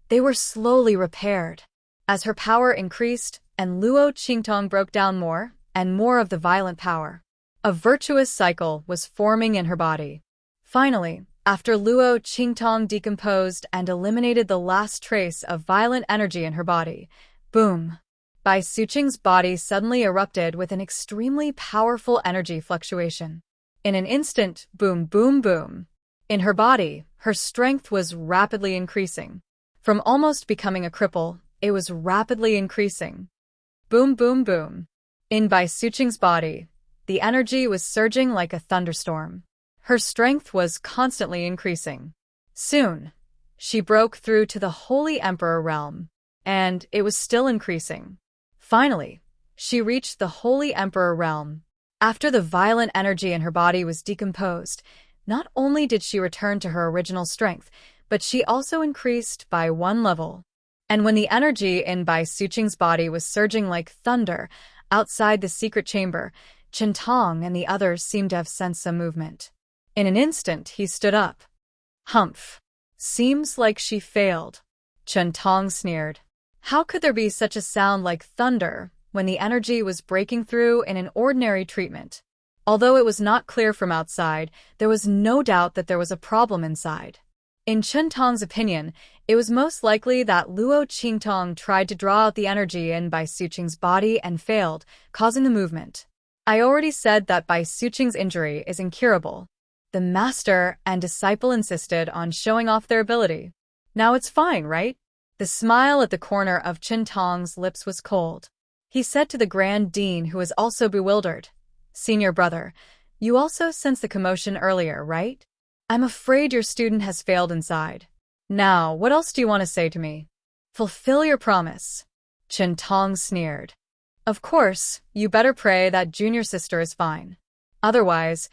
they were slowly repaired. As her power increased, and Luo Qingtong broke down more and more of the violent power. A virtuous cycle was forming in her body. Finally, after Luo Qingtong decomposed and eliminated the last trace of violent energy in her body, boom! Bai Suqing's body suddenly erupted with an extremely powerful energy fluctuation. In an instant, boom, boom, boom. In her body, her strength was rapidly increasing. From almost becoming a cripple, it was rapidly increasing. Boom, boom, boom. In Bai Suqing's body, the energy was surging like a thunderstorm. Her strength was constantly increasing. Soon, she broke through to the Holy Emperor realm, and it was still increasing. Finally, she reached the Holy Emperor realm. After the violent energy in her body was decomposed, not only did she return to her original strength, but she also increased by 1 level. And when the energy in Bai Suqing's body was surging like thunder outside the secret chamber, Qiantong and the others seemed to have sensed some movement. In an instant, he stood up. Humph. Seems like she failed. Qiantong sneered. How could there be such a sound like thunder when the energy was breaking through in an ordinary treatment? Although it was not clear from outside, there was no doubt that there was a problem inside. In Qiantong's opinion, it was most likely that Luo Qingtong tried to draw out the energy in Bai Suqing's body and failed, causing the movement. I already said that Bai Suqing's injury is incurable. The master and disciple insisted on showing off their ability. Now it's fine, right? The smile at the corner of Qiantong's lips was cold. He said to the Grand Dean, who was also bewildered, Senior brother, you also sensed the commotion earlier, right? I'm afraid your student has failed inside. Now, what else do you want to say to me? Fulfill your promise. Qiantong sneered. Of course, you better pray that junior sister is fine. Otherwise,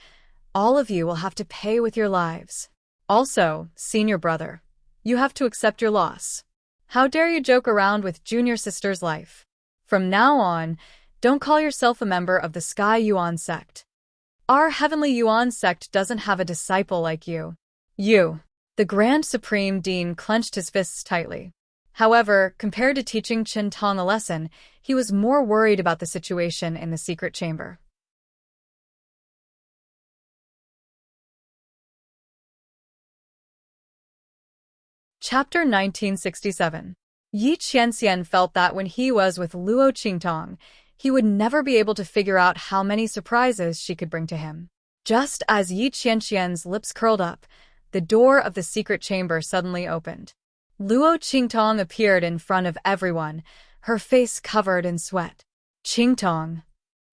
all of you will have to pay with your lives. Also, senior brother, you have to accept your loss. How dare you joke around with junior sister's life? From now on, don't call yourself a member of the Sky Yuan sect. Our Heavenly Yuan sect doesn't have a disciple like you. You. The Grand Supreme Dean clenched his fists tightly. However, compared to teaching Qiantong a lesson, he was more worried about the situation in the secret chamber. Chapter 1967. Yi Qianxian felt that when he was with Luo Qingtong, he would never be able to figure out how many surprises she could bring to him. Just as Yi Qianxian's lips curled up, the door of the secret chamber suddenly opened. Luo Qingtong appeared in front of everyone, her face covered in sweat. Qingtong.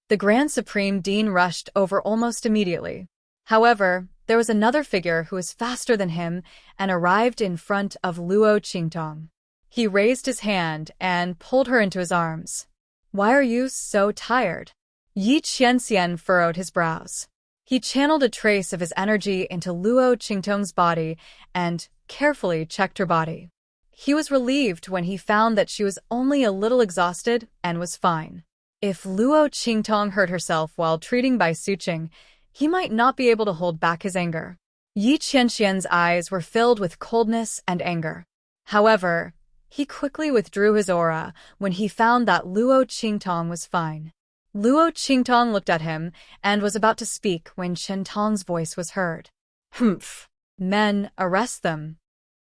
The Grand Supreme Dean rushed over almost immediately. However, there was another figure who was faster than him and arrived in front of Luo Qingtong. He raised his hand and pulled her into his arms. Why are you so tired? Yi Qianxian furrowed his brows. He channeled a trace of his energy into Luo Qingtong's body and carefully checked her body. He was relieved when he found that she was only a little exhausted and was fine. If Luo Qingtong hurt herself while treating Bai Suqing, he might not be able to hold back his anger. Yi Qianxian's eyes were filled with coldness and anger. However, he quickly withdrew his aura when he found that Luo Qingtong was fine. Luo Qingtong looked at him and was about to speak when Qiantong's voice was heard. Humph! Men, arrest them.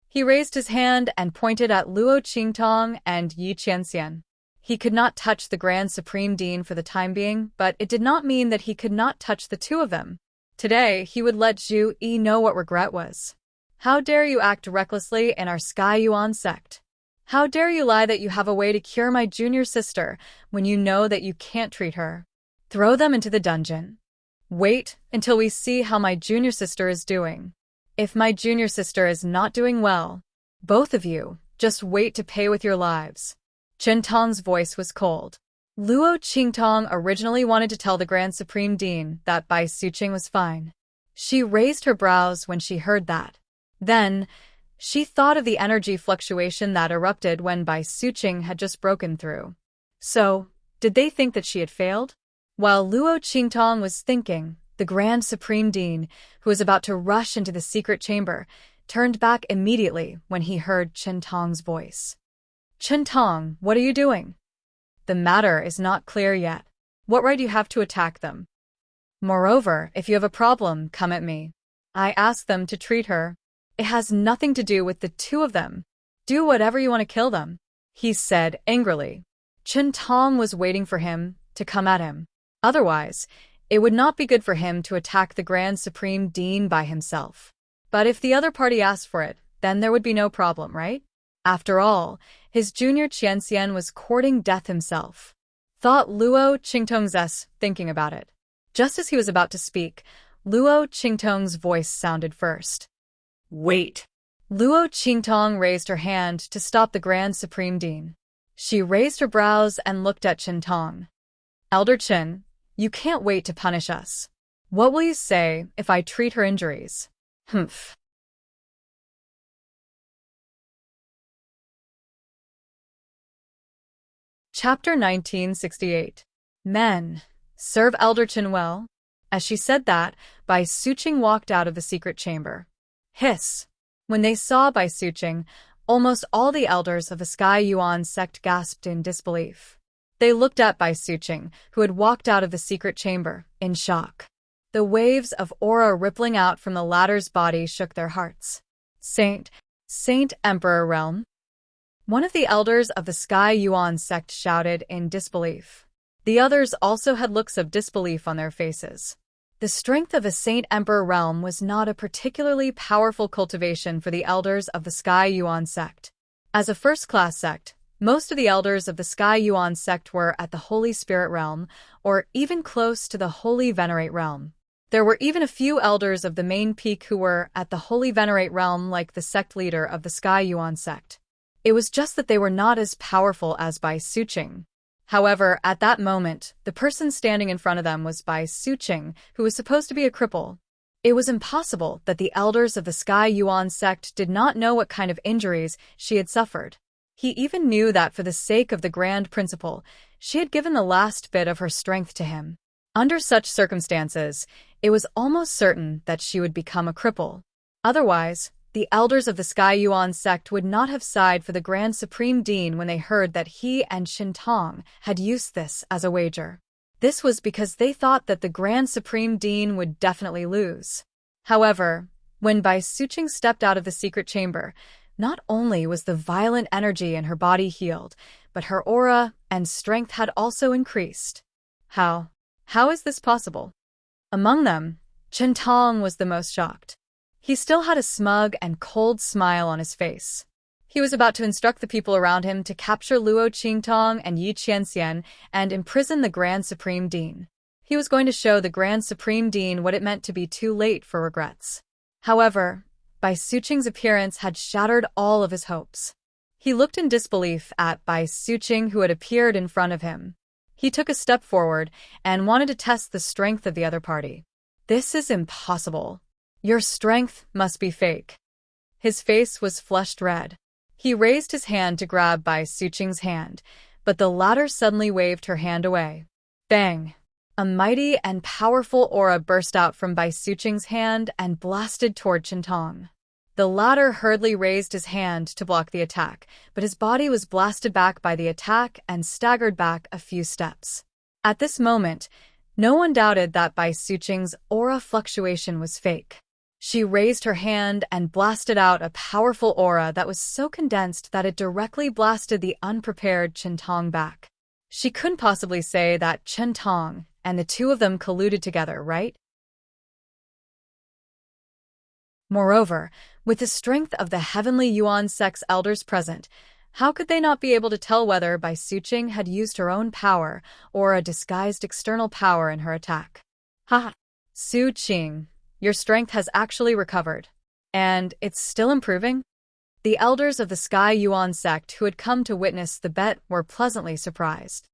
He raised his hand and pointed at Luo Qingtong and Yi Qianxian. He could not touch the Grand Supreme Dean for the time being, but it did not mean that he could not touch the two of them. Today, he would let Zhu Yi know what regret was. How dare you act recklessly in our Sky Yuan sect? How dare you lie that you have a way to cure my junior sister when you know that you can't treat her? Throw them into the dungeon. Wait until we see how my junior sister is doing. If my junior sister is not doing well, both of you, just wait to pay with your lives. Qiantong's voice was cold. Luo Qingtong originally wanted to tell the Grand Supreme Dean that Bai Suqing was fine. She raised her brows when she heard that. Then, she thought of the energy fluctuation that erupted when Bai Suqing had just broken through. So, did they think that she had failed? While Luo Qingtong was thinking, the Grand Supreme Dean, who was about to rush into the secret chamber, turned back immediately when he heard Qiantong's voice. Qiantong, what are you doing? The matter is not clear yet. What right do you have to attack them? Moreover, if you have a problem, come at me. I asked them to treat her. It has nothing to do with the two of them. Do whatever you want to kill them, he said angrily. Enchantong was waiting for him to come at him. Otherwise, it would not be good for him to attack the Grand Supreme Dean by himself. But if the other party asked for it, then there would be no problem, right? After all, his junior Qianxian was courting death himself. Thought Luo Qingtong's thinking about it. Just as he was about to speak, Luo Qingtong's voice sounded first. Wait. Luo Qingtong raised her hand to stop the Grand Supreme Dean. She raised her brows and looked at Qintong. Elder Qin, you can't wait to punish us. What will you say if I treat her injuries? Humph. Chapter 1968. Men, serve Elder Qin well. As she said that, Bai Suqing walked out of the secret chamber. Hiss. When they saw Bai Suqing, almost all the elders of the Sky Yuan sect gasped in disbelief. They looked at Bai Suqing, who had walked out of the secret chamber, in shock. The waves of aura rippling out from the latter's body shook their hearts. Saint Emperor Realm? One of the elders of the Sky Yuan sect shouted in disbelief. The others also had looks of disbelief on their faces. The strength of a Saint Emperor Realm was not a particularly powerful cultivation for the elders of the Sky Yuan sect. As a first-class sect, most of the elders of the Sky Yuan sect were at the Holy Spirit Realm, or even close to the Holy Venerate Realm. There were even a few elders of the main peak who were at the Holy Venerate Realm like the sect leader of the Sky Yuan sect. It was just that they were not as powerful as Bai Suqing. However, at that moment, the person standing in front of them was Bai Suqing, who was supposed to be a cripple. It was impossible that the elders of the Sky Yuan sect did not know what kind of injuries she had suffered. He even knew that for the sake of the Grand Principal, she had given the last bit of her strength to him. Under such circumstances, it was almost certain that she would become a cripple. Otherwise, the elders of the Sky Yuan sect would not have sighed for the Grand Supreme Dean when they heard that he and Qintong had used this as a wager. This was because they thought that the Grand Supreme Dean would definitely lose. However, when Bai Suqing stepped out of the secret chamber, not only was the violent energy in her body healed, but her aura and strength had also increased. How is this possible? Among them, Qintong was the most shocked. He still had a smug and cold smile on his face. He was about to instruct the people around him to capture Luo Qingtong and Yi Qianxian and imprison the Grand Supreme Dean. He was going to show the Grand Supreme Dean what it meant to be too late for regrets. However, Bai Suqing's appearance had shattered all of his hopes. He looked in disbelief at Bai Suqing, who had appeared in front of him. He took a step forward and wanted to test the strength of the other party. This is impossible. Your strength must be fake. His face was flushed red. He raised his hand to grab Bai Suqing's hand, but the latter suddenly waved her hand away. Bang! A mighty and powerful aura burst out from Bai Suqing's hand and blasted toward Qintong. The latter hurriedly raised his hand to block the attack, but his body was blasted back by the attack and staggered back a few steps. At this moment, no one doubted that Bai Suqing's aura fluctuation was fake. She raised her hand and blasted out a powerful aura that was so condensed that it directly blasted the unprepared Qintong back. She couldn't possibly say that Qintong and the two of them colluded together, right? Moreover, with the strength of the Heavenly Yuan sect's elders present, how could they not be able to tell whether Bai Suqing had used her own power or a disguised external power in her attack? Ha! Su Qing, your strength has actually recovered. And it's still improving? The elders of the Sky Yuan sect who had come to witness the bet were pleasantly surprised.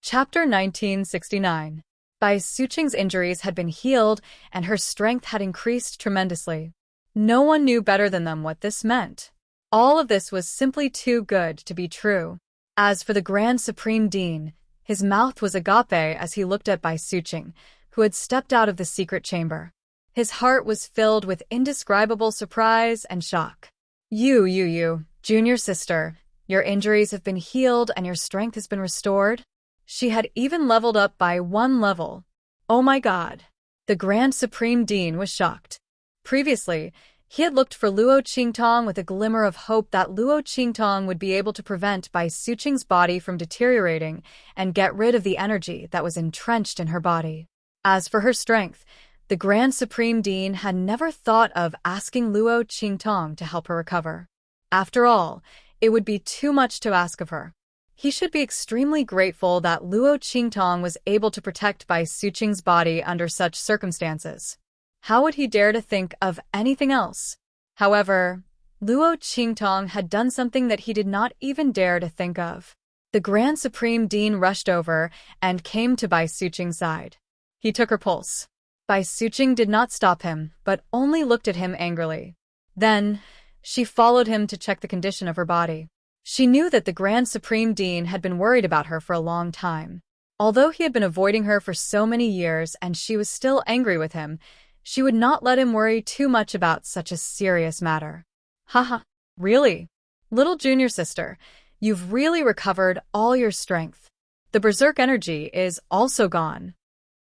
Chapter 1969. Bai Suqing's injuries had been healed and her strength had increased tremendously. No one knew better than them what this meant. All of this was simply too good to be true. As for the Grand Supreme Dean, his mouth was agape as he looked at Bai Suqing, who had stepped out of the secret chamber. His heart was filled with indescribable surprise and shock. You, junior sister, your injuries have been healed and your strength has been restored. She had even leveled up by 1 level. Oh my god. The Grand Supreme Dean was shocked. Previously, he had looked for Luo Qingtong with a glimmer of hope that Luo Qingtong would be able to prevent Bai Suqing's body from deteriorating and get rid of the energy that was entrenched in her body. As for her strength, the Grand Supreme Dean had never thought of asking Luo Qingtong to help her recover. After all, it would be too much to ask of her. He should be extremely grateful that Luo Qingtong was able to protect Bai Suqing's body under such circumstances. How would he dare to think of anything else? However, Luo Qingtong had done something that he did not even dare to think of. The Grand Supreme Dean rushed over and came to Bai Suqing's side. He took her pulse. Bai Suqing did not stop him, but only looked at him angrily. Then, she followed him to check the condition of her body. She knew that the Grand Supreme Dean had been worried about her for a long time. Although he had been avoiding her for so many years and she was still angry with him, she would not let him worry too much about such a serious matter. Haha, really? Little junior sister, you've really recovered all your strength. The berserk energy is also gone.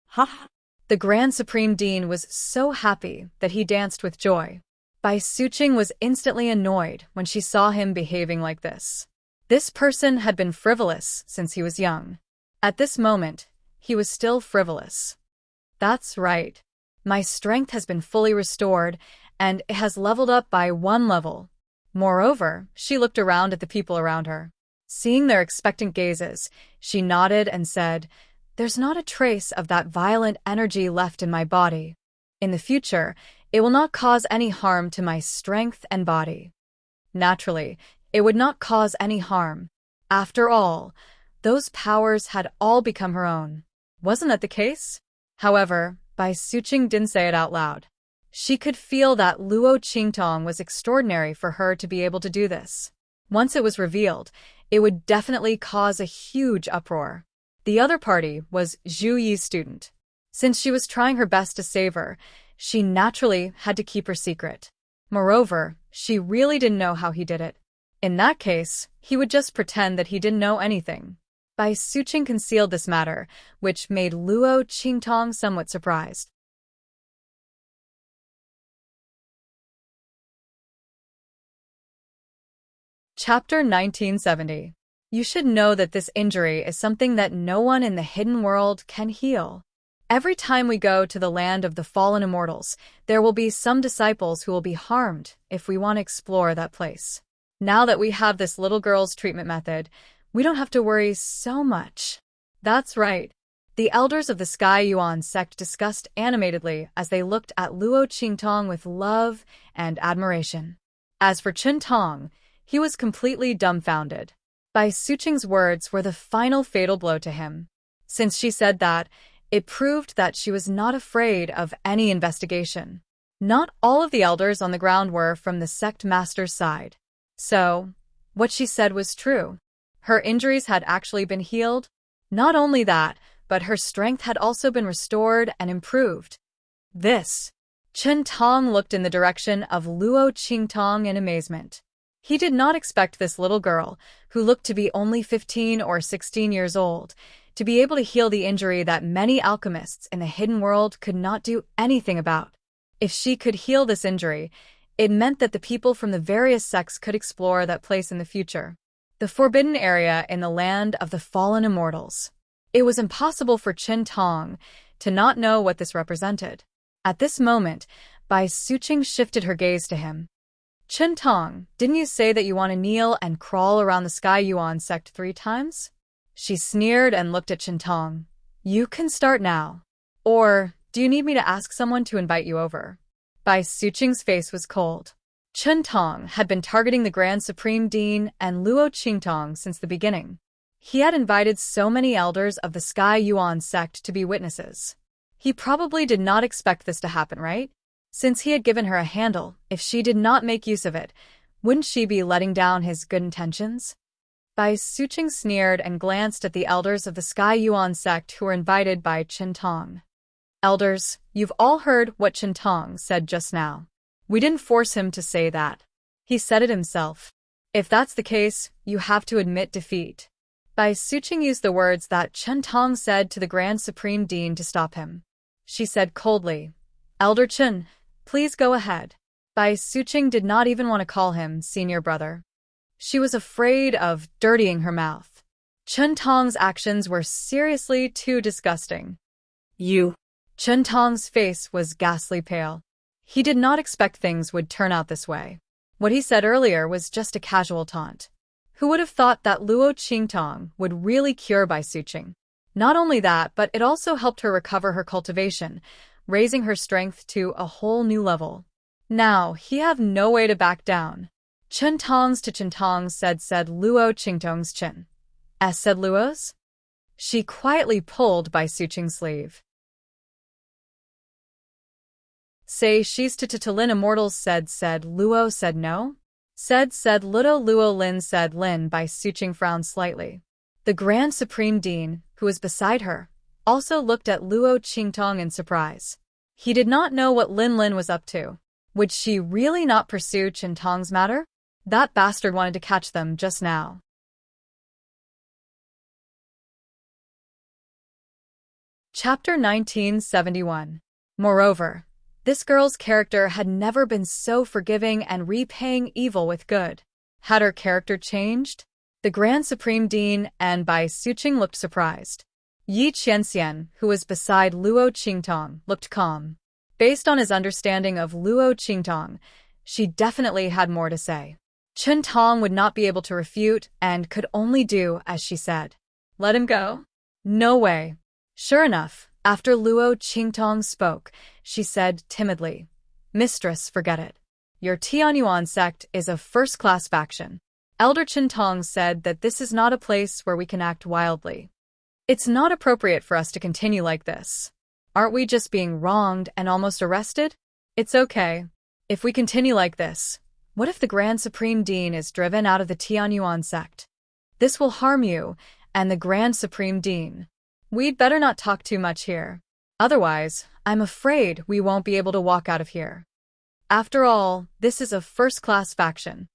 Haha. The Grand Supreme Dean was so happy that he danced with joy. Bai Suqing was instantly annoyed when she saw him behaving like this. This person had been frivolous since he was young. At this moment, he was still frivolous. That's right. My strength has been fully restored, and it has leveled up by 1 level. Moreover, she looked around at the people around her. Seeing their expectant gazes, she nodded and said, "There's not a trace of that violent energy left in my body. In the future, it will not cause any harm to my strength and body." Naturally, it would not cause any harm. After all, those powers had all become her own. Wasn't that the case? However, Bai Suqing didn't say it out loud. She could feel that Luo Qingtong was extraordinary for her to be able to do this. Once it was revealed, it would definitely cause a huge uproar. The other party was Zhu Yi's student. Since she was trying her best to save her, she naturally had to keep her secret. Moreover, she really didn't know how he did it. In that case, he would just pretend that he didn't know anything. Bai Suqing concealed this matter, which made Luo Qingtong somewhat surprised. Chapter 1970. You should know that this injury is something that no one in the hidden world can heal. Every time we go to the land of the fallen immortals, there will be some disciples who will be harmed if we want to explore that place. Now that we have this little girl's treatment method, we don't have to worry so much. That's right. The elders of the Sky Yuan sect discussed animatedly as they looked at Luo Qingtong with love and admiration. As for Qingtong, he was completely dumbfounded. Bai Suqing's words were the final fatal blow to him. Since she said that, it proved that she was not afraid of any investigation. Not all of the elders on the ground were from the sect master's side. So, what she said was true. Her injuries had actually been healed. Not only that, but her strength had also been restored and improved. Qingtong looked in the direction of Luo Qingtong in amazement. He did not expect this little girl, who looked to be only 15 or 16 years old, to be able to heal the injury that many alchemists in the hidden world could not do anything about. If she could heal this injury, it meant that the people from the various sects could explore that place in the future. The forbidden area in the land of the fallen immortals. It was impossible for Qingtong to not know what this represented. At this moment, Bai Suqing shifted her gaze to him. "Qingtong, didn't you say that you want to kneel and crawl around the Sky Yuan sect 3 times? She sneered and looked at Qingtong. "You can start now. Or, do you need me to ask someone to invite you over?" Bai Suqing's face was cold. Qingtong had been targeting the Grand Supreme Dean and Luo Qingtong since the beginning. He had invited so many elders of the Sky Yuan sect to be witnesses. He probably did not expect this to happen, right? Since he had given her a handle, if she did not make use of it, wouldn't she be letting down his good intentions? Bai Suqing sneered and glanced at the elders of the Sky Yuan sect who were invited by Qingtong. "Elders, you've all heard what Qingtong said just now. We didn't force him to say that. He said it himself. If that's the case, you have to admit defeat. Bai Suqing used the words that Chen Tong said to the Grand Supreme Dean to stop him. She said coldly, "Elder Chen, please go ahead." Bai Suqing did not even want to call him senior brother. She was afraid of dirtying her mouth. Chen Tong's actions were seriously too disgusting. You. Chen Tong's face was ghastly pale. He did not expect things would turn out this way. What he said earlier was just a casual taunt. Who would have thought that Luo Qingtong would really cure Bai Suqing? Not only that, but it also helped her recover her cultivation, raising her strength to a whole new level. Now, he have no way to back down. Chen Tong's to Chen Tong's said Luo Qingtong's Chen. Said Luo's? She quietly pulled Bai Suqing's sleeve. Say she's to Lin Immortals said Luo said no? Said Ludo Luo Lin said Lin. Bai Suqing frowned slightly. The Grand Supreme Dean, who was beside her, also looked at Luo Qingtong in surprise. He did not know what Lin was up to. Would she really not pursue Chen Tong's matter? That bastard wanted to catch them just now. Chapter 1971. Moreover, this girl's character had never been so forgiving and repaying evil with good. Had her character changed? The Grand Supreme Dean and Bai Suqing looked surprised. Yi Qianxian, who was beside Luo Qingtong, looked calm. Based on his understanding of Luo Qingtong, she definitely had more to say. Chen Tong would not be able to refute and could only do as she said. Let him go? No way. Sure enough, after Luo Qingtong spoke, she said timidly, "Mistress, forget it. Your Tianyuan sect is a first-class faction." Elder Chen Tong said that this is not a place where we can act wildly. It's not appropriate for us to continue like this. Aren't we just being wronged and almost arrested? It's okay. If we continue like this, what if the Grand Supreme Dean is driven out of the Tianyuan sect? This will harm you and the Grand Supreme Dean. We'd better not talk too much here. Otherwise, I'm afraid we won't be able to walk out of here. After all, this is a first-class faction.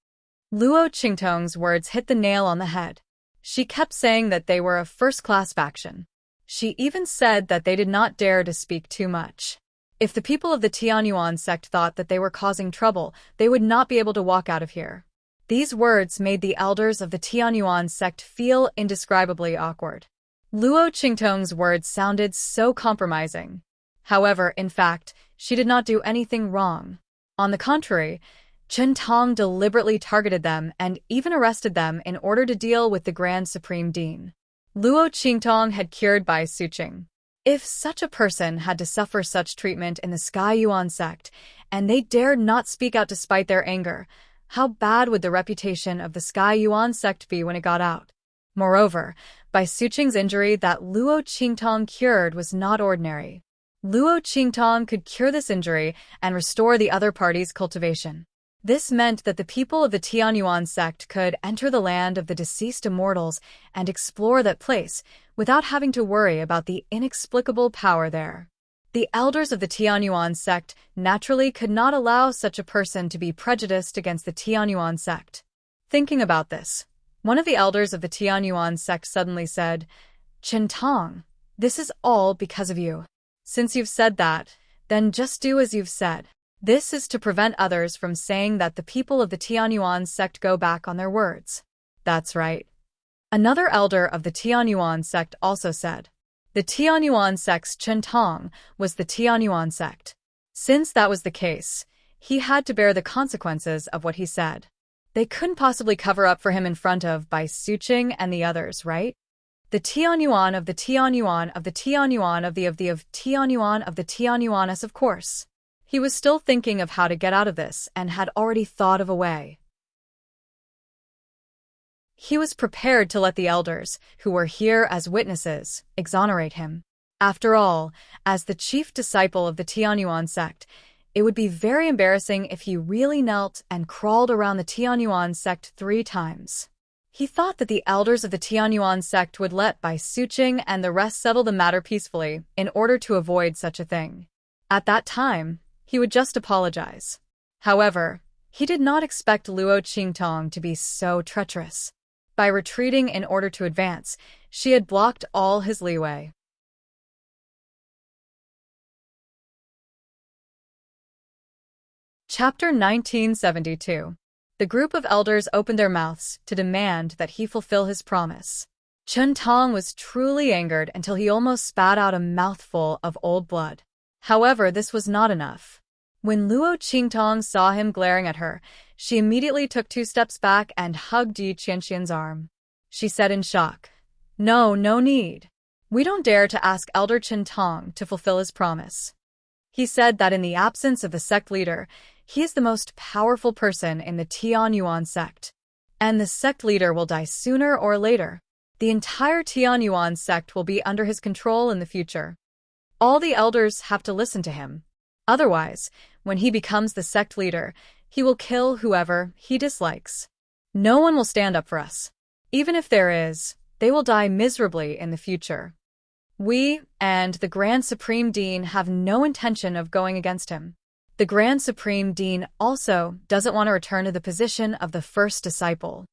Luo Qingtong's words hit the nail on the head. She kept saying that they were a first-class faction. She even said that they did not dare to speak too much. If the people of the Tianyuan sect thought that they were causing trouble, they would not be able to walk out of here. These words made the elders of the Tianyuan sect feel indescribably awkward. Luo Qingtong's words sounded so compromising. However, in fact, she did not do anything wrong. On the contrary, Chen Tong deliberately targeted them and even arrested them in order to deal with the Grand Supreme Dean. Luo Qingtong had cured Bai Suqing. If such a person had to suffer such treatment in the Sky Yuan sect, and they dared not speak out despite their anger, how bad would the reputation of the Sky Yuan sect be when it got out? Moreover, Bai Suqing's injury that Luo Qingtong cured was not ordinary. Luo Qingtong could cure this injury and restore the other party's cultivation. This meant that the people of the Tianyuan sect could enter the land of the deceased immortals and explore that place without having to worry about the inexplicable power there. The elders of the Tianyuan sect naturally could not allow such a person to be prejudiced against the Tianyuan sect. Thinking about this, one of the elders of the Tianyuan sect suddenly said, "Chen Tong, this is all because of you. Since you've said that, then just do as you've said. This is to prevent others from saying that the people of the Tianyuan sect go back on their words." That's right. Another elder of the Tianyuan sect also said, the Tianyuan sect's Chen Tong was the Tianyuan sect. Since that was the case, he had to bear the consequences of what he said. They couldn't possibly cover up for him in front of Bai Suqing and the others, right? The Tianyuan of the Tianyuan of the Tianyuan of the Tianyuan of the Tianyuanes, of course. He was still thinking of how to get out of this and had already thought of a way. He was prepared to let the elders, who were here as witnesses, exonerate him. After all, as the chief disciple of the Tianyuan sect, it would be very embarrassing if he really knelt and crawled around the Tianyuan sect 3 times. He thought that the elders of the Tianyuan sect would let Bai Suqing and the rest settle the matter peacefully in order to avoid such a thing. At that time, he would just apologize. However, He did not expect Luo Qingtong to be so treacherous. By retreating in order to advance, she had blocked all his leeway. Chapter 1972. The group of elders opened their mouths to demand that he fulfill his promise. Chen Tong was truly angered until he almost spat out a mouthful of old blood. However, this was not enough. When Luo Qingtong saw him glaring at her, she immediately took 2 steps back and hugged Yi Qianxian's arm. She said in shock, No need. We don't dare to ask Elder Chen Tong to fulfill his promise. He said that in the absence of the sect leader, he is the most powerful person in the Tianyuan sect, and the sect leader will die sooner or later. The entire Tianyuan sect will be under his control in the future. All the elders have to listen to him. Otherwise, when he becomes the sect leader, he will kill whoever he dislikes. No one will stand up for us. Even if there is, they will die miserably in the future. We and the Grand Supreme Dean have no intention of going against him. The Grand Supreme Dean also doesn't want to return to the position of the first disciple.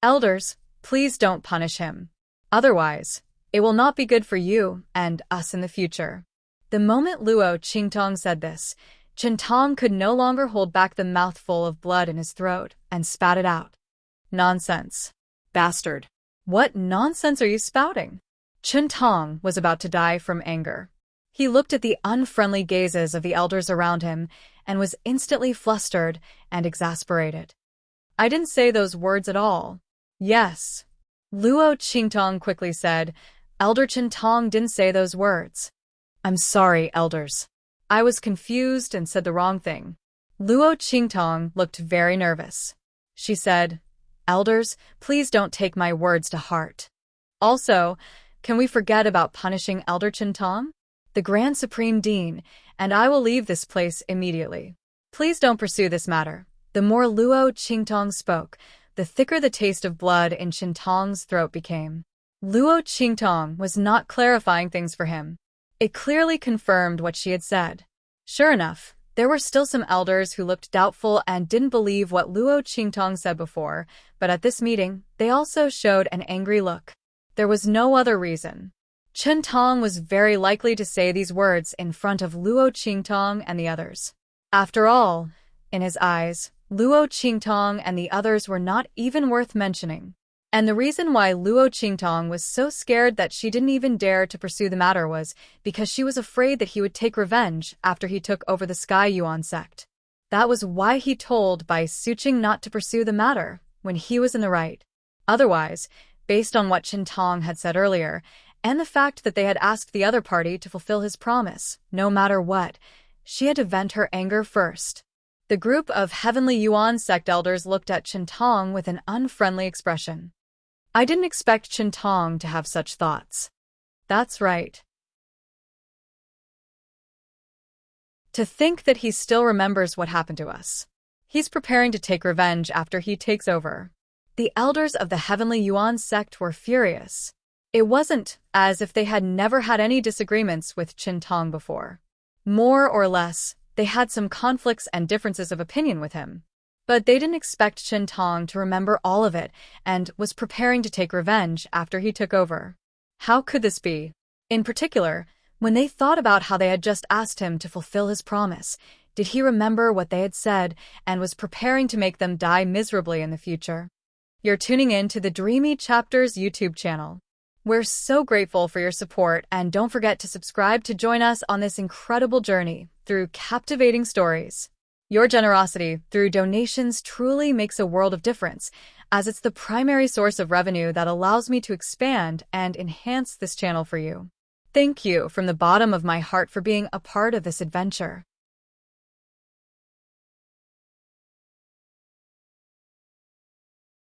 Elders, please don't punish him. Otherwise, it will not be good for you and us in the future. The moment Luo Qingtong said this, Chen Tong could no longer hold back the mouthful of blood in his throat and spat it out. Nonsense. Bastard. What nonsense are you spouting? Chen Tong was about to die from anger. He looked at the unfriendly gazes of the elders around him and was instantly flustered and exasperated. I didn't say those words at all. Yes. Luo Qingtong quickly said, Elder Chen Tong didn't say those words. I'm sorry, elders. I was confused and said the wrong thing. Luo Qingtong looked very nervous. She said, Elders, please don't take my words to heart. Also, can we forget about punishing Elder Chen Tong? The Grand Supreme Dean, and I will leave this place immediately. Please don't pursue this matter. The more Luo Qingtong spoke, the thicker the taste of blood in Chen Tong's throat became. Luo Qingtong was not clarifying things for him. It clearly confirmed what she had said. Sure enough, there were still some elders who looked doubtful and didn't believe what Luo Qingtong said before, but at this meeting, they also showed an angry look. There was no other reason. Chen Tong was very likely to say these words in front of Luo Qingtong and the others. After all, in his eyes, Luo Qingtong and the others were not even worth mentioning. And the reason why Luo Qingtong was so scared that she didn't even dare to pursue the matter was because she was afraid that he would take revenge after he took over the Sky Yuan sect. That was why he told Bai Suqing not to pursue the matter when he was in the right. Otherwise, based on what Chen Tong had said earlier, and the fact that they had asked the other party to fulfill his promise, no matter what, she had to vent her anger first. The group of Heavenly Yuan sect elders looked at Chen Tong with an unfriendly expression. I didn't expect Chen Tong to have such thoughts. That's right. To think that he still remembers what happened to us. He's preparing to take revenge after he takes over. The elders of the Heavenly Yuan sect were furious. It wasn't as if they had never had any disagreements with Chen Tong before. More or less, they had some conflicts and differences of opinion with him. But they didn't expect Chen Tong to remember all of it and was preparing to take revenge after he took over. How could this be? In particular, when they thought about how they had just asked him to fulfill his promise, did he remember what they had said and was preparing to make them die miserably in the future? You're tuning in to the Dreamy Chapters YouTube channel. We're so grateful for your support, and don't forget to subscribe to join us on this incredible journey through captivating stories. Your generosity through donations truly makes a world of difference, as it's the primary source of revenue that allows me to expand and enhance this channel for you. Thank you from the bottom of my heart for being a part of this adventure.